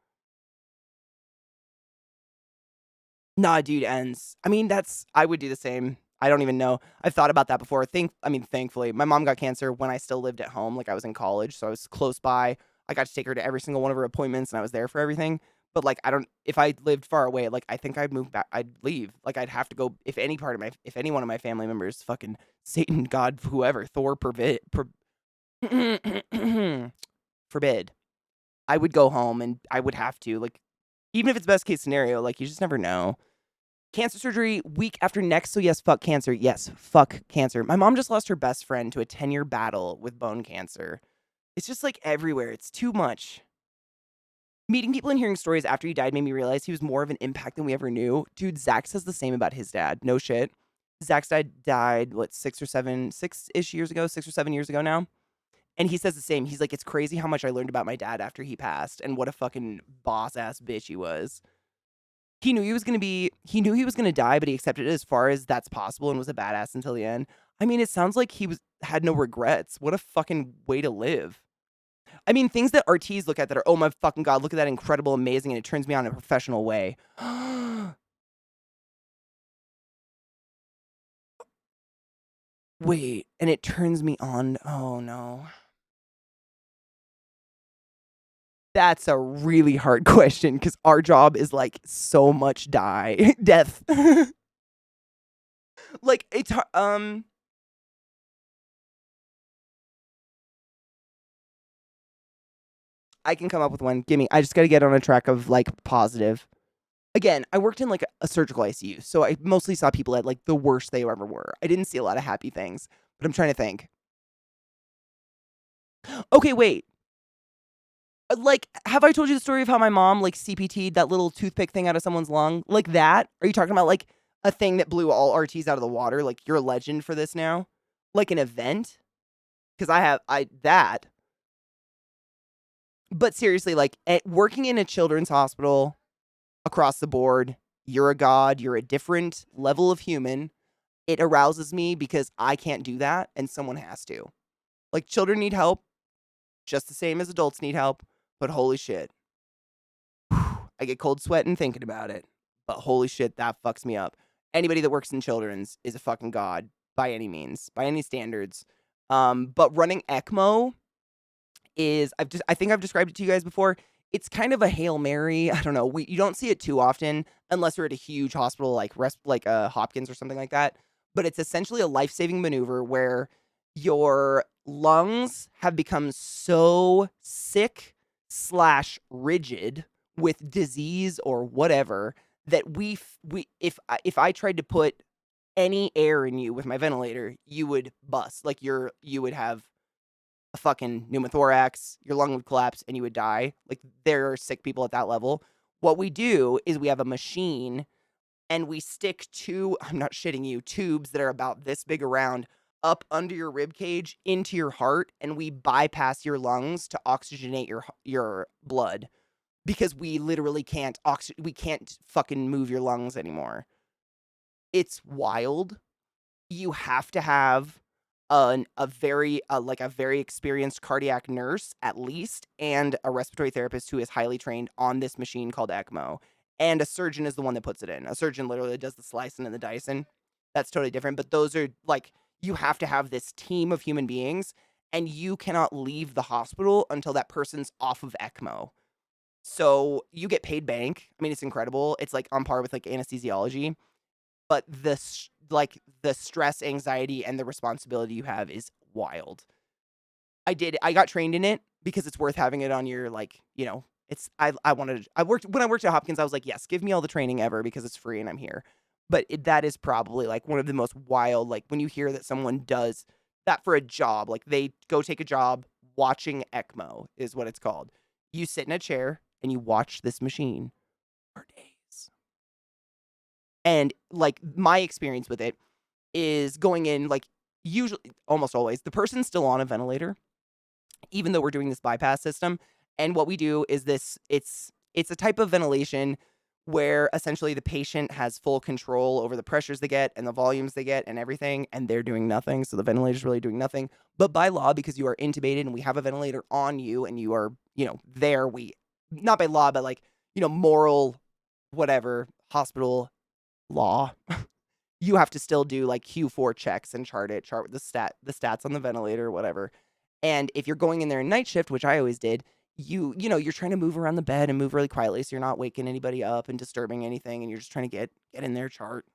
Nah, dude, ends. I mean, I would do the same. I don't even know. I've thought about that before. Thankfully, my mom got cancer when I still lived at home. Like, I was in college, so I was close by. I got to take her to every single one of her appointments, and I was there for everything. But, like, if I lived far away, like, I think I'd move back. I'd leave. Like, I'd have to go, if any one of my family members, fucking Satan, God, whoever, Thor, forbid, I would go home and I would have to, like, even if it's best case scenario, like, you just never know. Cancer surgery week after next, so yes, fuck cancer. Yes, fuck cancer. My mom just lost her best friend to a 10-year battle with bone cancer. It's just, like, everywhere. It's too much. Meeting people and hearing stories after he died made me realize he was more of an impact than we ever knew. Dude, Zach says the same about his dad. No shit. Zach's dad died, what, 6-ish years ago? 6 or 7 years ago now? And he says the same. He's like, it's crazy how much I learned about my dad after he passed and what a fucking boss-ass bitch he was. He knew he was going to die, but he accepted it as far as that's possible and was a badass until the end. I mean, it sounds like he had no regrets. What a fucking way to live. I mean, things that RTs look at that are, oh my fucking God, look at that incredible, amazing, and it turns me on in a professional way. Wait, and it turns me on. Oh no. That's a really hard question because our job is like so much death. Like it's I can come up with one. Gimme. I just got to get on a track of like positive. Again, I worked in like a surgical ICU, so I mostly saw people at like the worst they ever were. I didn't see a lot of happy things, but I'm trying to think. Okay, wait. Like, have I told you the story of how my mom, like, CPT'd that little toothpick thing out of someone's lung? Like that? Are you talking about, like, a thing that blew all RTs out of the water? Like, you're a legend for this now? Like an event? Because that. But seriously, like, working in a children's hospital across the board, you're a god, you're a different level of human. It arouses me because I can't do that, and someone has to. Like, children need help, just the same as adults need help. But holy shit. I get cold sweating thinking about it. But holy shit, that fucks me up. Anybody that works in children's is a fucking god by any means, by any standards. But running ECMO is, I think I've described it to you guys before. It's kind of a Hail Mary. I don't know. You don't see it too often unless you're at a huge hospital like Hopkins or something like that. But it's essentially a life-saving maneuver where your lungs have become so sick / rigid with disease or whatever that if I tried to put any air in you with my ventilator, you would bust. Like you would have a fucking pneumothorax, your lung would collapse and you would die. Like there are sick people at that level. What we do is we have a machine and we stick I'm not shitting you, tubes that are about this big around up under your rib cage into your heart, and we bypass your lungs to oxygenate your blood because we literally can't fucking move your lungs anymore. It's wild. You have to have a very experienced cardiac nurse at least, and a respiratory therapist who is highly trained on this machine called ECMO. And a surgeon is the one that puts it in. A surgeon literally does the slicing and the dicing. That's totally different. But those are like, you have to have this team of human beings, and you cannot leave the hospital until that person's off of ECMO. So you get paid bank. I mean, it's incredible. It's like on par with like anesthesiology. But the stress, anxiety, and the responsibility you have is wild. I got trained in it because it's worth having it on your, like, you know, when I worked at Hopkins, I was like, yes, give me all the training ever because it's free and I'm here. But that is probably like one of the most wild, like when you hear that someone does that for a job, like they go take a job watching ECMO is what it's called. You sit in a chair and you watch this machine for days. And like my experience with it is going in, like usually, almost always, the person's still on a ventilator, even though we're doing this bypass system. And what we do is it's a type of ventilation where essentially the patient has full control over the pressures they get and the volumes they get and everything, and they're doing nothing. So the ventilator's really doing nothing. But by law, because you are intubated and we have a ventilator on you and you are, there, not by law, but like, moral, whatever, hospital law, you have to still do like Q4 checks and chart the stats on the ventilator, whatever. And if you're going in there in night shift, which I always did, you're trying to move around the bed and move really quietly so you're not waking anybody up and disturbing anything, and you're just trying to get in there, chart,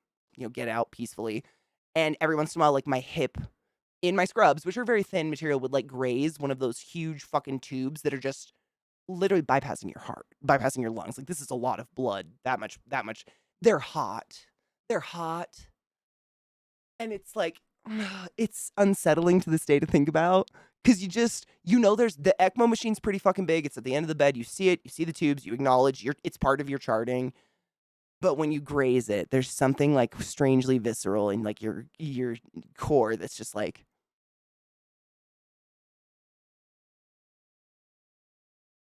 get out peacefully. And every once in a while, like my hip in my scrubs, which are very thin material, would like graze one of those huge fucking tubes that are just literally bypassing your heart, bypassing your lungs. Like, this is a lot of blood. That much. They're hot. And it's like, it's unsettling to this day to think about. Because there's the ECMO machine's pretty fucking big. It's at the end of the bed. You see it. You see the tubes. You acknowledge it's part of your charting. But when you graze it, there's something like strangely visceral in like your core that's just like,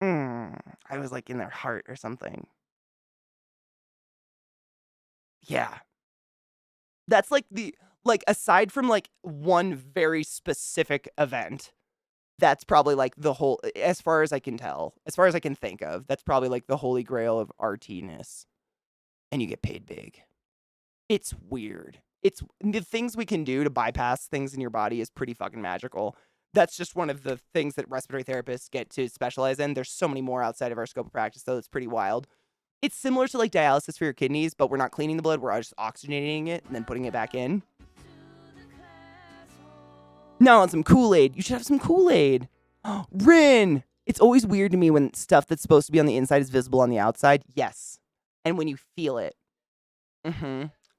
I was like in their heart or something. Yeah. That's like aside from like one very specific event, that's probably like the whole, as far as I can tell, as far as I can think of, that's probably like the holy grail of RT-ness. And you get paid big. It's weird. It's the things we can do to bypass things in your body is pretty fucking magical. That's just one of the things that respiratory therapists get to specialize in. There's so many more outside of our scope of practice, though. It's pretty wild. It's similar to like dialysis for your kidneys, but we're not cleaning the blood. We're just oxygenating it and then putting it back in. Now on some Kool-Aid. You should have some Kool-Aid. Rin! It's always weird to me when stuff that's supposed to be on the inside is visible on the outside. Yes. And when you feel it.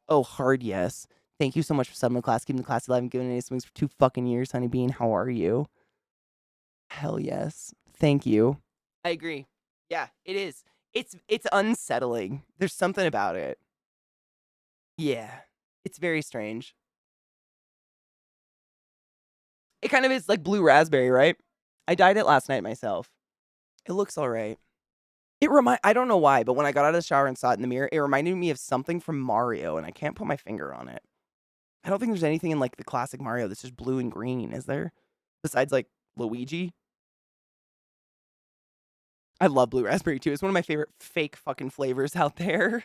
Oh, hard yes. Thank you so much for subbing the class, keeping the class alive, and giving any swings for 2 fucking years, honey bean. How are you? Hell yes. Thank you. I agree. Yeah, it is. It's unsettling. There's something about it. Yeah. It's very strange. It kind of is like blue raspberry, right? I dyed it last night myself. It looks all right. I don't know why, but when I got out of the shower and saw it in the mirror, it reminded me of something from Mario, and I can't put my finger on it. I don't think there's anything in like the classic Mario that's just blue and green, is there? Besides like Luigi. I love blue raspberry too. It's one of my favorite fake fucking flavors out there.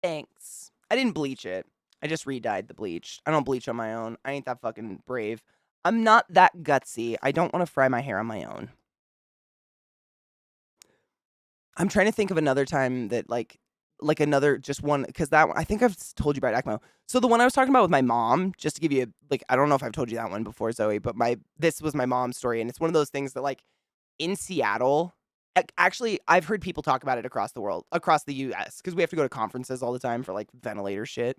Thanks. I didn't bleach it. I just re-dyed the bleach. I don't bleach on my own. I ain't that fucking brave. I'm not that gutsy. I don't want to fry my hair on my own. I'm trying to think of another time that like another just one, because that one, I think I've told you about ECMO. So the one I was talking about with my mom, just to give you I don't know if I've told you that one before, Zoe, but this was my mom's story, and it's one of those things that like in Seattle, actually I've heard people talk about it across the world, across the US, because we have to go to conferences all the time for like ventilator shit.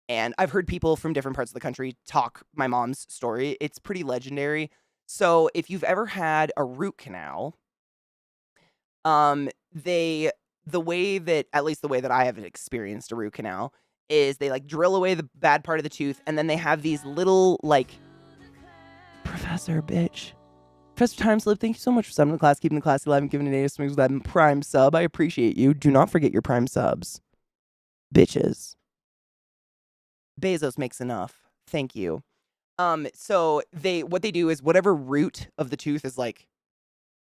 And I've heard people from different parts of the country talk my mom's story. It's pretty legendary. So if you've ever had a root canal, the way that, at least the way that I have experienced a root canal, is they like drill away the bad part of the tooth, and then they have these little like, Professor Timeslip, thank you so much for subbing the class, keeping the class alive, and giving an 8 swings with that prime sub. I appreciate you. Do not forget your prime subs. Bitches. Bezos makes enough. Thank you. So what they do is whatever root of the tooth is like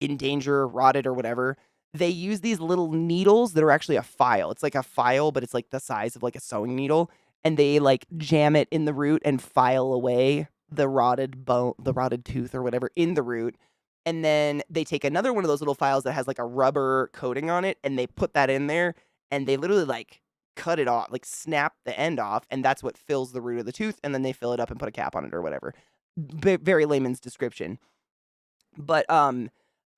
in danger, rotted or whatever, they use these little needles that are actually a file. It's like a file, but it's like the size of like a sewing needle, and they like jam it in the root and file away the rotted bone, the rotted tooth or whatever in the root. And then they take another one of those little files that has like a rubber coating on it, and they put that in there, and they literally like cut it off, like snap the end off, and that's what fills the root of the tooth, and then they fill it up and put a cap on it or whatever. Very layman's description. But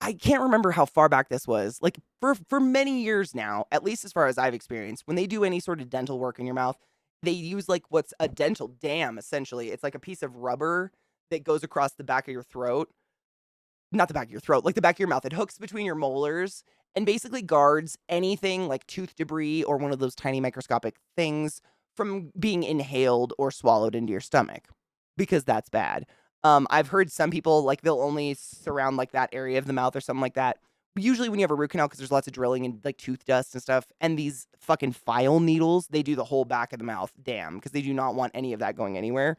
I can't remember how far back this was. Like for many years now, at least as far as I've experienced, when they do any sort of dental work in your mouth, they use like what's a dental dam, essentially. It's like a piece of rubber that goes across the back of your throat. Not the back of your throat, like the back of your mouth. It hooks between your molars and basically guards anything like tooth debris or one of those tiny microscopic things from being inhaled or swallowed into your stomach, because that's bad. I've heard some people, like, they'll only surround like that area of the mouth or something like that usually when you have a root canal, because there's lots of drilling and like tooth dust and stuff, and these fucking file needles, they do the whole back of the mouth, damn, because they do not want any of that going anywhere.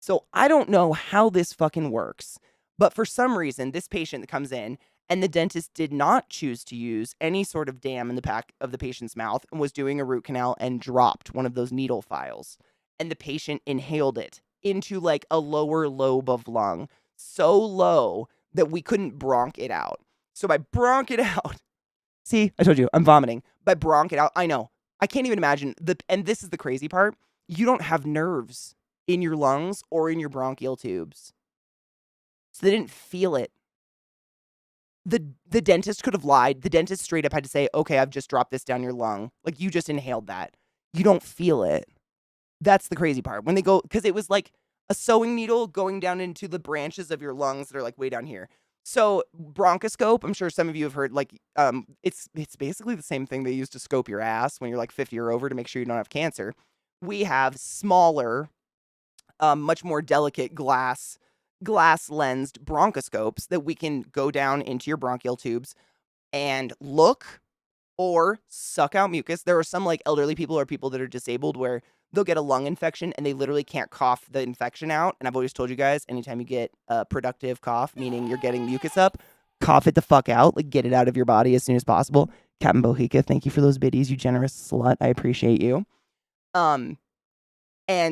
So I don't know how this fucking works, but for some reason, this patient that comes in and the dentist did not choose to use any sort of dam in the back of the patient's mouth and was doing a root canal and dropped one of those needle files. And the patient inhaled it into like a lower lobe of lung, so low that we couldn't bronch it out. So by bronch it out, see, I told you, I'm vomiting. By bronch it out, I know. I can't even imagine. And this is the crazy part. You don't have nerves in your lungs or in your bronchial tubes. So they didn't feel it. The dentist could have lied. The dentist straight up had to say, okay, I've just dropped this down your lung. Like, you just inhaled that. You don't feel it. That's the crazy part. When they go, because it was like a sewing needle going down into the branches of your lungs that are like way down here. So bronchoscope, I'm sure some of you have heard, like, it's basically the same thing they use to scope your ass when you're like 50 or over to make sure you don't have cancer. We have smaller, much more delicate glass lensed bronchoscopes that we can go down into your bronchial tubes and look or suck out mucus. There are some like elderly people or people that are disabled where they'll get a lung infection and they literally can't cough the infection out. And I've always told you guys, anytime you get a productive cough, meaning you're getting mucus up, cough it the fuck out, like get it out of your body as soon as possible. Captain Bohica, thank you for those biddies, you generous slut. I appreciate you. And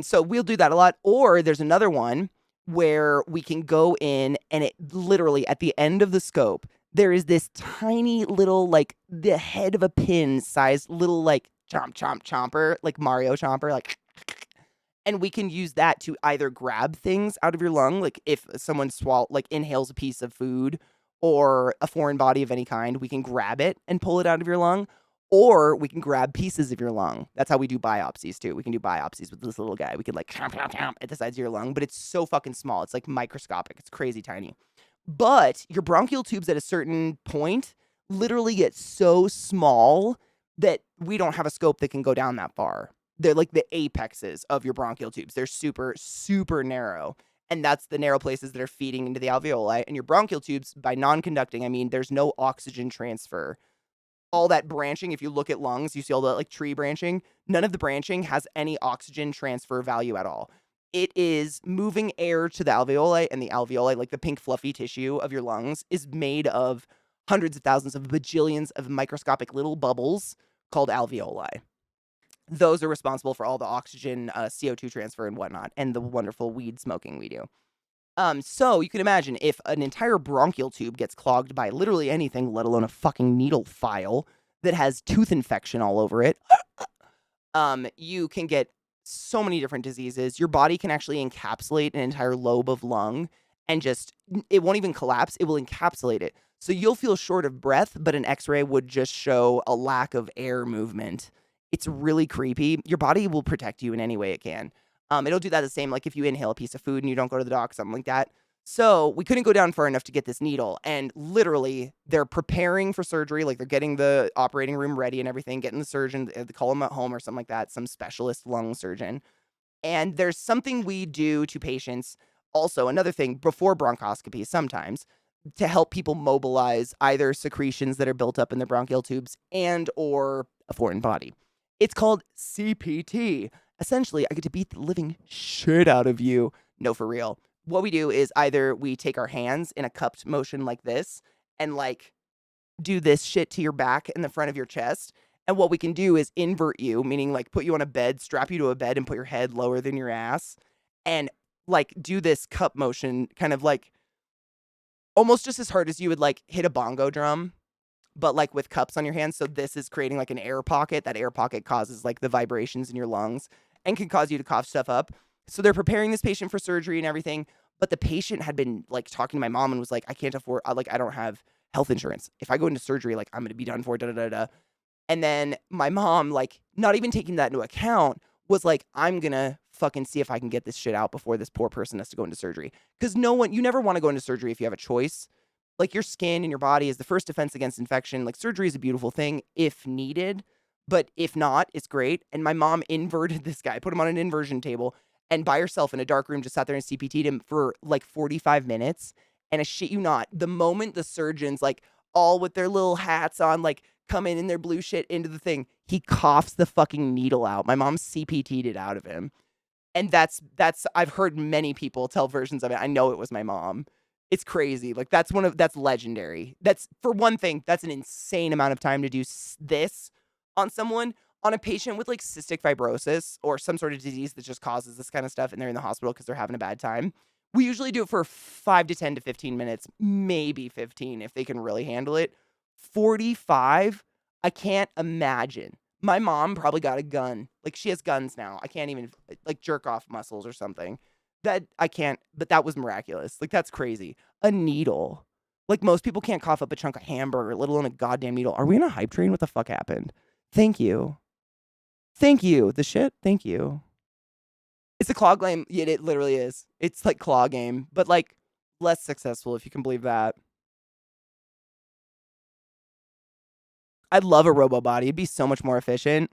so we'll do that a lot. Or there's another one where we can go in and it literally at the end of the scope, there is this tiny little, like the head of a pin sized little like chomper, like Mario chomper, like, and we can use that to either grab things out of your lung, like if someone inhales a piece of food or a foreign body of any kind, we can grab it and pull it out of your lung. Or we can grab pieces of your lung. That's how we do biopsies too. We can do biopsies with this little guy. We can like chomp at the sides of your lung, but it's so fucking small. It's like microscopic. It's crazy tiny. But your bronchial tubes at a certain point literally get so small that we don't have a scope that can go down that far. They're like the apexes of your bronchial tubes. They're super, super narrow. And that's the narrow places that are feeding into the alveoli. And your bronchial tubes, by non-conducting, I mean there's no oxygen transfer. All that branching, if you look at lungs, you see all the like tree branching. None of the branching has any oxygen transfer value at all. It is moving air to the alveoli, and the alveoli, like the pink fluffy tissue of your lungs, is made of hundreds of thousands of bajillions of microscopic little bubbles called alveoli. Those are responsible for all the oxygen, CO2 transfer and whatnot, and the wonderful weed smoking we do. So you can imagine if an entire bronchial tube gets clogged by literally anything, let alone a fucking needle file that has tooth infection all over it, you can get so many different diseases. Your body can actually encapsulate an entire lobe of lung and just, it won't even collapse. It will encapsulate it. So you'll feel short of breath, but an x-ray would just show a lack of air movement. It's really creepy. Your body will protect you in any way it can. It'll do that the same, like if you inhale a piece of food and you don't go to the doc, something like that. So we couldn't go down far enough to get this needle. And literally, they're preparing for surgery. Like they're getting the operating room ready and everything, getting the surgeon, they call him at home or something like that, some specialist lung surgeon. And there's something we do to patients, also another thing, before bronchoscopy sometimes, to help people mobilize either secretions that are built up in the bronchial tubes and or a foreign body. It's called CPT. Essentially, I get to beat the living shit out of you. No, for real. What we do is either we take our hands in a cupped motion like this and like do this shit to your back and the front of your chest. And what we can do is invert you, meaning like put you on a bed, strap you to a bed and put your head lower than your ass and like do this cup motion kind of like almost just as hard as you would like hit a bongo drum, but like with cups on your hands. So this is creating like an air pocket. That air pocket causes like the vibrations in your lungs and can cause you to cough stuff up. So they're preparing this patient for surgery and everything. But the patient had been like talking to my mom and was like, I can't afford, like, I don't have health insurance. If I go into surgery, like I'm going to be done for, da da da da. And then my mom, like not even taking that into account, was like, I'm going to fucking see if I can get this shit out before this poor person has to go into surgery. Because you never want to go into surgery if you have a choice. Like your skin and your body is the first defense against infection. Like surgery is a beautiful thing if needed, but if not, it's great. And my mom inverted this guy, put him on an inversion table, and by herself in a dark room just sat there and CPT'd him for like 45 minutes. And I shit you not, the moment the surgeon's like, all with their little hats on, like coming in their blue shit into the thing. He coughs the fucking needle out. My mom CPT'd it out of him. And that's I've heard many people tell versions of it. I know it was my mom. It's crazy. Like that's legendary. That's, for one thing, that's an insane amount of time to do this on someone, on a patient with like cystic fibrosis or some sort of disease that just causes this kind of stuff and they're in the hospital because they're having a bad time. We usually do it for 5 to 10 to 15 minutes, maybe 15 if they can really handle it. 45, I can't imagine. My mom probably got a gun. Like, she has guns now. I can't even, like, jerk off muscles or something. That, I can't, but that was miraculous. Like, that's crazy. A needle. Like, most people can't cough up a chunk of hamburger, let alone a goddamn needle. Are we in a hype train? What the fuck happened? Thank you. Thank you. The shit? Thank you. It's a claw game. Yeah, it literally is. It's like claw game, but, like, less successful, if you can believe that. I'd love a robo body. It'd be so much more efficient.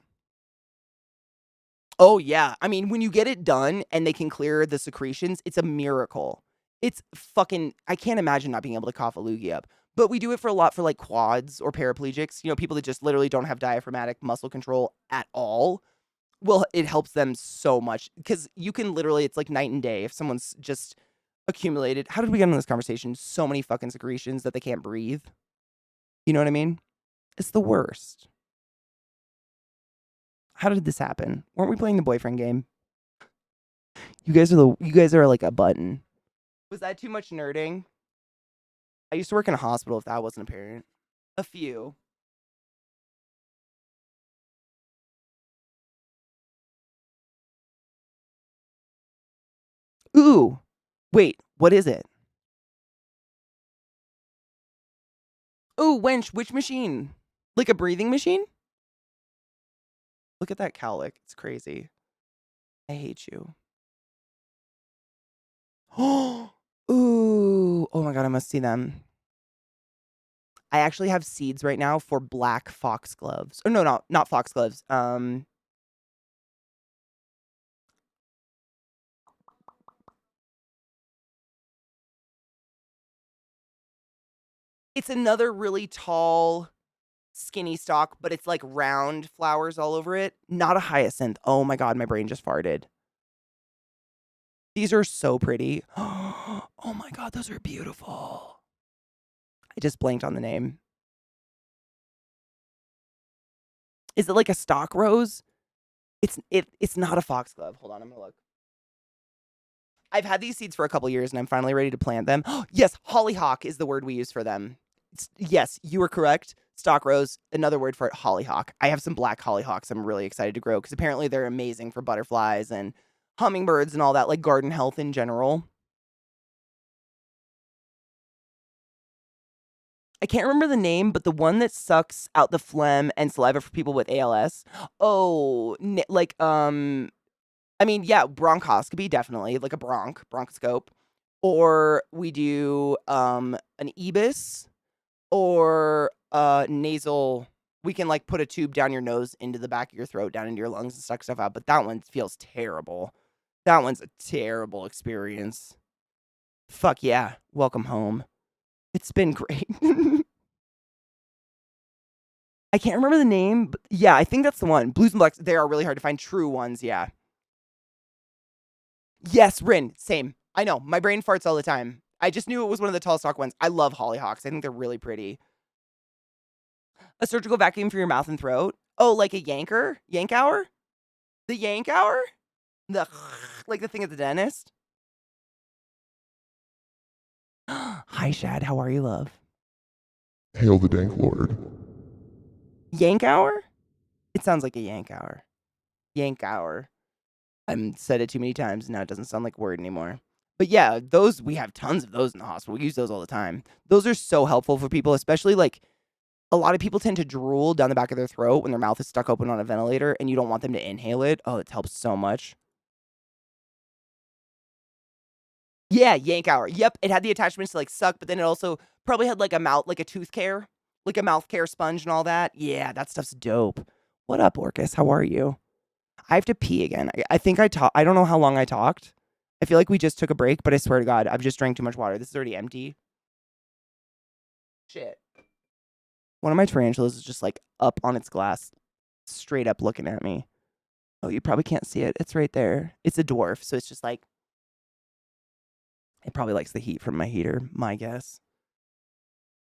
Oh, yeah. I mean, when you get it done and they can clear the secretions, it's a miracle. It's fucking, I can't imagine not being able to cough a loogie up. But we do it for a lot for like quads or paraplegics, you know, people that just literally don't have diaphragmatic muscle control at all. Well, it helps them so much because you can literally, it's like night and day if someone's just accumulated. How did we get into this conversation? So many fucking secretions that they can't breathe. You know what I mean? It's the worst. How did this happen? Weren't we playing the boyfriend game? You guys are like a button. Was that too much nerding? I used to work in a hospital if that wasn't apparent. A few. Ooh. Wait, what is it? Ooh, wench, which machine? Like a breathing machine? Look at that cowlick. It's crazy. I hate you. Oh, ooh. Oh my god, I must see them. I actually have seeds right now for black foxgloves. Oh no, not foxgloves. It's another really tall, skinny stalk, but it's like round flowers all over it. Not a hyacinth. Oh my god, my brain just farted. These are so pretty. Oh my god, those are beautiful. I just blanked on the name. Is it like a stock rose? It's not a foxglove. Hold on, I'm gonna look. I've had these seeds for a couple years and I'm finally ready to plant them. Yes, hollyhock is the word we use for them. Yes, you were correct. Stock rose, another word for it, hollyhock. I have some black hollyhocks I'm really excited to grow because apparently they're amazing for butterflies and hummingbirds and all that, like garden health in general. I can't remember the name, but the one that sucks out the phlegm and saliva for people with ALS. Oh, like, I mean, yeah, bronchoscopy, definitely, like a bronchoscope. Or we do, an EBIS or, nasal. We can, like, put a tube down your nose into the back of your throat, down into your lungs and suck stuff out. But that one feels terrible. That one's a terrible experience. Fuck yeah. Welcome home. It's been great. I can't remember the name, but yeah, I think that's the one. Blues and blacks, they are really hard to find. True ones, yeah. Yes, Rin, same. I know, my brain farts all the time. I just knew it was one of the tall stalk ones. I love hollyhocks. I think they're really pretty. A surgical vacuum for your mouth and throat. Oh, like a yanker? Yank hour? The yank hour? The like the thing at the dentist? Hi, Shad. How are you, love? Hail the Dank Lord. Yank hour? It sounds like a yank hour. Yank hour. I've said it too many times, and now it doesn't sound like a word anymore. But yeah, those, we have tons of those in the hospital. We use those all the time. Those are so helpful for people, especially like a lot of people tend to drool down the back of their throat when their mouth is stuck open on a ventilator and you don't want them to inhale it. Oh, it helps so much. Yeah, yank hour. Yep, it had the attachments to like suck, but then it also probably had like a mouth, like a tooth care, like a mouth care sponge and all that. Yeah, that stuff's dope. What up, Orcus? How are you? I have to pee again. I think I talked. I don't know how long I talked. I feel like we just took a break, but I swear to God, I've just drank too much water. This is already empty. Shit. One of my tarantulas is just like up on its glass, straight up looking at me. Oh, you probably can't see it. It's right there. It's a dwarf, so it's just like it probably likes the heat from my heater, my guess.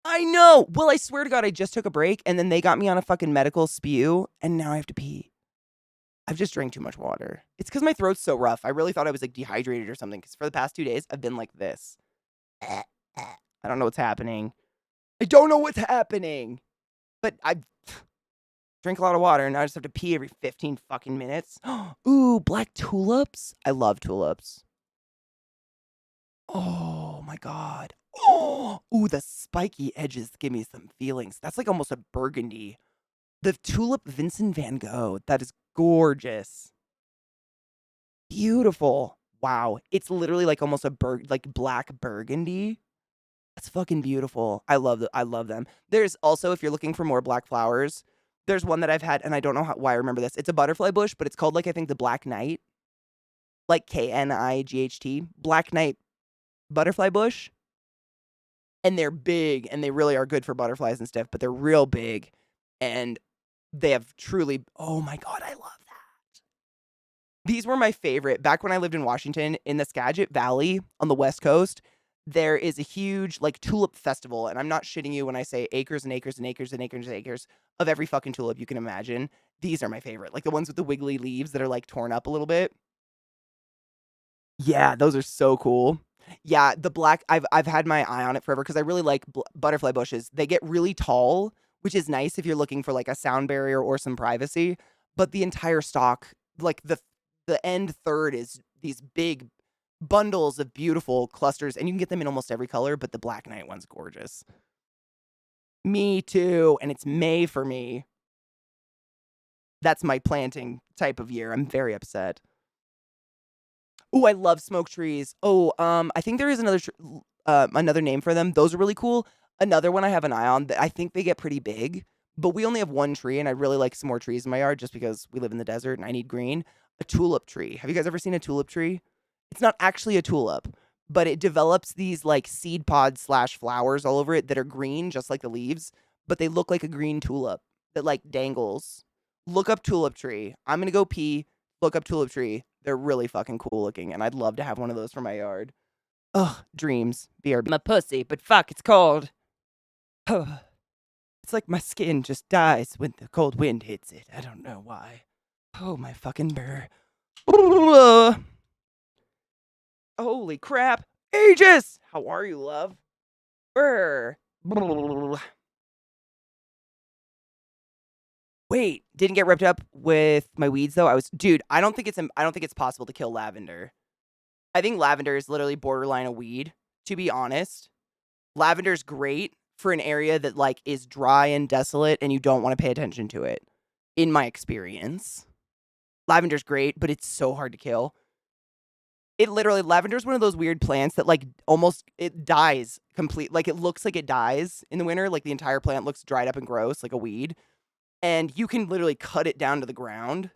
I know. Well, I swear to God, I just took a break and then they got me on a fucking medical spew and now I have to pee. I've just drank too much water. It's because my throat's so rough. I really thought I was like dehydrated or something because for the past 2 days, I've been like this. I don't know what's happening. I don't know what's happening. But I drink a lot of water and now I just have to pee every 15 fucking minutes. Ooh, black tulips. I love tulips. Oh my God. Oh, ooh, the spiky edges give me some feelings. That's like almost a burgundy. The tulip Vincent van Gogh. That is gorgeous. Beautiful. Wow. It's literally like almost a like black burgundy. That's fucking beautiful. I love them. There's also, if you're looking for more black flowers, there's one that I've had, and I don't know why I remember this. It's a butterfly bush, but it's called like I think the Black Knight. Like Knight. Black Knight butterfly bush. And they're big and they really are good for butterflies and stuff, but they're real big and they have truly, oh my God, I love that. These were my favorite. Back when I lived in Washington in the Skagit Valley on the West Coast, there is a huge like tulip festival. And I'm not shitting you when I say acres and acres and acres and acres and acres of every fucking tulip you can imagine. These are my favorite. Like the ones with the wiggly leaves that are like torn up a little bit. Yeah, those are so cool. Yeah, the black I've had my eye on it forever because I really like butterfly bushes. They get really tall, which is nice if you're looking for like a sound barrier or some privacy. But the entire stalk, like the end third, is these big bundles of beautiful clusters, and you can get them in almost every color. But the Black Knight one's gorgeous. Me too, and it's May for me. That's my planting type of year. I'm very upset. Oh, I love smoke trees. Oh, I think there is another name for them. Those are really cool. Another one I have an eye on that I think they get pretty big, but we only have one tree, and I'd really like some more trees in my yard just because we live in the desert and I need green. A tulip tree. Have you guys ever seen a tulip tree? It's not actually a tulip, but it develops these like seed pods / flowers all over it that are green, just like the leaves, but they look like a green tulip that like dangles. Look up tulip tree. I'm gonna go pee. Look up tulip tree. They're really fucking cool looking, and I'd love to have one of those for my yard. Ugh, dreams. BRB. I'm a pussy, but fuck, it's cold. It's like my skin just dies when the cold wind hits it. I don't know why. Oh, my fucking burr. Holy crap. Aegis! How are you, love? Burr. Wait, didn't get ripped up with my weeds though. Dude, I don't think it's possible to kill lavender. I think lavender is literally borderline a weed, to be honest. Lavender's great for an area that like is dry and desolate and you don't want to pay attention to it. In my experience, lavender's great, but it's so hard to kill. Lavender's one of those weird plants that like almost it dies complete. Like it looks like it dies in the winter. Like the entire plant looks dried up and gross, like a weed. And you can literally cut it down to the ground,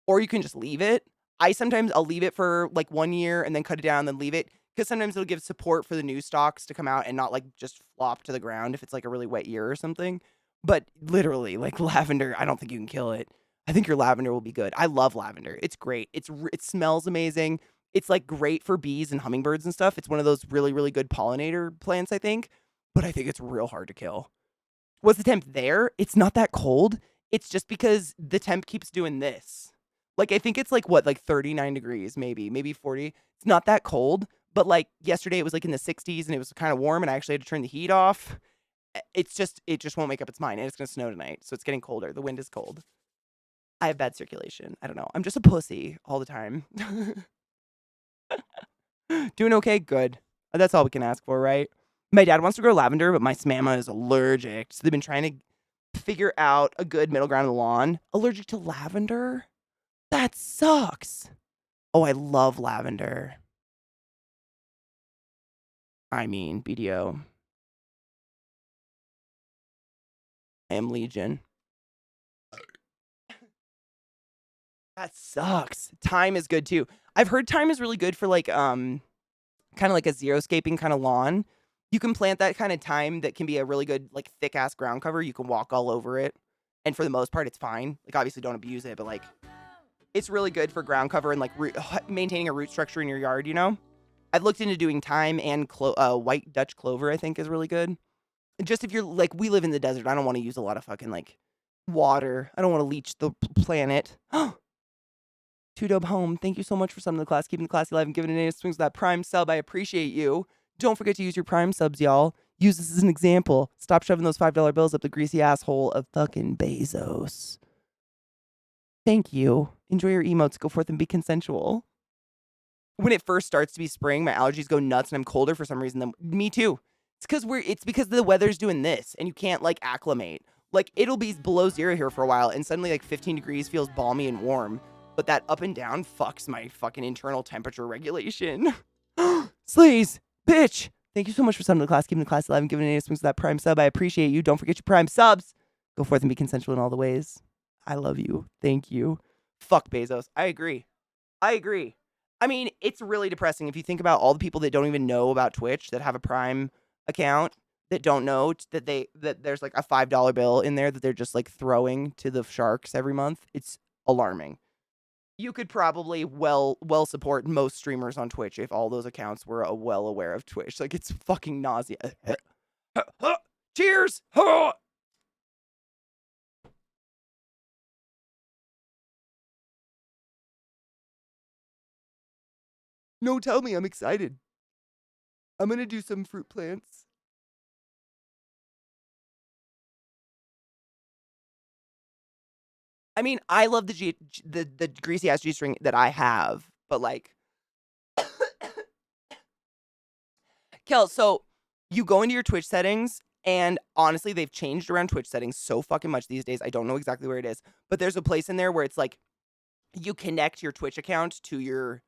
or you can just leave it. I'll leave it for like 1 year and then cut it down, then leave it. Because sometimes it'll give support for the new stalks to come out and not like just flop to the ground if it's like a really wet year or something. But literally, like lavender, I don't think you can kill it. I think your lavender will be good. I love lavender. It's great. It smells amazing. It's like great for bees and hummingbirds and stuff. It's one of those really, really good pollinator plants, I think. But I think it's real hard to kill. What's the temp there? It's not that cold. It's just because the temp keeps doing this. Like, I think it's like, what, like 39 degrees, maybe 40. It's not that cold, but like yesterday it was like in the 60s and it was kind of warm and I actually had to turn the heat off. It just won't make up its mind and it's going to snow tonight. So it's getting colder. The wind is cold. I have bad circulation. I don't know. I'm just a pussy all the time. Doing okay? Good. That's all we can ask for, right? My dad wants to grow lavender, but my smama is allergic. So they've been trying to figure out a good middle ground on the lawn. Allergic to lavender? That sucks. Oh, I love lavender. I mean, BDO. I am Legion. That sucks. Thyme is good too. I've heard thyme is really good for like kind of like a xeriscaping kind of lawn. You can plant that kind of thyme that can be a really good, like, thick-ass ground cover. You can walk all over it, and for the most part, it's fine. Like, obviously, don't abuse it, but, like, it's really good for ground cover and, like, maintaining a root structure in your yard, you know? I've looked into doing thyme and white Dutch clover, I think, is really good. Just if you're, like, we live in the desert. I don't want to use a lot of fucking, like, water. I don't want to leach the planet. Two Dope Home, thank you so much for something to the class, keeping the classy alive and giving it a swings with that Prime sub. I appreciate you. Don't forget to use your Prime subs, y'all. Use this as an example. Stop shoving those $5 bills up the greasy asshole of fucking Bezos. Thank you. Enjoy your emotes. Go forth and be consensual. When it first starts to be spring, my allergies go nuts and I'm colder for some reason. Me too. It's because the weather's doing this and you can't, like, acclimate. Like, it'll be below 0 here for a while and suddenly, like, 15 degrees feels balmy and warm. But that up and down fucks my fucking internal temperature regulation. Slays, bitch. Thank you so much for subbing to the class, keeping the class alive and giving it a swings to that Prime sub. I appreciate you. Don't forget your Prime subs. Go forth and be consensual in all the ways. I love you. Thank you. Fuck Bezos. I agree. I mean, it's really depressing if you think about all the people that don't even know about Twitch that have a Prime account that don't know that there's like a $5 bill in there that they're just like throwing to the sharks every month. It's alarming. You could probably well support most streamers on Twitch if all those accounts were well aware of Twitch. Like, it's fucking nausea. Cheers! No, tell me, I'm excited. I'm gonna do some fruit plants. I mean, I love the greasy ass G-string that I have, but like, Kel, so you go into your Twitch settings, and honestly, they've changed around Twitch settings so fucking much these days. I don't know exactly where it is, but there's a place in there where it's like you connect your Twitch account to your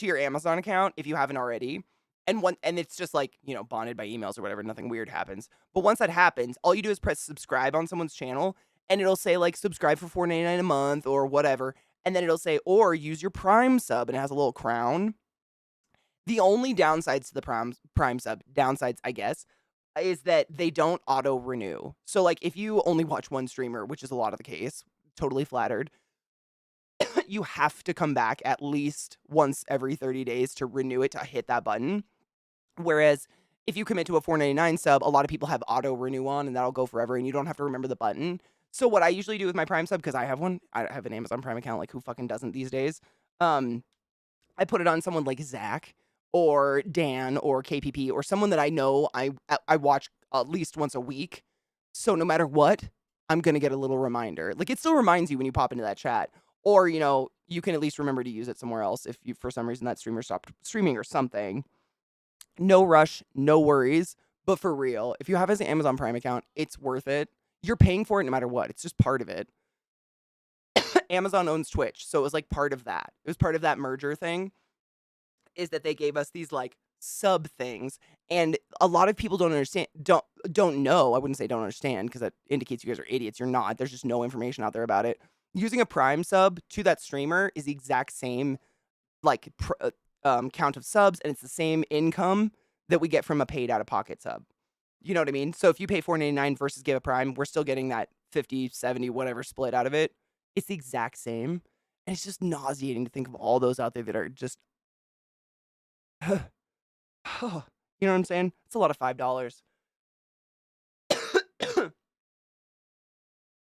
Amazon account if you haven't already. And it's just like, you know, bonded by emails or whatever, nothing weird happens. But once that happens, all you do is press subscribe on someone's channel and it'll say like subscribe for $4.99 a month or whatever. And then it'll say, or use your Prime sub, and it has a little crown. The only downsides to the Prime sub, downsides, I guess, is that they don't auto renew. So like if you only watch one streamer, which is a lot of the case, totally flattered, you have to come back at least once every 30 days to renew it, to hit that button. Whereas if you commit to a $4.99 sub, a lot of people have auto renew on and that'll go forever and you don't have to remember the button. So what I usually do with my Prime sub, because I have one, I have an Amazon Prime account, like who fucking doesn't these days? I put it on someone like Zach or Dan or KPP or someone that I know I watch at least once a week. So no matter what, I'm going to get a little reminder. Like, it still reminds you when you pop into that chat. Or, you know, you can at least remember to use it somewhere else if you, for some reason, that streamer stopped streaming or something. No rush, no worries. But for real, if you have an Amazon Prime account, it's worth it. You're paying for it no matter what. It's just part of it. Amazon owns Twitch, so it was like part of that. It was part of that merger thing, is that they gave us these like sub things. And a lot of people don't understand, don't know. I wouldn't say don't understand because that indicates you guys are idiots. You're not. There's just no information out there about it. Using a Prime sub to that streamer is the exact same like count of subs, and it's the same income that we get from a paid out-of-pocket sub. You know what I mean? So if you pay $4.99 versus give a Prime, we're still getting that 50, 70, whatever split out of it. It's the exact same. And it's just nauseating to think of all those out there that are just... you know what I'm saying? It's a lot of $5.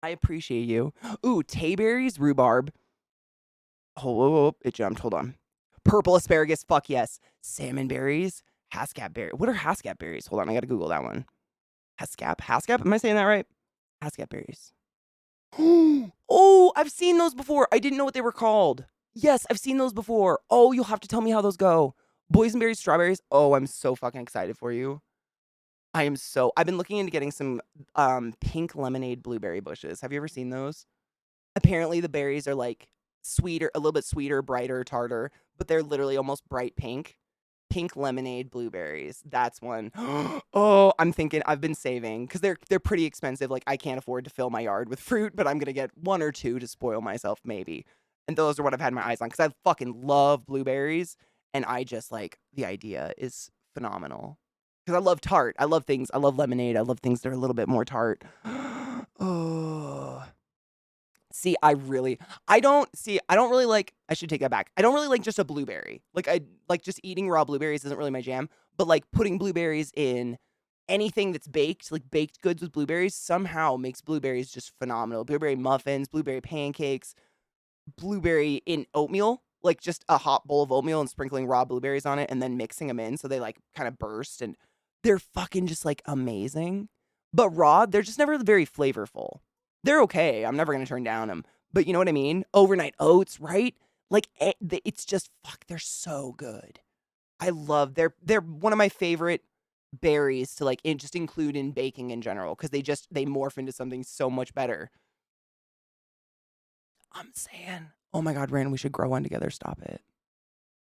I appreciate you. Ooh, Tayberries, rhubarb. Oh, it jumped. Hold on. Purple asparagus, fuck yes. Salmon berries, Hascap berry. What are Hascap berries? Hold on, I gotta Google that one. Hascap? Am I saying that right? Hascap berries. Oh, I've seen those before. I didn't know what they were called. Yes, I've seen those before. Oh, you'll have to tell me how those go. Boysenberries, strawberries. Oh, I'm so fucking excited for you. I've been looking into getting some pink lemonade blueberry bushes. Have you ever seen those? Apparently the berries are like sweeter, a little bit sweeter, brighter, tartar, but they're literally almost bright pink. Pink lemonade blueberries. That's one. Oh, I'm thinking, I've been saving because they're pretty expensive. Like, I can't afford to fill my yard with fruit, but I'm gonna get 1 or 2 to spoil myself maybe. And those are what I've had my eyes on because I fucking love blueberries, and I just like the idea is phenomenal. Because I love tart. I love things. I love lemonade. I love things that are a little bit more tart. Oh. See, I don't really like, I should take that back. I don't really like just a blueberry. Like just eating raw blueberries isn't really my jam, but like putting blueberries in anything that's baked, like baked goods with blueberries somehow makes blueberries just phenomenal. Blueberry muffins, blueberry pancakes, blueberry in oatmeal, like just a hot bowl of oatmeal and sprinkling raw blueberries on it and then mixing them in so they like kind of burst and they're fucking just like amazing. But raw, they're just never very flavorful. They're okay. I'm never going to turn down them. But you know what I mean? Overnight oats, right? Like it's just fuck, they're so good. I love they're one of my favorite berries to like just include in baking in general because they morph into something so much better. I'm saying, oh my God, Rand, we should grow one together. Stop it.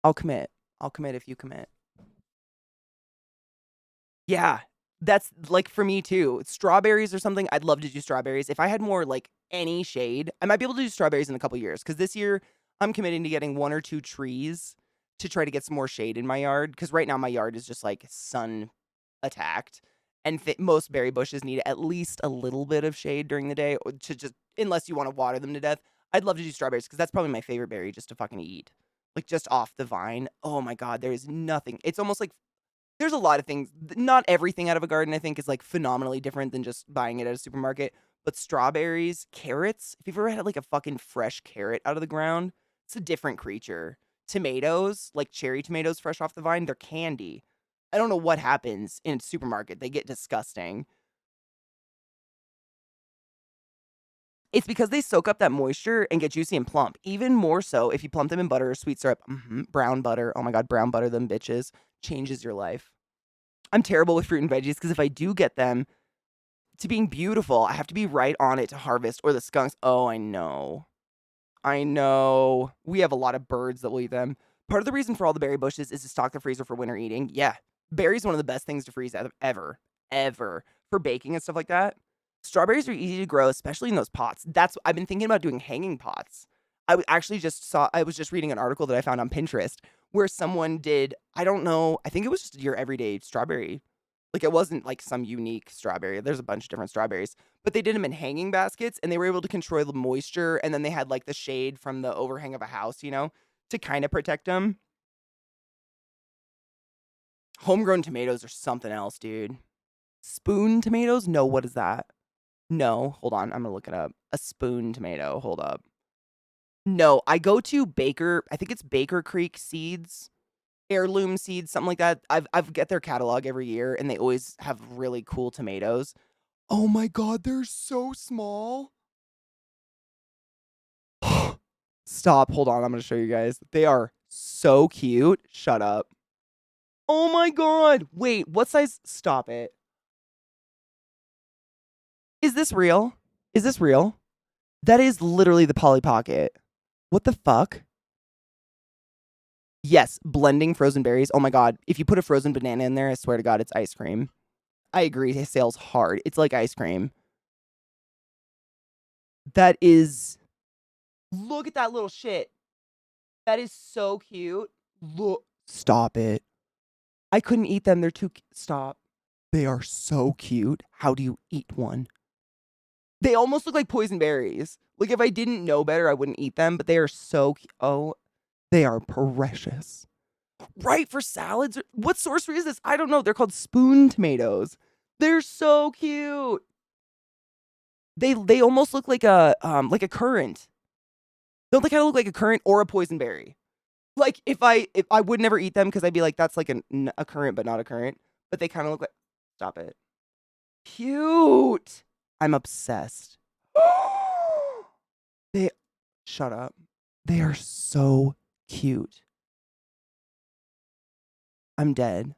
I'll commit. I'll commit if you commit. Yeah, that's like for me too. Strawberries or something. I'd love to do strawberries. If I had more like any shade, I might be able to do strawberries in a couple years because this year I'm committing to getting 1 or 2 trees to try to get some more shade in my yard because right now my yard is just like sun attacked and most berry bushes need at least a little bit of shade during the day or to just unless you want to water them to death. I'd love to do strawberries because that's probably my favorite berry just to fucking eat. Like just off the vine. Oh my God, there is nothing. It's almost like there's a lot of things. Not everything out of a garden, I think, is like phenomenally different than just buying it at a supermarket. But strawberries, carrots, if you've ever had like a fucking fresh carrot out of the ground, it's a different creature. Tomatoes, like cherry tomatoes fresh off the vine, they're candy. I don't know what happens in a supermarket. They get disgusting. It's because they soak up that moisture and get juicy and plump. Even more so if you plump them in butter or sweet syrup. Brown butter. Oh my God, brown butter, them bitches. Changes your life. I'm terrible with fruit and veggies because if I do get them to being beautiful, I have to be right on it to harvest or the skunks. Oh, I know. I know. We have a lot of birds that will eat them. Part of the reason for all the berry bushes is to stock the freezer for winter eating. Yeah. Berries are one of the best things to freeze ever. For baking and stuff like that. Strawberries are easy to grow, especially in those pots. I've been thinking about doing hanging pots. I was just reading an article that I found on Pinterest where someone did, I don't know, I think it was just your everyday strawberry. Like it wasn't like some unique strawberry. There's a bunch of different strawberries, but they did them in hanging baskets and they were able to control the moisture. And then they had like the shade from the overhang of a house, to kind of protect them. Homegrown tomatoes are something else, dude. Spoon tomatoes? No, what is that? No, hold on. I'm going to look it up. A spoon tomato. Hold up. No, I go to I think it's Baker Creek Seeds, Heirloom Seeds, something like that. I've get their catalog every year and they always have really cool tomatoes. Oh my God, they're so small. Stop. Hold on. I'm going to show you guys. They are so cute. Shut up. Oh my God. Wait, what size? Stop it. Is this real? Is this real? That is literally the Polly Pocket. What the fuck? Yes, blending frozen berries. Oh my God. If you put a frozen banana in there, I swear to God, it's ice cream. I agree. It sails hard. It's like ice cream. That is... Look at that little shit. That is so cute. Look. Stop it. I couldn't eat them. They're too... Stop. They are so cute. How do you eat one? They almost look like poison berries. Like, if I didn't know better, I wouldn't eat them, but they are so cute. Oh, they are precious. Right, for salads? What sorcery is this? I don't know. They're called spoon tomatoes. They're so cute. They almost look like a currant. Don't they kind of look like a currant or a poison berry? Like, if I would never eat them because I'd be like, that's like a currant, but not a currant. But they kind of look like... Stop it. Cute. I'm obsessed. Shut up. They are so cute. I'm dead.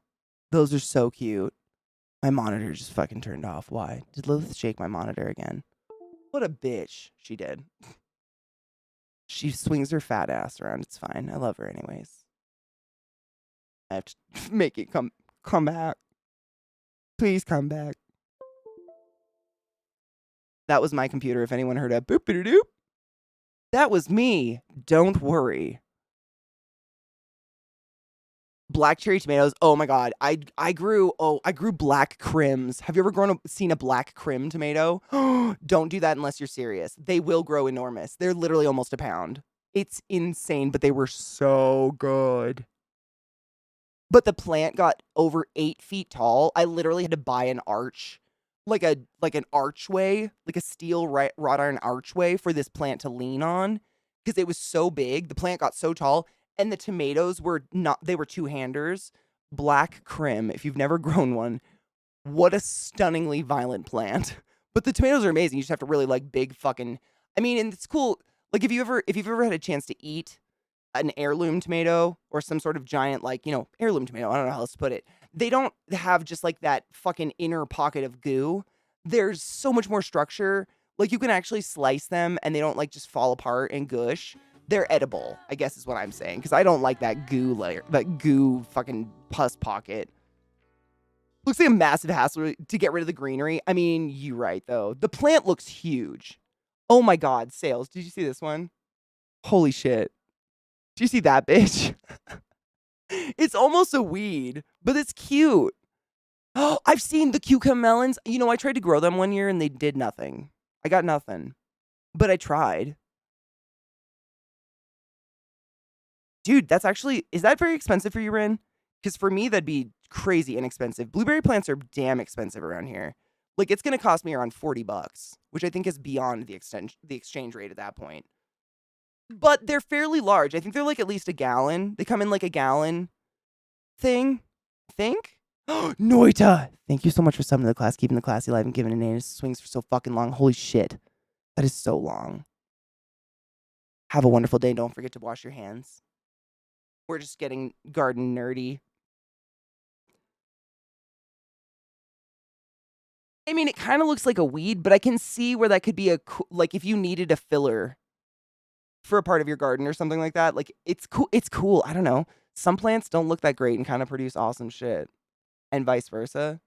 Those are so cute. My monitor just fucking turned off. Why? Did Lilith shake my monitor again? What a bitch. She did. She swings her fat ass around. It's fine. I love her anyways. I have to make it come back. Please come back. That was my computer. If anyone heard a boop-a-doop, that was me. Don't worry. Black cherry tomatoes. Oh my god. I grew black crims. Have you ever seen a black crim tomato? Don't do that unless you're serious. They will grow enormous. They're literally almost a pound. It's insane, but they were so good. But the plant got over 8 feet tall. I literally had to buy an arch, like an archway, like a steel wrought iron archway for this plant to lean on, because it was so big. The plant got so tall, and the tomatoes were not. They were two-handers. Black crim. If you've never grown one, what a stunningly violent plant. But the tomatoes are amazing. You just have to really like big fucking. I mean, and it's cool. Like if you've ever had a chance to eat an heirloom tomato or some sort of giant, like, heirloom tomato. I don't know how else to put it. They don't have just like that fucking inner pocket of goo. There's so much more structure. Like you can actually slice them and they don't like just fall apart and gush. They're edible, I guess is what I'm saying. Because I don't like that goo layer, that goo fucking pus pocket. Looks like a massive hassle to get rid of the greenery. I mean, you're right though. The plant looks huge. Oh my God, sales. Did you see this one? Holy shit. Do you see that bitch? It's almost a weed, but it's cute. Oh, I've seen the cucumber melons. I tried to grow them one year and they did nothing. I got nothing, but I tried. Dude, is that very expensive for you, Rin? Because for me, that'd be crazy inexpensive. Blueberry plants are damn expensive around here. Like, it's going to cost me around $40, which I think is beyond the exchange rate at that point. But they're fairly large. I think they're like at least a gallon. They come in like a gallon thing. I think? Noita! Thank you so much for subbing to the class, keeping the classy alive and giving a name swings for so fucking long. Holy shit. That is so long. Have a wonderful day. Don't forget to wash your hands. We're just getting garden nerdy. I mean, it kind of looks like a weed, but I can see where that could be like if you needed a filler for a part of your garden or something like that. Like, it's cool. It's cool. I don't know. Some plants don't look that great and kind of produce awesome shit. And vice versa.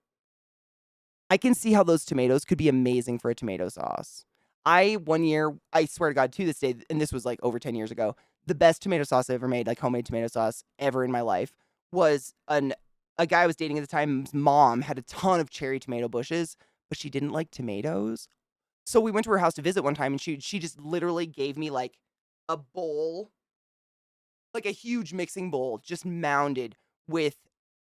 I can see how those tomatoes could be amazing for a tomato sauce. One year, I swear to God, to this day, and this was like over 10 years ago, the best tomato sauce I ever made, like homemade tomato sauce ever in my life, was a guy I was dating at the time's mom had a ton of cherry tomato bushes, but she didn't like tomatoes. So we went to her house to visit one time, and she just literally gave me like a bowl, like a huge mixing bowl, just mounded with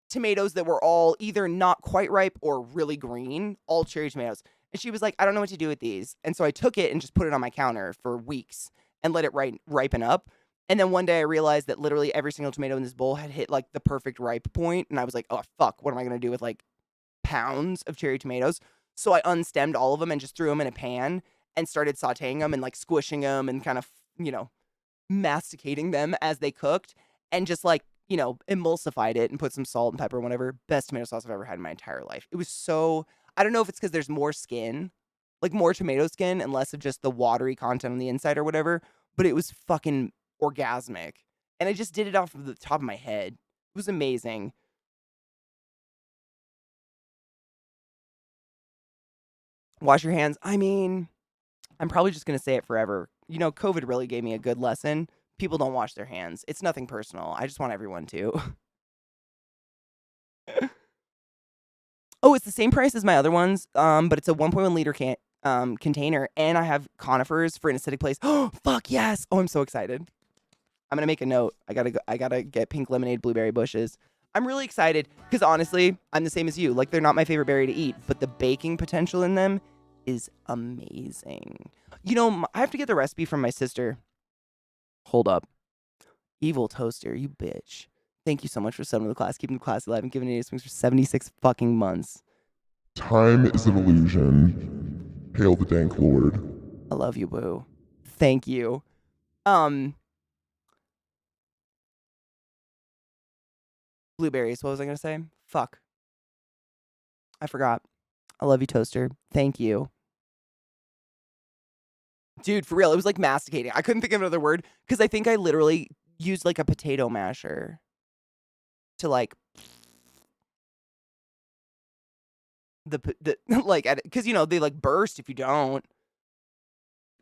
tomatoes that were all either not quite ripe or really green, all cherry tomatoes. And she was like, I don't know what to do with these. And so I took it and just put it on my counter for weeks and let it ripen up. And then one day I realized that literally every single tomato in this bowl had hit like the perfect ripe point. And I was like, oh, fuck, what am I going to do with like pounds of cherry tomatoes? So I unstemmed all of them and just threw them in a pan and started sauteing them and like squishing them and kind of, masticating them as they cooked and just like, emulsified it and put some salt and pepper and whatever. Best tomato sauce I've ever had in my entire life. It was so, I don't know if it's because there's more skin, like more tomato skin and less of just the watery content on the inside or whatever, but it was fucking orgasmic. And I just did it off of the top of my head. It was amazing. Wash your hands. I mean, I'm probably just going to say it forever. COVID really gave me a good lesson. People don't wash their hands. It's nothing personal. I just want everyone to. Oh, it's the same price as my other ones, but it's a 1.1 liter container, and I have conifers for an acidic place. Oh, fuck yes! Oh, I'm so excited. I'm gonna make a note. I gotta get pink lemonade blueberry bushes. I'm really excited because honestly, I'm the same as you. Like, they're not my favorite berry to eat, but the baking potential in them is amazing. I have to get the recipe from my sister. Hold up. Evil Toaster, you bitch. Thank you so much for subbing to the class, keeping the class alive, and giving it swings for 76 fucking months. Time is an illusion. Hail the dank lord. I love you, boo. Thank you. Blueberries, what was I gonna say? Fuck. I forgot. I love you, Toaster. Thank you. Dude, for real, it was like masticating. I couldn't think of another word because I think I literally used like a potato masher to like the like, because they like burst if you don't.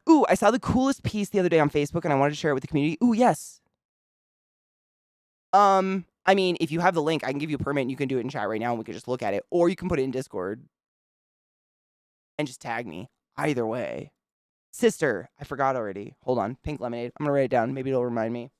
Ooh, I saw the coolest piece the other day on Facebook and I wanted to share it with the community. Ooh, yes. I mean, if you have the link, I can give you a permit and you can do it in chat right now and we can just look at it. Or you can put it in Discord and just tag me. Either way. Sister, I forgot already. Hold on. Pink lemonade. I'm going to write it down. Maybe it'll remind me.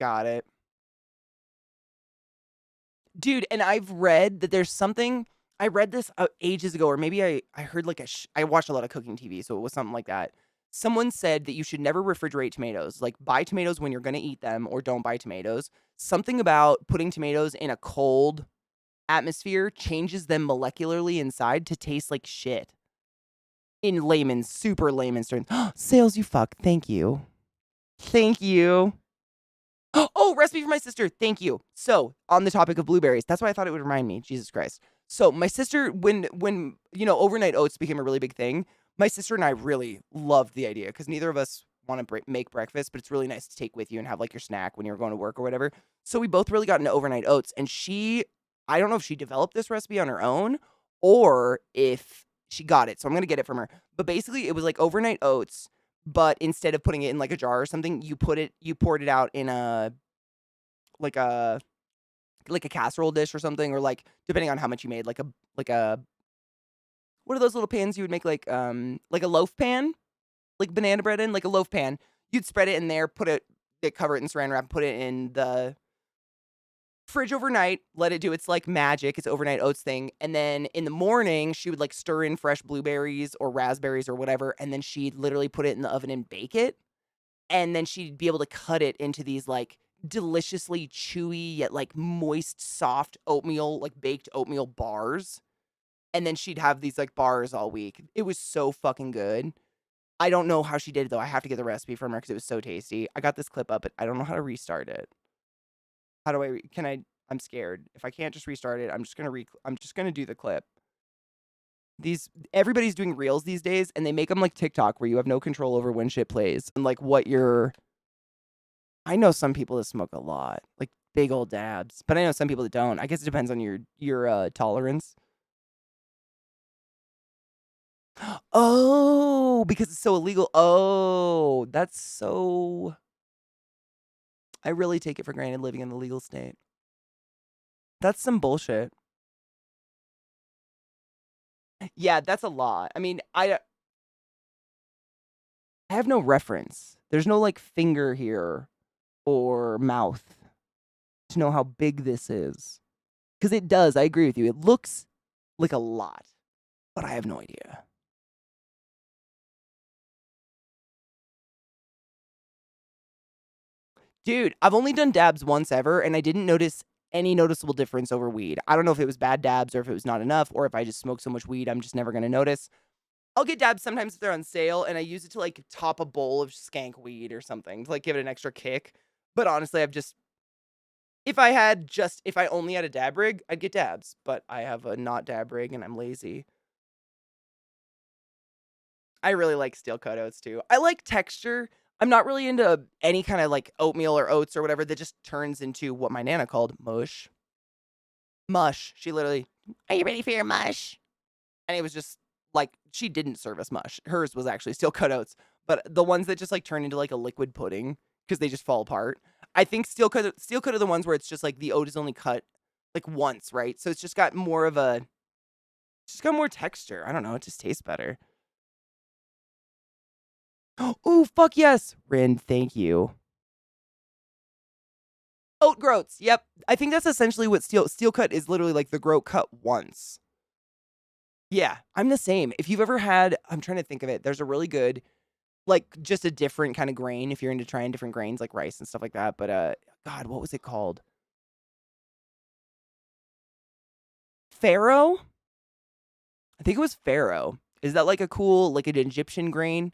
Got it. Dude, and I've read that there's something. I read this ages ago, or maybe I heard like I watched a lot of cooking TV, so it was something like that. Someone said that you should never refrigerate tomatoes. Like, buy tomatoes when you're going to eat them, or don't buy tomatoes. Something about putting tomatoes in a cold atmosphere changes them molecularly inside to taste like shit. In layman's, super layman's terms. Sales, you fuck. Thank you. Thank you. Oh, recipe for my sister. Thank you. So, on the topic of blueberries, that's why I thought it would remind me. Jesus Christ. So, my sister, when overnight oats became a really big thing, my sister and I really loved the idea because neither of us want to make breakfast, but it's really nice to take with you and have like your snack when you're going to work or whatever. So, we both really got into overnight oats, and I don't know if she developed this recipe on her own or if she got it. So, I'm going to get it from her. But basically, it was like overnight oats. But instead of putting it in like a jar or something, you poured it out in a casserole dish or something, or like depending on how much you made, like a what are those little pans you would make like a loaf pan, like banana bread in, like a loaf pan. You'd spread it in there, cover it in saran wrap, put it in the fridge overnight, let it do its like magic, its overnight oats thing, and then in the morning she would like stir in fresh blueberries or raspberries or whatever, and then she'd literally put it in the oven and bake it, and then she'd be able to cut it into these like deliciously chewy yet like moist, soft oatmeal, like baked oatmeal bars, and then she'd have these like bars all week. It was so fucking good. I don't know how she did it though. I have to get the recipe from her because it was so tasty. I got this clip up, but I don't know how to restart it. How do I'm scared. If I can't just restart it, I'm just gonna do the clip. Everybody's doing reels these days, and they make them like TikTok where you have no control over when shit plays and like I know some people that smoke a lot, like big old dabs, but I know some people that don't. I guess it depends on your tolerance. Oh, because it's so illegal. Oh, that's so. I really take it for granted living in the legal state. That's some bullshit. Yeah, that's a lot. I mean, I have no reference. There's no like finger here or mouth to know how big this is. Because it does. I agree with you. It looks like a lot, but I have no idea. Dude, I've only done dabs once ever, and I didn't notice any noticeable difference over weed. I don't know if it was bad dabs or if it was not enough, or if I just smoked so much weed, I'm just never going to notice. I'll get dabs sometimes if they're on sale, and I use it to like top a bowl of skank weed or something to like give it an extra kick. But honestly, if I only had a dab rig, I'd get dabs. But I have a not dab rig and I'm lazy. I really like steel cut oats too. I like texture. I'm not really into any kind of like oatmeal or oats or whatever that just turns into what my Nana called mush. Mush. She literally, are you ready for your mush? And it was just like, she didn't serve us mush. Hers was actually steel cut oats. But the ones that just like turn into like a liquid pudding because they just fall apart. I think steel cut are the ones where it's just like the oat is only cut like once, right? So it's just got more texture. I don't know. It just tastes better. Oh, fuck yes. Rin, thank you. Oat groats. Yep. I think that's essentially what steel cut is, literally like the groat cut once. Yeah, I'm the same. If you've ever had, I'm trying to think of it. There's a really good, like just a different kind of grain if you're into trying different grains like rice and stuff like that. But God, what was it called? Farro? I think it was farro. Is that like a cool, like an Egyptian grain?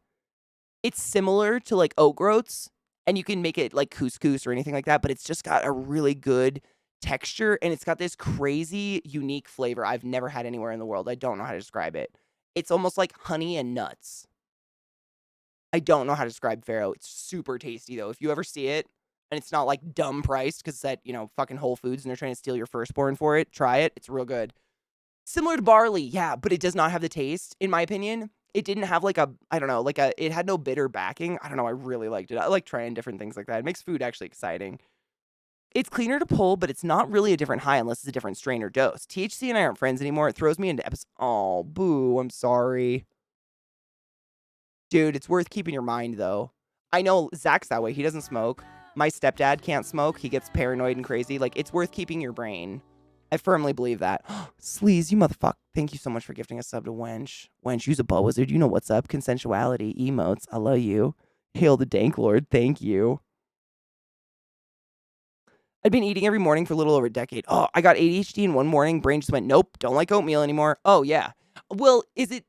It's similar to like oat groats, and you can make it like couscous or anything like that, but it's just got a really good texture, and it's got this crazy, unique flavor I've never had anywhere in the world. I don't know how to describe it. It's almost like honey and nuts. I don't know how to describe farro. It's super tasty, though. If you ever see it, and it's not like dumb priced because it's at, fucking Whole Foods and they're trying to steal your firstborn for it. Try it. It's real good. Similar to barley, yeah, but it does not have the taste, in my opinion. It didn't have like a, I don't know, it had no bitter backing. I don't know. I really liked it. I like trying different things like that. It makes food actually exciting. It's cleaner to pull, but it's not really a different high unless it's a different strain or dose. THC and I aren't friends anymore. It throws me into episodes. Oh, boo. I'm sorry. Dude, it's worth keeping your mind, though. I know Zach's that way. He doesn't smoke. My stepdad can't smoke. He gets paranoid and crazy. Like, it's worth keeping your brain. I firmly believe that. Sleaze, you motherfucker. Thank you so much for gifting a sub to Wench. Wench, use a bow wizard. You know what's up. Consensuality, emotes. I love you. Hail the Dank Lord. Thank you. I'd been eating every morning for a little over a decade. Oh, I got ADHD in one morning. Brain just went, nope, don't like oatmeal anymore. Oh, yeah. Well, is it...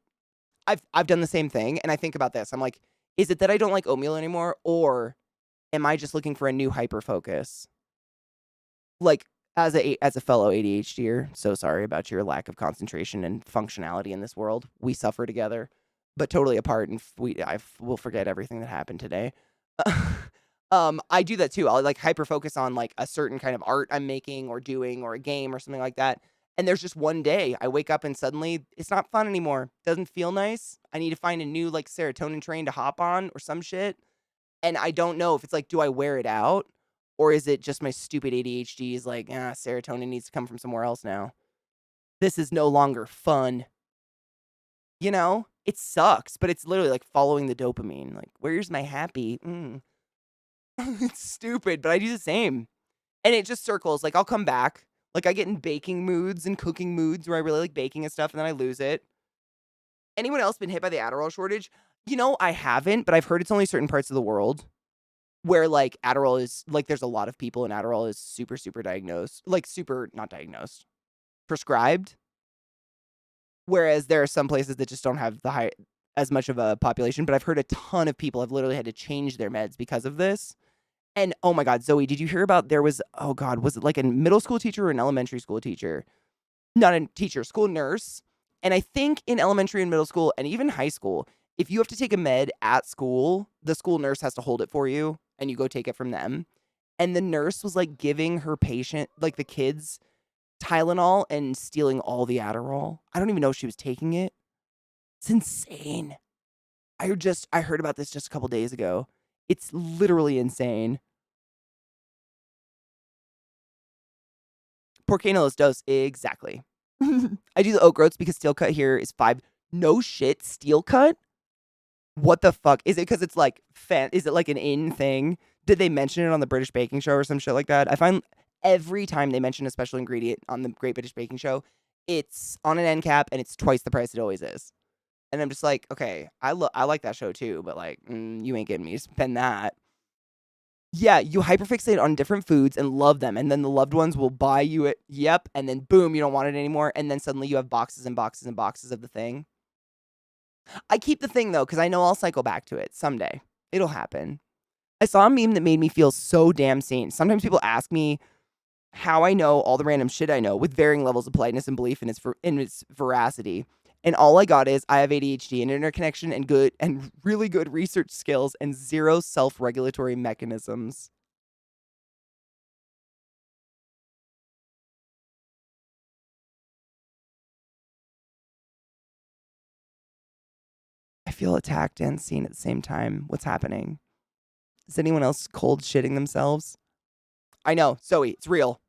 I've done the same thing, and I think about this. I'm like, is it that I don't like oatmeal anymore, or am I just looking for a new hyper focus? Like, as a fellow ADHDer, so sorry about your lack of concentration and functionality in this world. We suffer together, but totally apart, and we'll forget everything that happened today. I do that too. I'll like hyper focus on like a certain kind of art I'm making or doing or a game or something like that. And there's just one day I wake up and suddenly it's not fun anymore. Doesn't feel nice. I need to find a new like serotonin train to hop on or some shit. And I don't know if it's like, do I wear it out? Or is it just my stupid ADHD is like, serotonin needs to come from somewhere else now. This is no longer fun. You know, it sucks, but it's literally like following the dopamine. Like, where's my happy? It's stupid, but I do the same. And it just circles. Like, I'll come back. Like, I get in baking moods and cooking moods where I really like baking and stuff, and then I lose it. Anyone else been hit by the Adderall shortage? I haven't, but I've heard it's only certain parts of the world where, like, Adderall is, like, there's a lot of people and Adderall is super, super diagnosed. Like, super, not diagnosed. Prescribed. Whereas there are some places that just don't have as much of a population, but I've heard a ton of people have literally had to change their meds because of this. And oh my God, Zoe, did you hear about was it like a middle school teacher or an elementary school teacher? Not a teacher, school nurse. And I think in elementary and middle school and even high school, if you have to take a med at school, the school nurse has to hold it for you and you go take it from them. And the nurse was like giving her patient, like the kids, Tylenol and stealing all the Adderall. I don't even know if she was taking it. It's insane. I heard about this just a couple days ago. It's literally insane. Por qué no los dos? Exactly. I do the oat groats because steel cut here is 5. No shit, steel cut? What the fuck? Is it because it's like is it like an in thing? Did they mention it on the British Baking Show or some shit like that? I find every time they mention a special ingredient on the Great British Baking Show, it's on an end cap and it's twice the price it always is. And I'm just like, okay, I like that show too, but like, you ain't getting me to spend that. Yeah, you hyperfixate on different foods and love them, and then the loved ones will buy you it. Yep, and then boom, you don't want it anymore, and then suddenly you have boxes and boxes and boxes of the thing. I keep the thing though, because I know I'll cycle back to it someday. It'll happen. I saw a meme that made me feel so damn sane. Sometimes people ask me how I know all the random shit I know with varying levels of politeness and belief in its veracity. And all I got is I have ADHD and interconnection and really good research skills and zero self-regulatory mechanisms. I feel attacked and seen at the same time. What's happening? Is anyone else cold shitting themselves? I know, Zoe, it's real.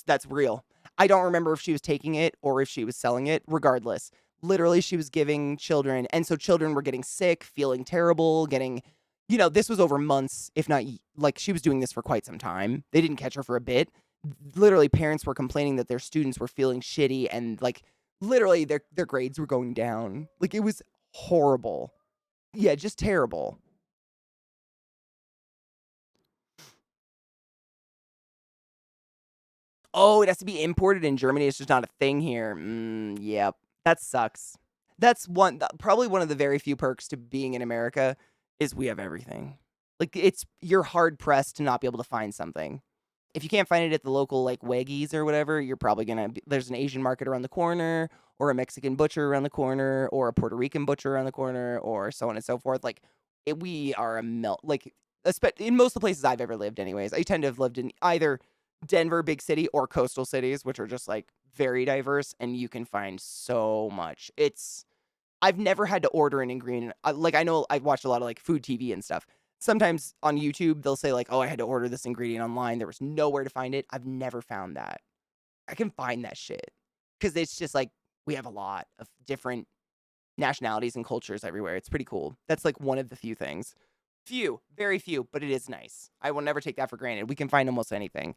That's real. I don't remember if she was taking it or if she was selling it. Regardless. Literally, she was giving children, and so children were getting sick, feeling terrible, this was over months, if not, like, she was doing this for quite some time. They didn't catch her for a bit. Literally, parents were complaining that their students were feeling shitty, and, like, literally, their grades were going down. Like, it was horrible. Yeah, just terrible. Oh, it has to be imported in Germany. It's just not a thing here. Yep. That sucks. That's probably one of the very few perks to being in America is we have everything. Like, you're hard pressed to not be able to find something. If you can't find it at the local, like, Weggies or whatever, you're probably there's an Asian market around the corner, or a Mexican butcher around the corner, or a Puerto Rican butcher around the corner, or so on and so forth. Like, we are like, in most of the places I've ever lived anyways. I tend to have lived in either Denver, big city, or coastal cities, which are just like very diverse, and you can find so much. I've never had to order an ingredient. Like, I know I've watched a lot of like food TV and stuff. Sometimes on YouTube, they'll say like, oh, I had to order this ingredient online. There was nowhere to find it. I've never found that. I can find that shit because it's just like we have a lot of different nationalities and cultures everywhere. It's pretty cool. That's like one of the few things. Very few, but it is nice. I will never take that for granted. We can find almost anything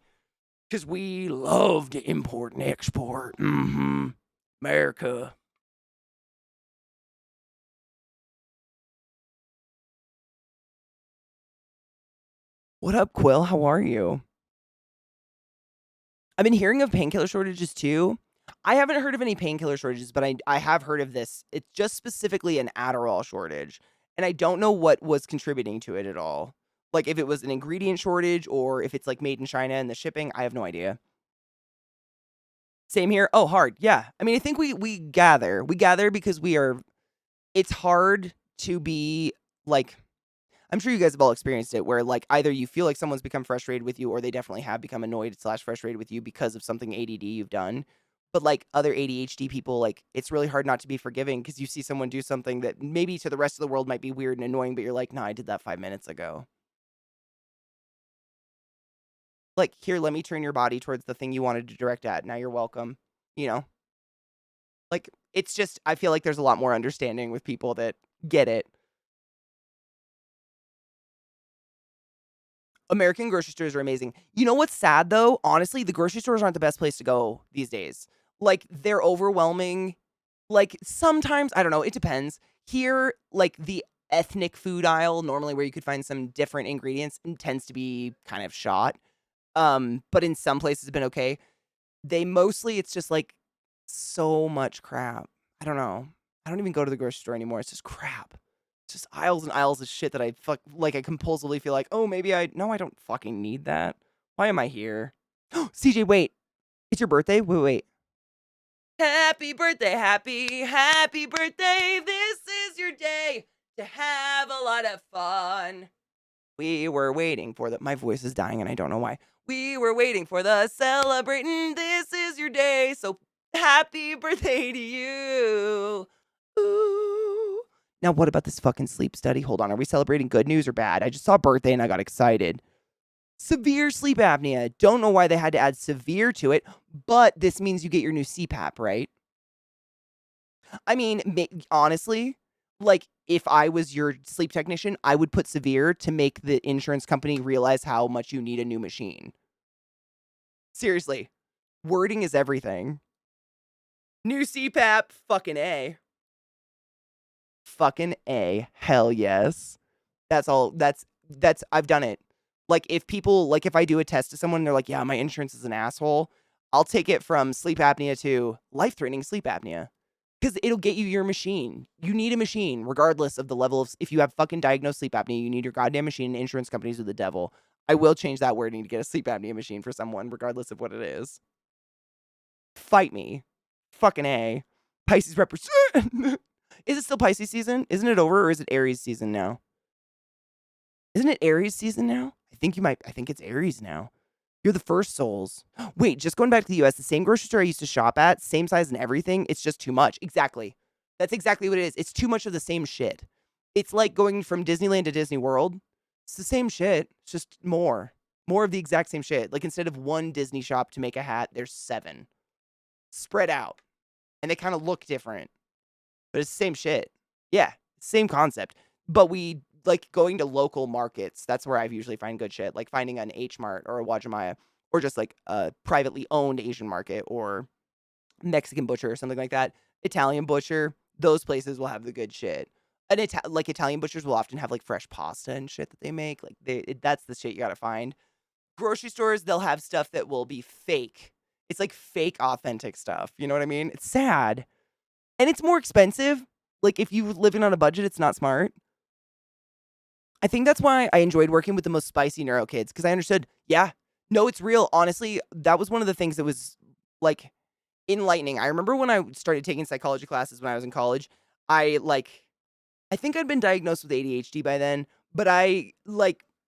because we love to import and export. America. What up, Quill? How are you? I've been hearing of painkiller shortages too. I haven't heard of any painkiller shortages, but I have heard of this. It's just specifically an Adderall shortage. And I don't know what was contributing to it at all. Like if it was an ingredient shortage or if it's like made in China and the shipping, I have no idea. Same here. Oh, hard. Yeah. I mean, I think we gather. We gather because it's hard to be like, I'm sure you guys have all experienced it where like either you feel like someone's become frustrated with you or they definitely have become annoyed / frustrated with you because of something ADD you've done. But like other ADHD people, like it's really hard not to be forgiving because you see someone do something that maybe to the rest of the world might be weird and annoying, but you're like, nah, I did that 5 minutes ago. Like, here, let me turn your body towards the thing you wanted to direct at. Now you're welcome. You know? Like, it's just, I feel like there's a lot more understanding with people that get it. American grocery stores are amazing. You know what's sad, though? Honestly, the grocery stores aren't the best place to go these days. Like, they're overwhelming. Like, sometimes, I don't know, it depends. Here, like, the ethnic food aisle, normally where you could find some different ingredients, tends to be kind of shot. But in some places, it's been okay. It's just, like, so much crap. I don't know. I don't even go to the grocery store anymore. It's just crap. It's just aisles and aisles of shit that I compulsively feel like, oh, I don't fucking need that. Why am I here? CJ, wait. It's your birthday? Wait. Happy birthday, happy birthday. This is your day to have a lot of fun. We were waiting for my voice is dying and I don't know why. We were waiting for the celebrating. This is your day. So happy birthday to you. Ooh. Now, what about this fucking sleep study? Hold on. Are we celebrating good news or bad? I just saw birthday and I got excited. Severe sleep apnea. Don't know why they had to add severe to it, but this means you get your new CPAP, right? I mean, honestly, like if I was your sleep technician, I would put severe to make the insurance company realize how much you need a new machine. Seriously, wording is everything. New CPAP, fucking A. Fucking A. Hell yes. That's all. I've done it. Like if I do a test to someone and they're like, yeah, my insurance is an asshole, I'll take it from sleep apnea to life-threatening sleep apnea. Because it'll get you your machine. You need a machine, regardless of the level of, if you have fucking diagnosed sleep apnea, you need your goddamn machine. Insurance companies are the devil. I will change that wording to get a sleep apnea machine for someone, regardless of what it is. Fight me. Fucking A. Pisces represent. Is it still Pisces season? Isn't it over or is it Aries season now? Isn't it Aries season now? I think it's Aries now. You're the first souls. Wait, just going back to the US, the same grocery store I used to shop at, same size and everything, it's just too much. Exactly. That's exactly what it is. It's too much of the same shit. It's like going from Disneyland to Disney World. It's the same shit. It's just more. More of the exact same shit. Like instead of one Disney shop to make a hat, there's 7. Spread out. And they kind of look different. But it's the same shit. Yeah, same concept. But we like going to local markets. That's where I've usually find good shit. Like finding an H Mart or a Wajimaya or just like a privately owned Asian market or Mexican butcher or something like that. Italian butcher. Those places will have the good shit. And Italian butchers will often have like fresh pasta and shit that they make. Like that's the shit you gotta find. Grocery stores, they'll have stuff that will be fake. It's like fake authentic stuff. You know what I mean? It's sad. And it's more expensive. Like if you living on a budget, it's not smart. I think that's why I enjoyed working with the most spicy neuro kids, because I understood, yeah, no, it's real. Honestly, that was one of the things that was like enlightening. I remember when I started taking psychology classes when I was in college, I think I'd been diagnosed with ADHD by then, but I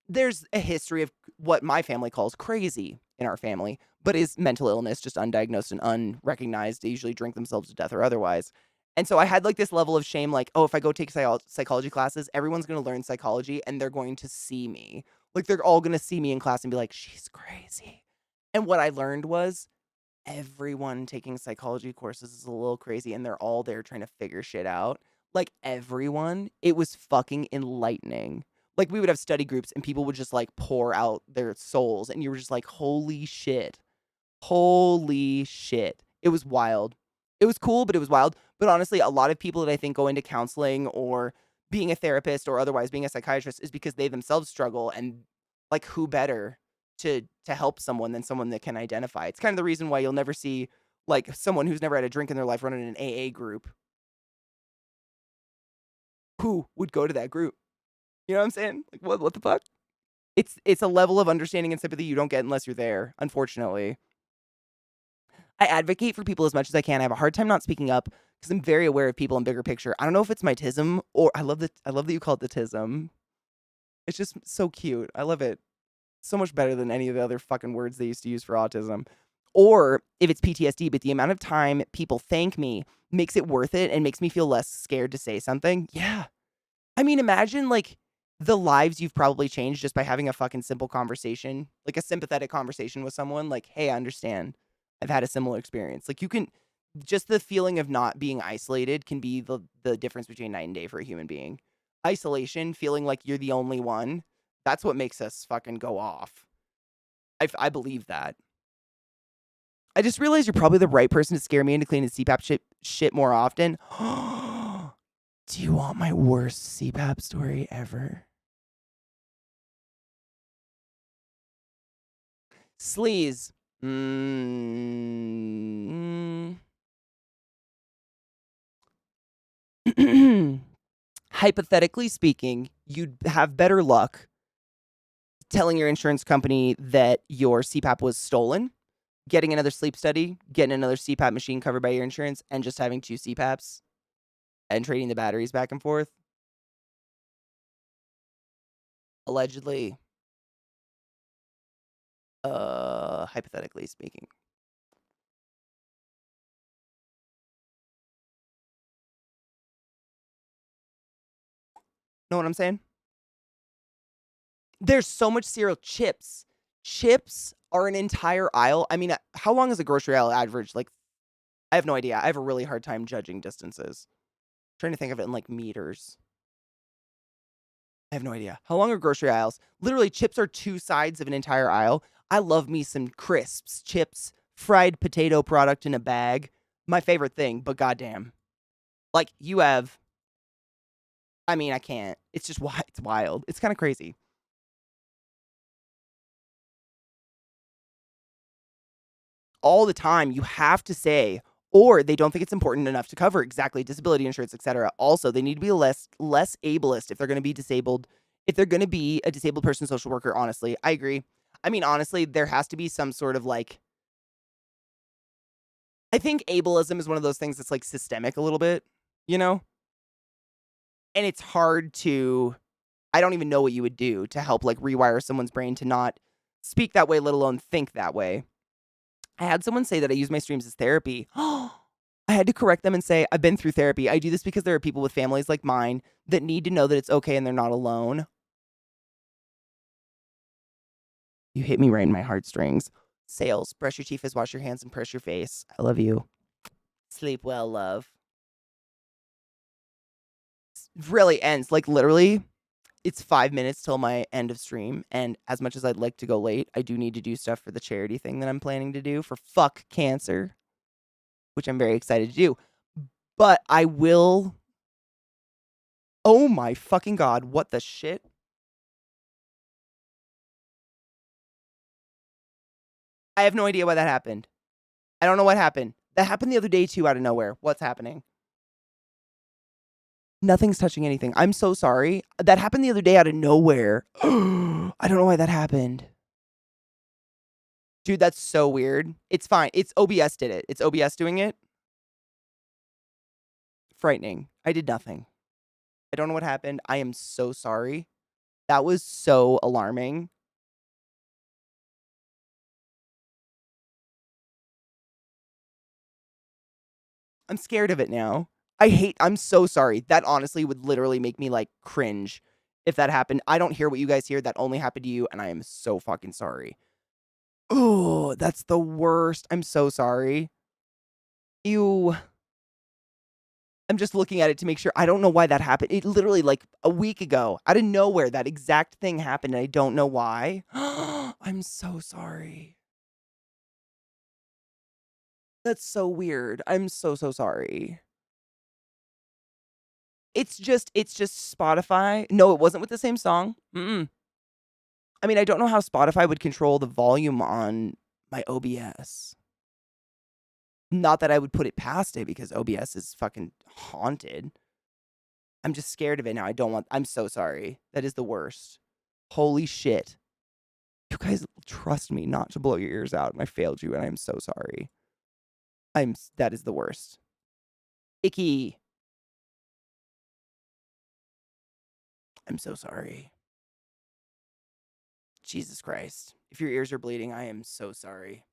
there's a history of what my family calls crazy in our family, but is mental illness, just undiagnosed and unrecognized. They usually drink themselves to death or otherwise. And so I had like this level of shame, like, oh, if I go take psychology classes, everyone's going to learn psychology and they're going to see me. Like, they're all going to see me in class and be like, she's crazy. And what I learned was everyone taking psychology courses is a little crazy and they're all there trying to figure shit out. Like, everyone, it was fucking enlightening. Like, we would have study groups and people would just like pour out their souls and you were just like, holy shit. Holy shit. It was wild. It was cool, but it was wild. But honestly, a lot of people that I think go into counseling or being a therapist or otherwise being a psychiatrist is because they themselves struggle, and like, who better to help someone than someone that can identify. It's kind of the reason why you'll never see like someone who's never had a drink in their life running an AA group. Who would go to that group? You know what I'm saying? Like, what the fuck? It's a level of understanding and sympathy you don't get unless you're there, unfortunately. I advocate for people as much as I can. I have a hard time not speaking up because I'm very aware of people in bigger picture. I don't know if it's my tism or I love that you call it the tism. It's just so cute. I love it. So much better than any of the other fucking words they used to use for autism. Or if it's PTSD, but the amount of time people thank me makes it worth it and makes me feel less scared to say something. Yeah. I mean, imagine like the lives you've probably changed just by having a fucking simple conversation, like a sympathetic conversation with someone. Like, hey, I understand. I've had a similar experience. Like, you can just the feeling of not being isolated can be the difference between night and day for a human being. Isolation, feeling like you're the only one, that's what makes us fucking go off. I believe that. I just realized you're probably the right person to scare me into cleaning CPAP shit more often. Do you want my worst CPAP story ever? Sleaze. Hypothetically speaking, you'd have better luck telling your insurance company that your CPAP was stolen, getting another sleep study, getting another CPAP machine covered by your insurance, and just having 2 CPAPs and trading the batteries back and forth. Allegedly. Hypothetically speaking. Know what I'm saying? There's so much cereal. Chips. Chips are an entire aisle. I mean, how long is a grocery aisle average? Like, I have no idea. I have a really hard time judging distances. Trying to think of it in like meters. I have no idea. How long are grocery aisles? Literally, chips are 2 sides of an entire aisle. I love me some crisps, chips, fried potato product in a bag. My favorite thing, but goddamn. Like, you have... I mean, I can't. It's just it's wild. It's kind of crazy. All the time, you have to say, or they don't think it's important enough to cover exactly disability insurance, etc. Also, they need to be less ableist if they're going to be disabled. If they're going to be a disabled person social worker, honestly, I agree. I mean, honestly, there has to be some sort of like, I think ableism is one of those things that's like systemic a little bit, you know? And it's hard to, I don't even know what you would do to help like rewire someone's brain to not speak that way, let alone think that way. I had someone say that I use my streams as therapy. I had to correct them and say, I've been through therapy. I do this because there are people with families like mine that need to know that it's okay and they're not alone. You hit me right in my heartstrings. Sales, brush your teeth, wash your hands, and press your face. I love you. Sleep well, love. It really ends. Like, literally, it's 5 minutes till my end of stream. And as much as I'd like to go late, I do need to do stuff for the charity thing that I'm planning to do for Fuck Cancer, which I'm very excited to do. But I will... Oh my fucking God, what the shit? I have no idea why that happened. I don't know what happened. That happened the other day too, out of nowhere. What's happening? Nothing's touching anything. I'm so sorry. That happened the other day out of nowhere. I don't know why that happened. Dude, that's so weird. It's fine. It's OBS did it. It's OBS doing it. Frightening. I did nothing. I don't know what happened. I am so sorry. That was so alarming. I'm scared of it now. I'm so sorry. That honestly would literally make me like cringe if that happened. I don't hear what you guys hear. That only happened to you, and I am so fucking sorry. Oh, that's the worst. I'm so sorry. Ew. I'm just looking at it to make sure. I don't know why that happened. It literally like a week ago, out of nowhere, that exact thing happened, and I don't know why. I'm so sorry. That's so weird. I'm so sorry. It's just Spotify. No, it wasn't with the same song. Mm-mm. I mean, I don't know how Spotify would control the volume on my OBS. Not that I would put it past it because OBS is fucking haunted. I'm just scared of it now. I'm so sorry. That is the worst. Holy shit. You guys trust me not to blow your ears out. And I failed you, and I'm so sorry. That is the worst. Icky. I'm so sorry. Jesus Christ. If your ears are bleeding, I am so sorry.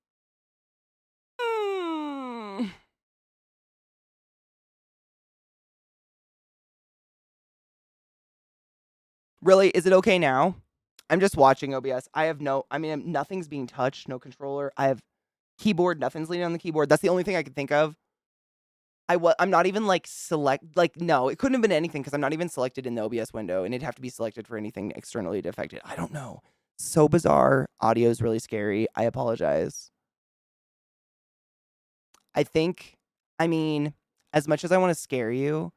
Really? Is it okay now? I'm just watching OBS. Nothing's being touched, no controller. I have keyboard, nothing's leaning on the keyboard. That's the only thing I can think of. I'm not even like no, it couldn't have been anything because I'm not even selected in the OBS window, and it'd have to be selected for anything externally to affect it. I don't know. So bizarre. Audio is really scary. I apologize. As much as I want to scare you,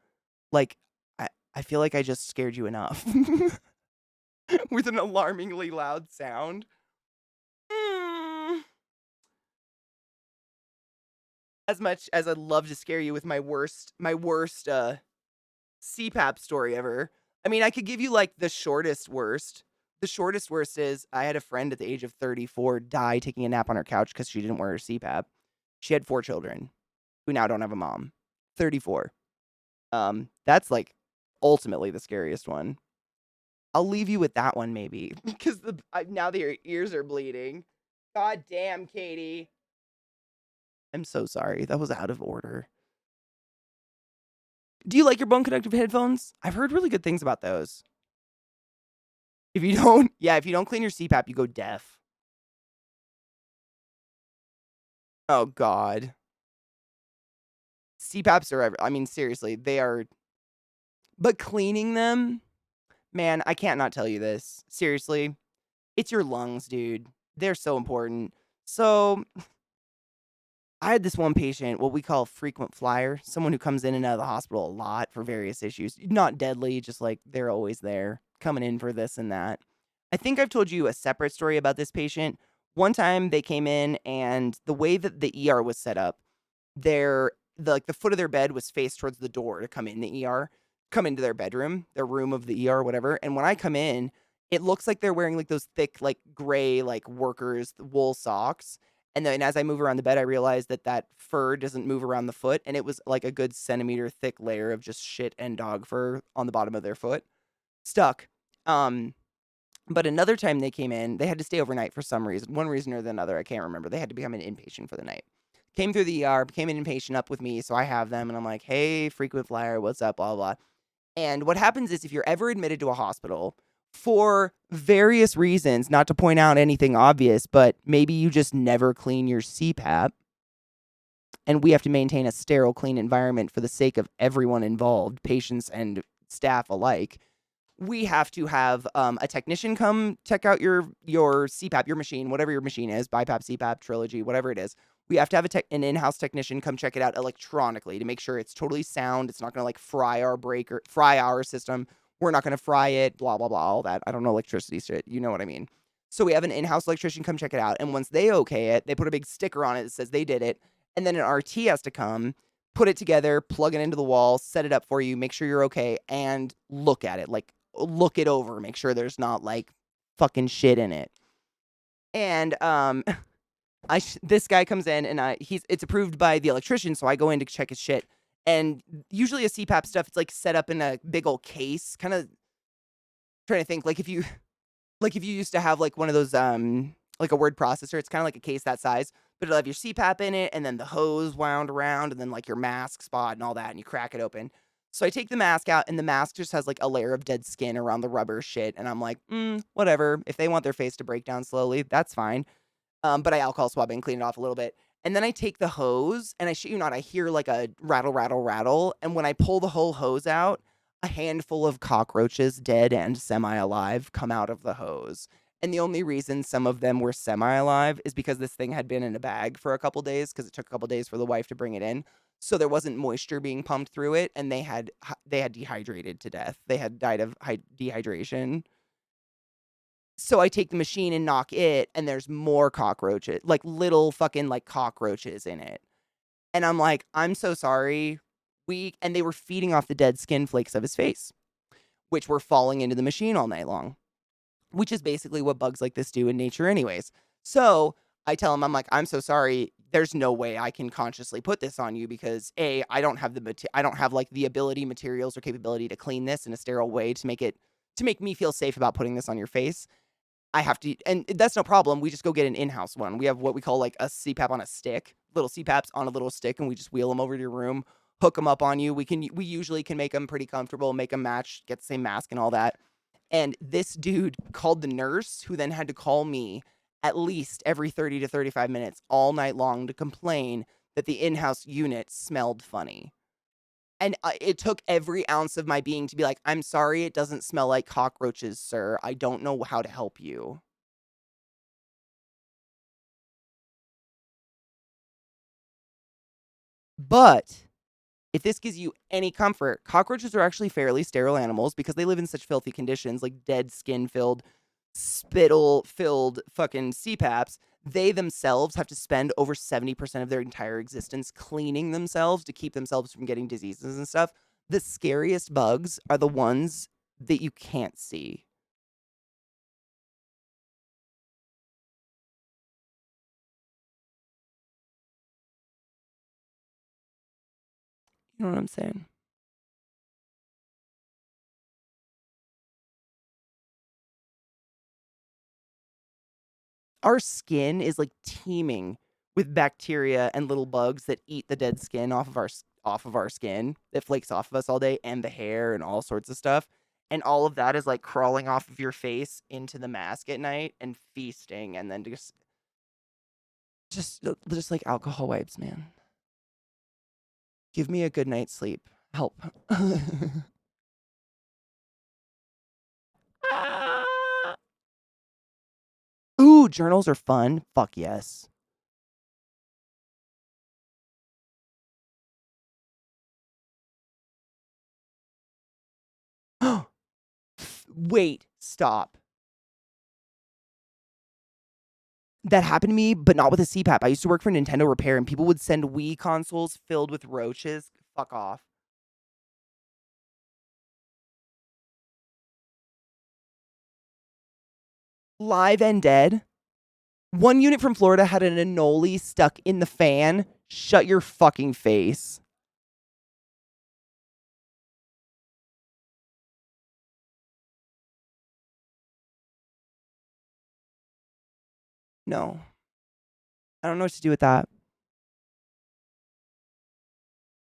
like, I feel like I just scared you enough. With an alarmingly loud sound. As much as I'd love to scare you with my worst CPAP story ever. I mean, I could give you like the shortest worst. The shortest worst is I had a friend at the age of 34 die taking a nap on her couch because she didn't wear her CPAP. She had 4 children who now don't have a mom. 34. That's like ultimately the scariest one. I'll leave you with that one maybe because now that your ears are bleeding. God damn, Katie. I'm so sorry. That was out of order. Do you like your bone conductive headphones? I've heard really good things about those. If you don't clean your CPAP, you go deaf. Oh, God. CPAPs are seriously, they are. But cleaning them, man, I can't not tell you this. Seriously, it's your lungs, dude. They're so important. So, I had this one patient, what we call a frequent flyer, someone who comes in and out of the hospital a lot for various issues. Not deadly, just like they're always there, coming in for this and that. I think I've told you a separate story about this patient. One time they came in, and the way that the ER was set up, the foot of their bed was faced towards the door to come in the ER, come into their bedroom, their room of the ER, whatever. And when I come in, it looks like they're wearing like those thick, like gray, like workers wool socks. And then as I move around the bed, I realized that fur doesn't move around the foot. And it was like a good centimeter thick layer of just shit and dog fur on the bottom of their foot. Stuck. But another time they came in, they had to stay overnight for some reason. One reason or another, I can't remember. They had to become an inpatient for the night. Came through the ER, became an inpatient up with me. So I have them and I'm like, hey, frequent flyer, what's up, blah, blah. And what happens is if you're ever admitted to a hospital, for various reasons, not to point out anything obvious, but maybe you just never clean your CPAP, and we have to maintain a sterile, clean environment for the sake of everyone involved, patients and staff alike. We have to have a technician come check out your CPAP, your machine, whatever your machine is, BiPAP, CPAP, Trilogy, whatever it is. We have to have an in-house technician come check it out electronically to make sure it's totally sound. It's not going to like fry our system. We're not going to fry it, blah, blah, blah, all that. I don't know electricity shit. You know what I mean? So we have an in-house electrician come check it out. And once they okay it, they put a big sticker on it that says they did it. And then an RT has to come, put it together, plug it into the wall, set it up for you, make sure you're okay, and look at it. Like, look it over, make sure there's not, like, fucking shit in it. And, this guy comes in, and it's approved by the electrician, so I go in to check his shit. And usually a CPAP stuff, it's like set up in a big old case, kind of trying to think, like if you used to have like one of those like a word processor, it's kind of like a case that size, but it'll have your CPAP in it and then the hose wound around and then like your mask spot and all that, and you crack it open. So I take the mask out and the mask just has like a layer of dead skin around the rubber shit, and I'm like, whatever. If they want their face to break down slowly, that's fine. But I alcohol swab it and clean it off a little bit. And then I take the hose and I shit you not, I hear like a rattle, rattle, rattle. And when I pull the whole hose out, a handful of cockroaches, dead and semi-alive, come out of the hose. And the only reason some of them were semi-alive is because this thing had been in a bag for a couple days, because it took a couple days for the wife to bring it in. So there wasn't moisture being pumped through it, and they had dehydrated to death. They had died of dehydration. So I take the machine and knock it, and there's more cockroaches, like little fucking like cockroaches in it. And I'm like, I'm so sorry. And they were feeding off the dead skin flakes of his face, which were falling into the machine all night long, which is basically what bugs like this do in nature anyways. So I tell him, I'm like, I'm so sorry. There's no way I can consciously put this on you because A, I don't have like the ability, materials, or capability to clean this in a sterile way to make me feel safe about putting this on your face. I have to, and that's no problem. We just go get an in-house one. We have what we call like a CPAP on a stick, little CPAPs on a little stick, and we just wheel them over to your room, hook them up on you. We usually can make them pretty comfortable, make them match, get the same mask and all that. And this dude called the nurse, who then had to call me at least every 30 to 35 minutes all night long to complain that the in-house unit smelled funny. And it took every ounce of my being to be like, I'm sorry, it doesn't smell like cockroaches, sir. I don't know how to help you. But if this gives you any comfort, cockroaches are actually fairly sterile animals because they live in such filthy conditions, like dead skin-filled, spittle-filled fucking CPAPs. They themselves have to spend over 70% of their entire existence cleaning themselves to keep themselves from getting diseases and stuff. The scariest bugs are the ones that you can't see. You know what I'm saying? Our skin is like teeming with bacteria and little bugs that eat the dead skin off of our skin that flakes off of us all day, and the hair and all sorts of stuff. And all of that is like crawling off of your face into the mask at night and feasting, and then just like alcohol wipes, man. Give me a good night's sleep. Help. Ooh, journals are fun. Fuck yes. Wait, stop. That happened to me, but not with a CPAP. I used to work for Nintendo Repair, and people would send Wii consoles filled with roaches. Fuck off. Live and dead. One unit from Florida had an Anole stuck in the fan. Shut your fucking face. No. I don't know what to do with that.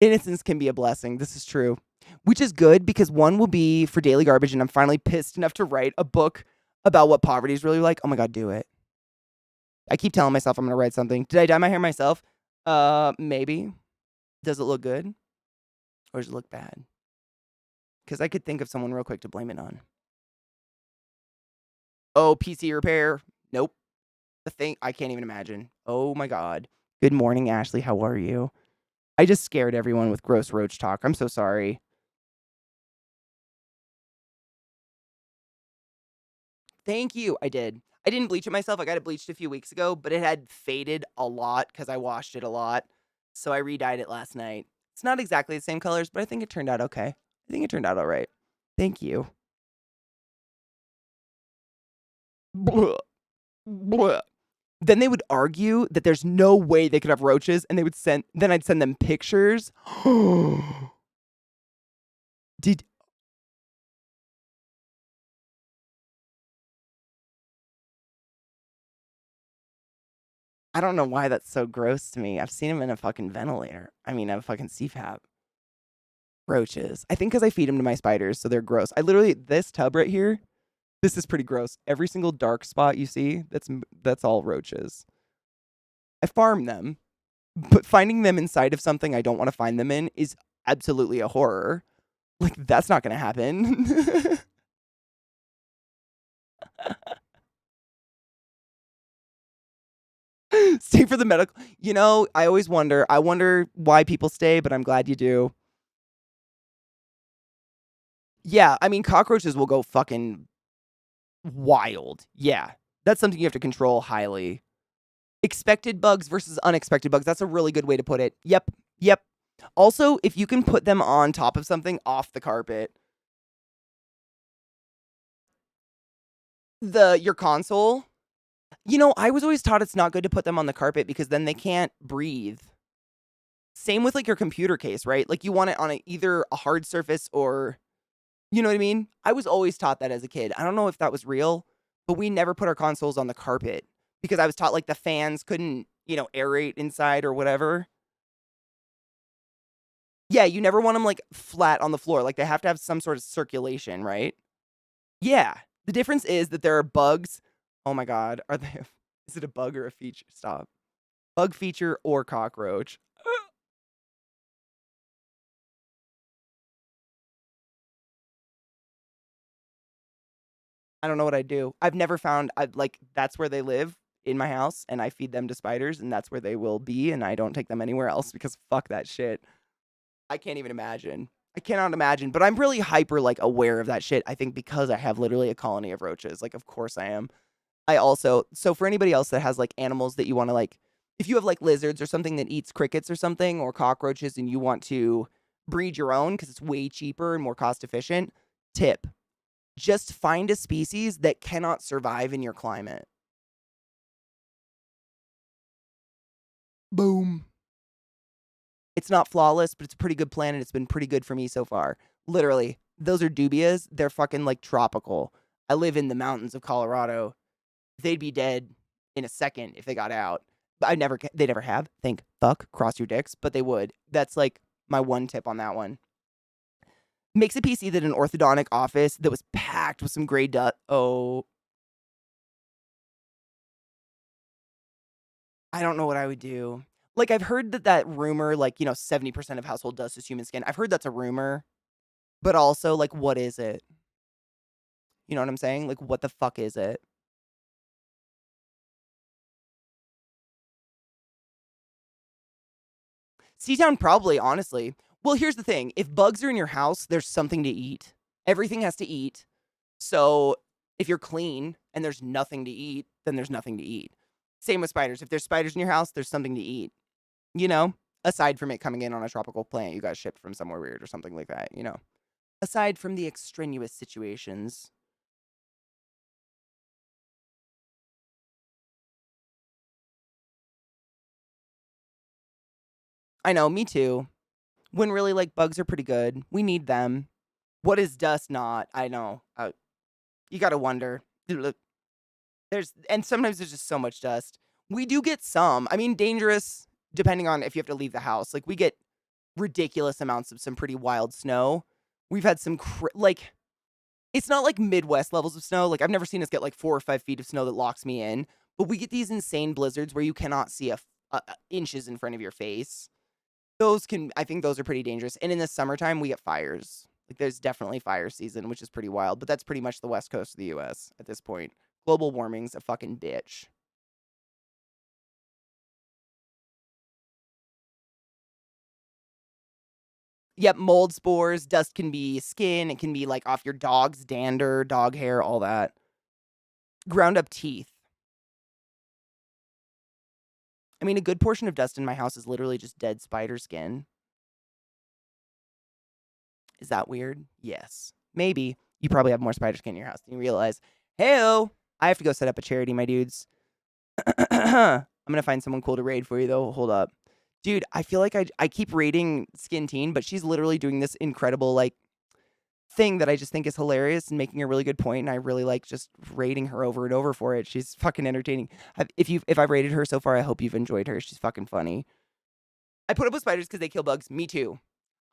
Innocence can be a blessing. This is true. Which is good because one will be for Daily Garbage, and I'm finally pissed enough to write a book about what poverty is really like. Oh my God, do it. I keep telling myself I'm going to write something. Did I dye my hair myself? Maybe. Does it look good? Or does it look bad? Because I could think of someone real quick to blame it on. Oh, PC repair. Nope. The thing, I can't even imagine. Oh my God. Good morning, Ashley. How are you? I just scared everyone with gross roach talk. I'm so sorry. Thank you. I did. I didn't bleach it myself. I got it bleached a few weeks ago, but it had faded a lot because I washed it a lot. So I re-dyed it last night. It's not exactly the same colors, but I think it turned out okay. I think it turned out all right. Thank you. Blah. Blah. Then they would argue that there's no way they could have roaches, and then I'd send them pictures. Did I don't know why that's so gross to me. I've seen them in a fucking ventilator. I mean, a fucking CPAP. Roaches. I think because I feed them to my spiders, so they're gross. I literally, this tub right here, this is pretty gross. Every single dark spot you see, that's all roaches. I farm them, but finding them inside of something I don't want to find them in is absolutely a horror. Like, that's not going to happen. Stay for the medical. You know, I always wonder. I wonder why people stay, but I'm glad you do. Yeah, I mean, cockroaches will go fucking wild. Yeah, that's something you have to control highly. Expected bugs versus unexpected bugs. That's a really good way to put it. Yep, yep. Also, if you can put them on top of something off the carpet, your console. You know, I was always taught it's not good to put them on the carpet because then they can't breathe. Same with like your computer case, right? Like you want it on either a hard surface or, you know what I mean? I was always taught that as a kid. I don't know if that was real, but we never put our consoles on the carpet because I was taught like the fans couldn't, aerate inside or whatever. Yeah, you never want them like flat on the floor. Like they have to have some sort of circulation, right? Yeah. The difference is that there are bugs. Oh my God. Is it a bug or a feature? Stop. Bug feature or cockroach. I don't know what I do. I've never found, that's where they live in my house, and I feed them to spiders, and that's where they will be, and I don't take them anywhere else because fuck that shit. I can't even imagine. I cannot imagine, but I'm really hyper, aware of that shit. I think because I have literally a colony of roaches. Like, of course I am. So for anybody else that has, animals that you want to, if you have, lizards or something that eats crickets or something, or cockroaches, and you want to breed your own because it's way cheaper and more cost efficient, tip. Just find a species that cannot survive in your climate. Boom. It's not flawless, but it's a pretty good plan, and it's been pretty good for me so far. Literally, those are dubias. They're fucking, tropical. I live in the mountains of Colorado. They'd be dead in a second if they got out. But they never have. Think, fuck, cross your dicks, but they would. That's, my one tip on that one. Makes a PC that an orthodontic office that was packed with some gray dust. Oh. I don't know what I would do. I've heard that rumor, 70% of household dust is human skin. I've heard that's a rumor. But also, what is it? You know what I'm saying? What the fuck is it? C-Town probably, honestly. Well, here's the thing. If bugs are in your house, there's something to eat. Everything has to eat. So if you're clean and there's nothing to eat, then there's nothing to eat. Same with spiders. If there's spiders in your house, there's something to eat. Aside from it coming in on a tropical plant you got shipped from somewhere weird or something like that, Aside from the extraneous situations. I know, me too. When really, bugs are pretty good. We need them. What is dust not? I know. You gotta wonder. And sometimes there's just so much dust. We do get some. I mean, dangerous, depending on if you have to leave the house. We get ridiculous amounts of some pretty wild snow. We've had some, it's not Midwest levels of snow. I've never seen us get 4 or 5 feet of snow that locks me in. But we get these insane blizzards where you cannot see inches in front of your face. I think those are pretty dangerous. And in the summertime, we get fires. There's definitely fire season, which is pretty wild. But that's pretty much the west coast of the U.S. at this point. Global warming's a fucking bitch. Yep, mold spores. Dust can be skin. It can be off your dog's dander, dog hair, all that. Ground up teeth. I mean, a good portion of dust in my house is literally just dead spider skin. Is that weird? Yes. Maybe. You probably have more spider skin in your house than you realize. Hey-o! I have to go set up a charity, my dudes. I'm gonna find someone cool to raid for you, though. Hold up. Dude, I feel like I keep raiding Skin Teen, but she's literally doing this incredible, thing that I just think is hilarious and making a really good point, and I really like just rating her over and over for it. She's fucking entertaining. If I've rated her so far, I hope you've enjoyed her. She's fucking funny. I put up with spiders because they kill bugs. Me too.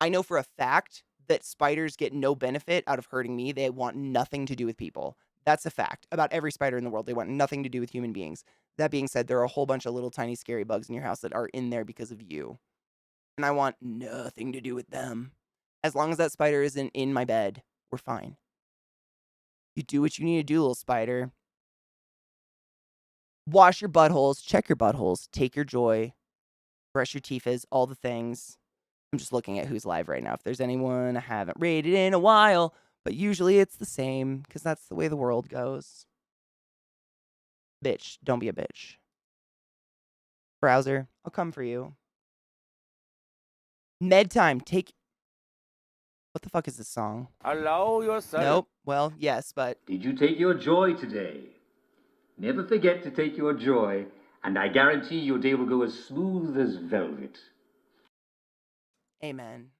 I know for a fact that spiders get no benefit out of hurting me. They want nothing to do with people. That's a fact about every spider in the world. They want nothing to do with human beings. That being said, there are a whole bunch of little tiny scary bugs in your house that are in there because of you. And I want nothing to do with them. As long as that spider isn't in my bed, we're fine. You do what you need to do, little spider. Wash your buttholes, check your buttholes, take your joy, brush your teeth, all the things. I'm just looking at who's live right now. If there's anyone I haven't rated in a while, but usually it's the same because that's the way the world goes. Bitch, don't be a bitch. Browser, I'll come for you. Med time, take... What the fuck is this song? Allow yourself. Nope. Well, yes, but... Did you take your joy today? Never forget to take your joy, and I guarantee your day will go as smooth as velvet. Amen.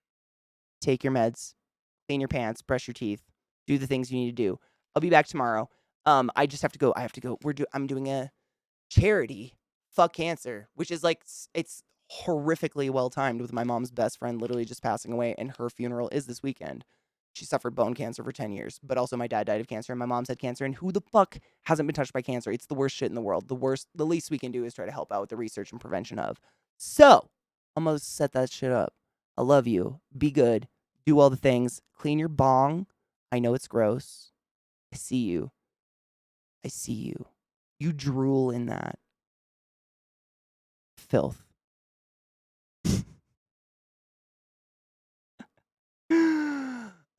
Take your meds. Clean your pants. Brush your teeth. Do the things you need to do. I'll be back tomorrow. I just have to go. I have to go. I'm doing a charity. Fuck cancer, which is like, it's horrifically well timed with my mom's best friend literally just passing away, and her funeral is this weekend. She suffered bone cancer for 10 years, but also my dad died of cancer and my mom's had cancer, and who the fuck hasn't been touched by cancer? It's the worst shit in the world. The least we can do is try to help out with the research and prevention of. So, I'm gonna set that shit up. I love you. Be good. Do all the things. Clean your bong. I know it's gross. I see you. I see you. You drool in that. Filth.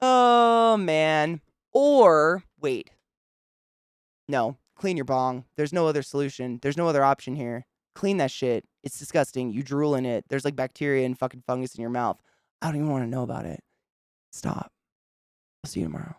Oh, man. Or, wait. No. Clean your bong. There's no other solution. There's no other option here. Clean that shit. It's disgusting. You drool in it. There's like bacteria and fucking fungus in your mouth. I don't even want to know about it. Stop. I'll see you tomorrow.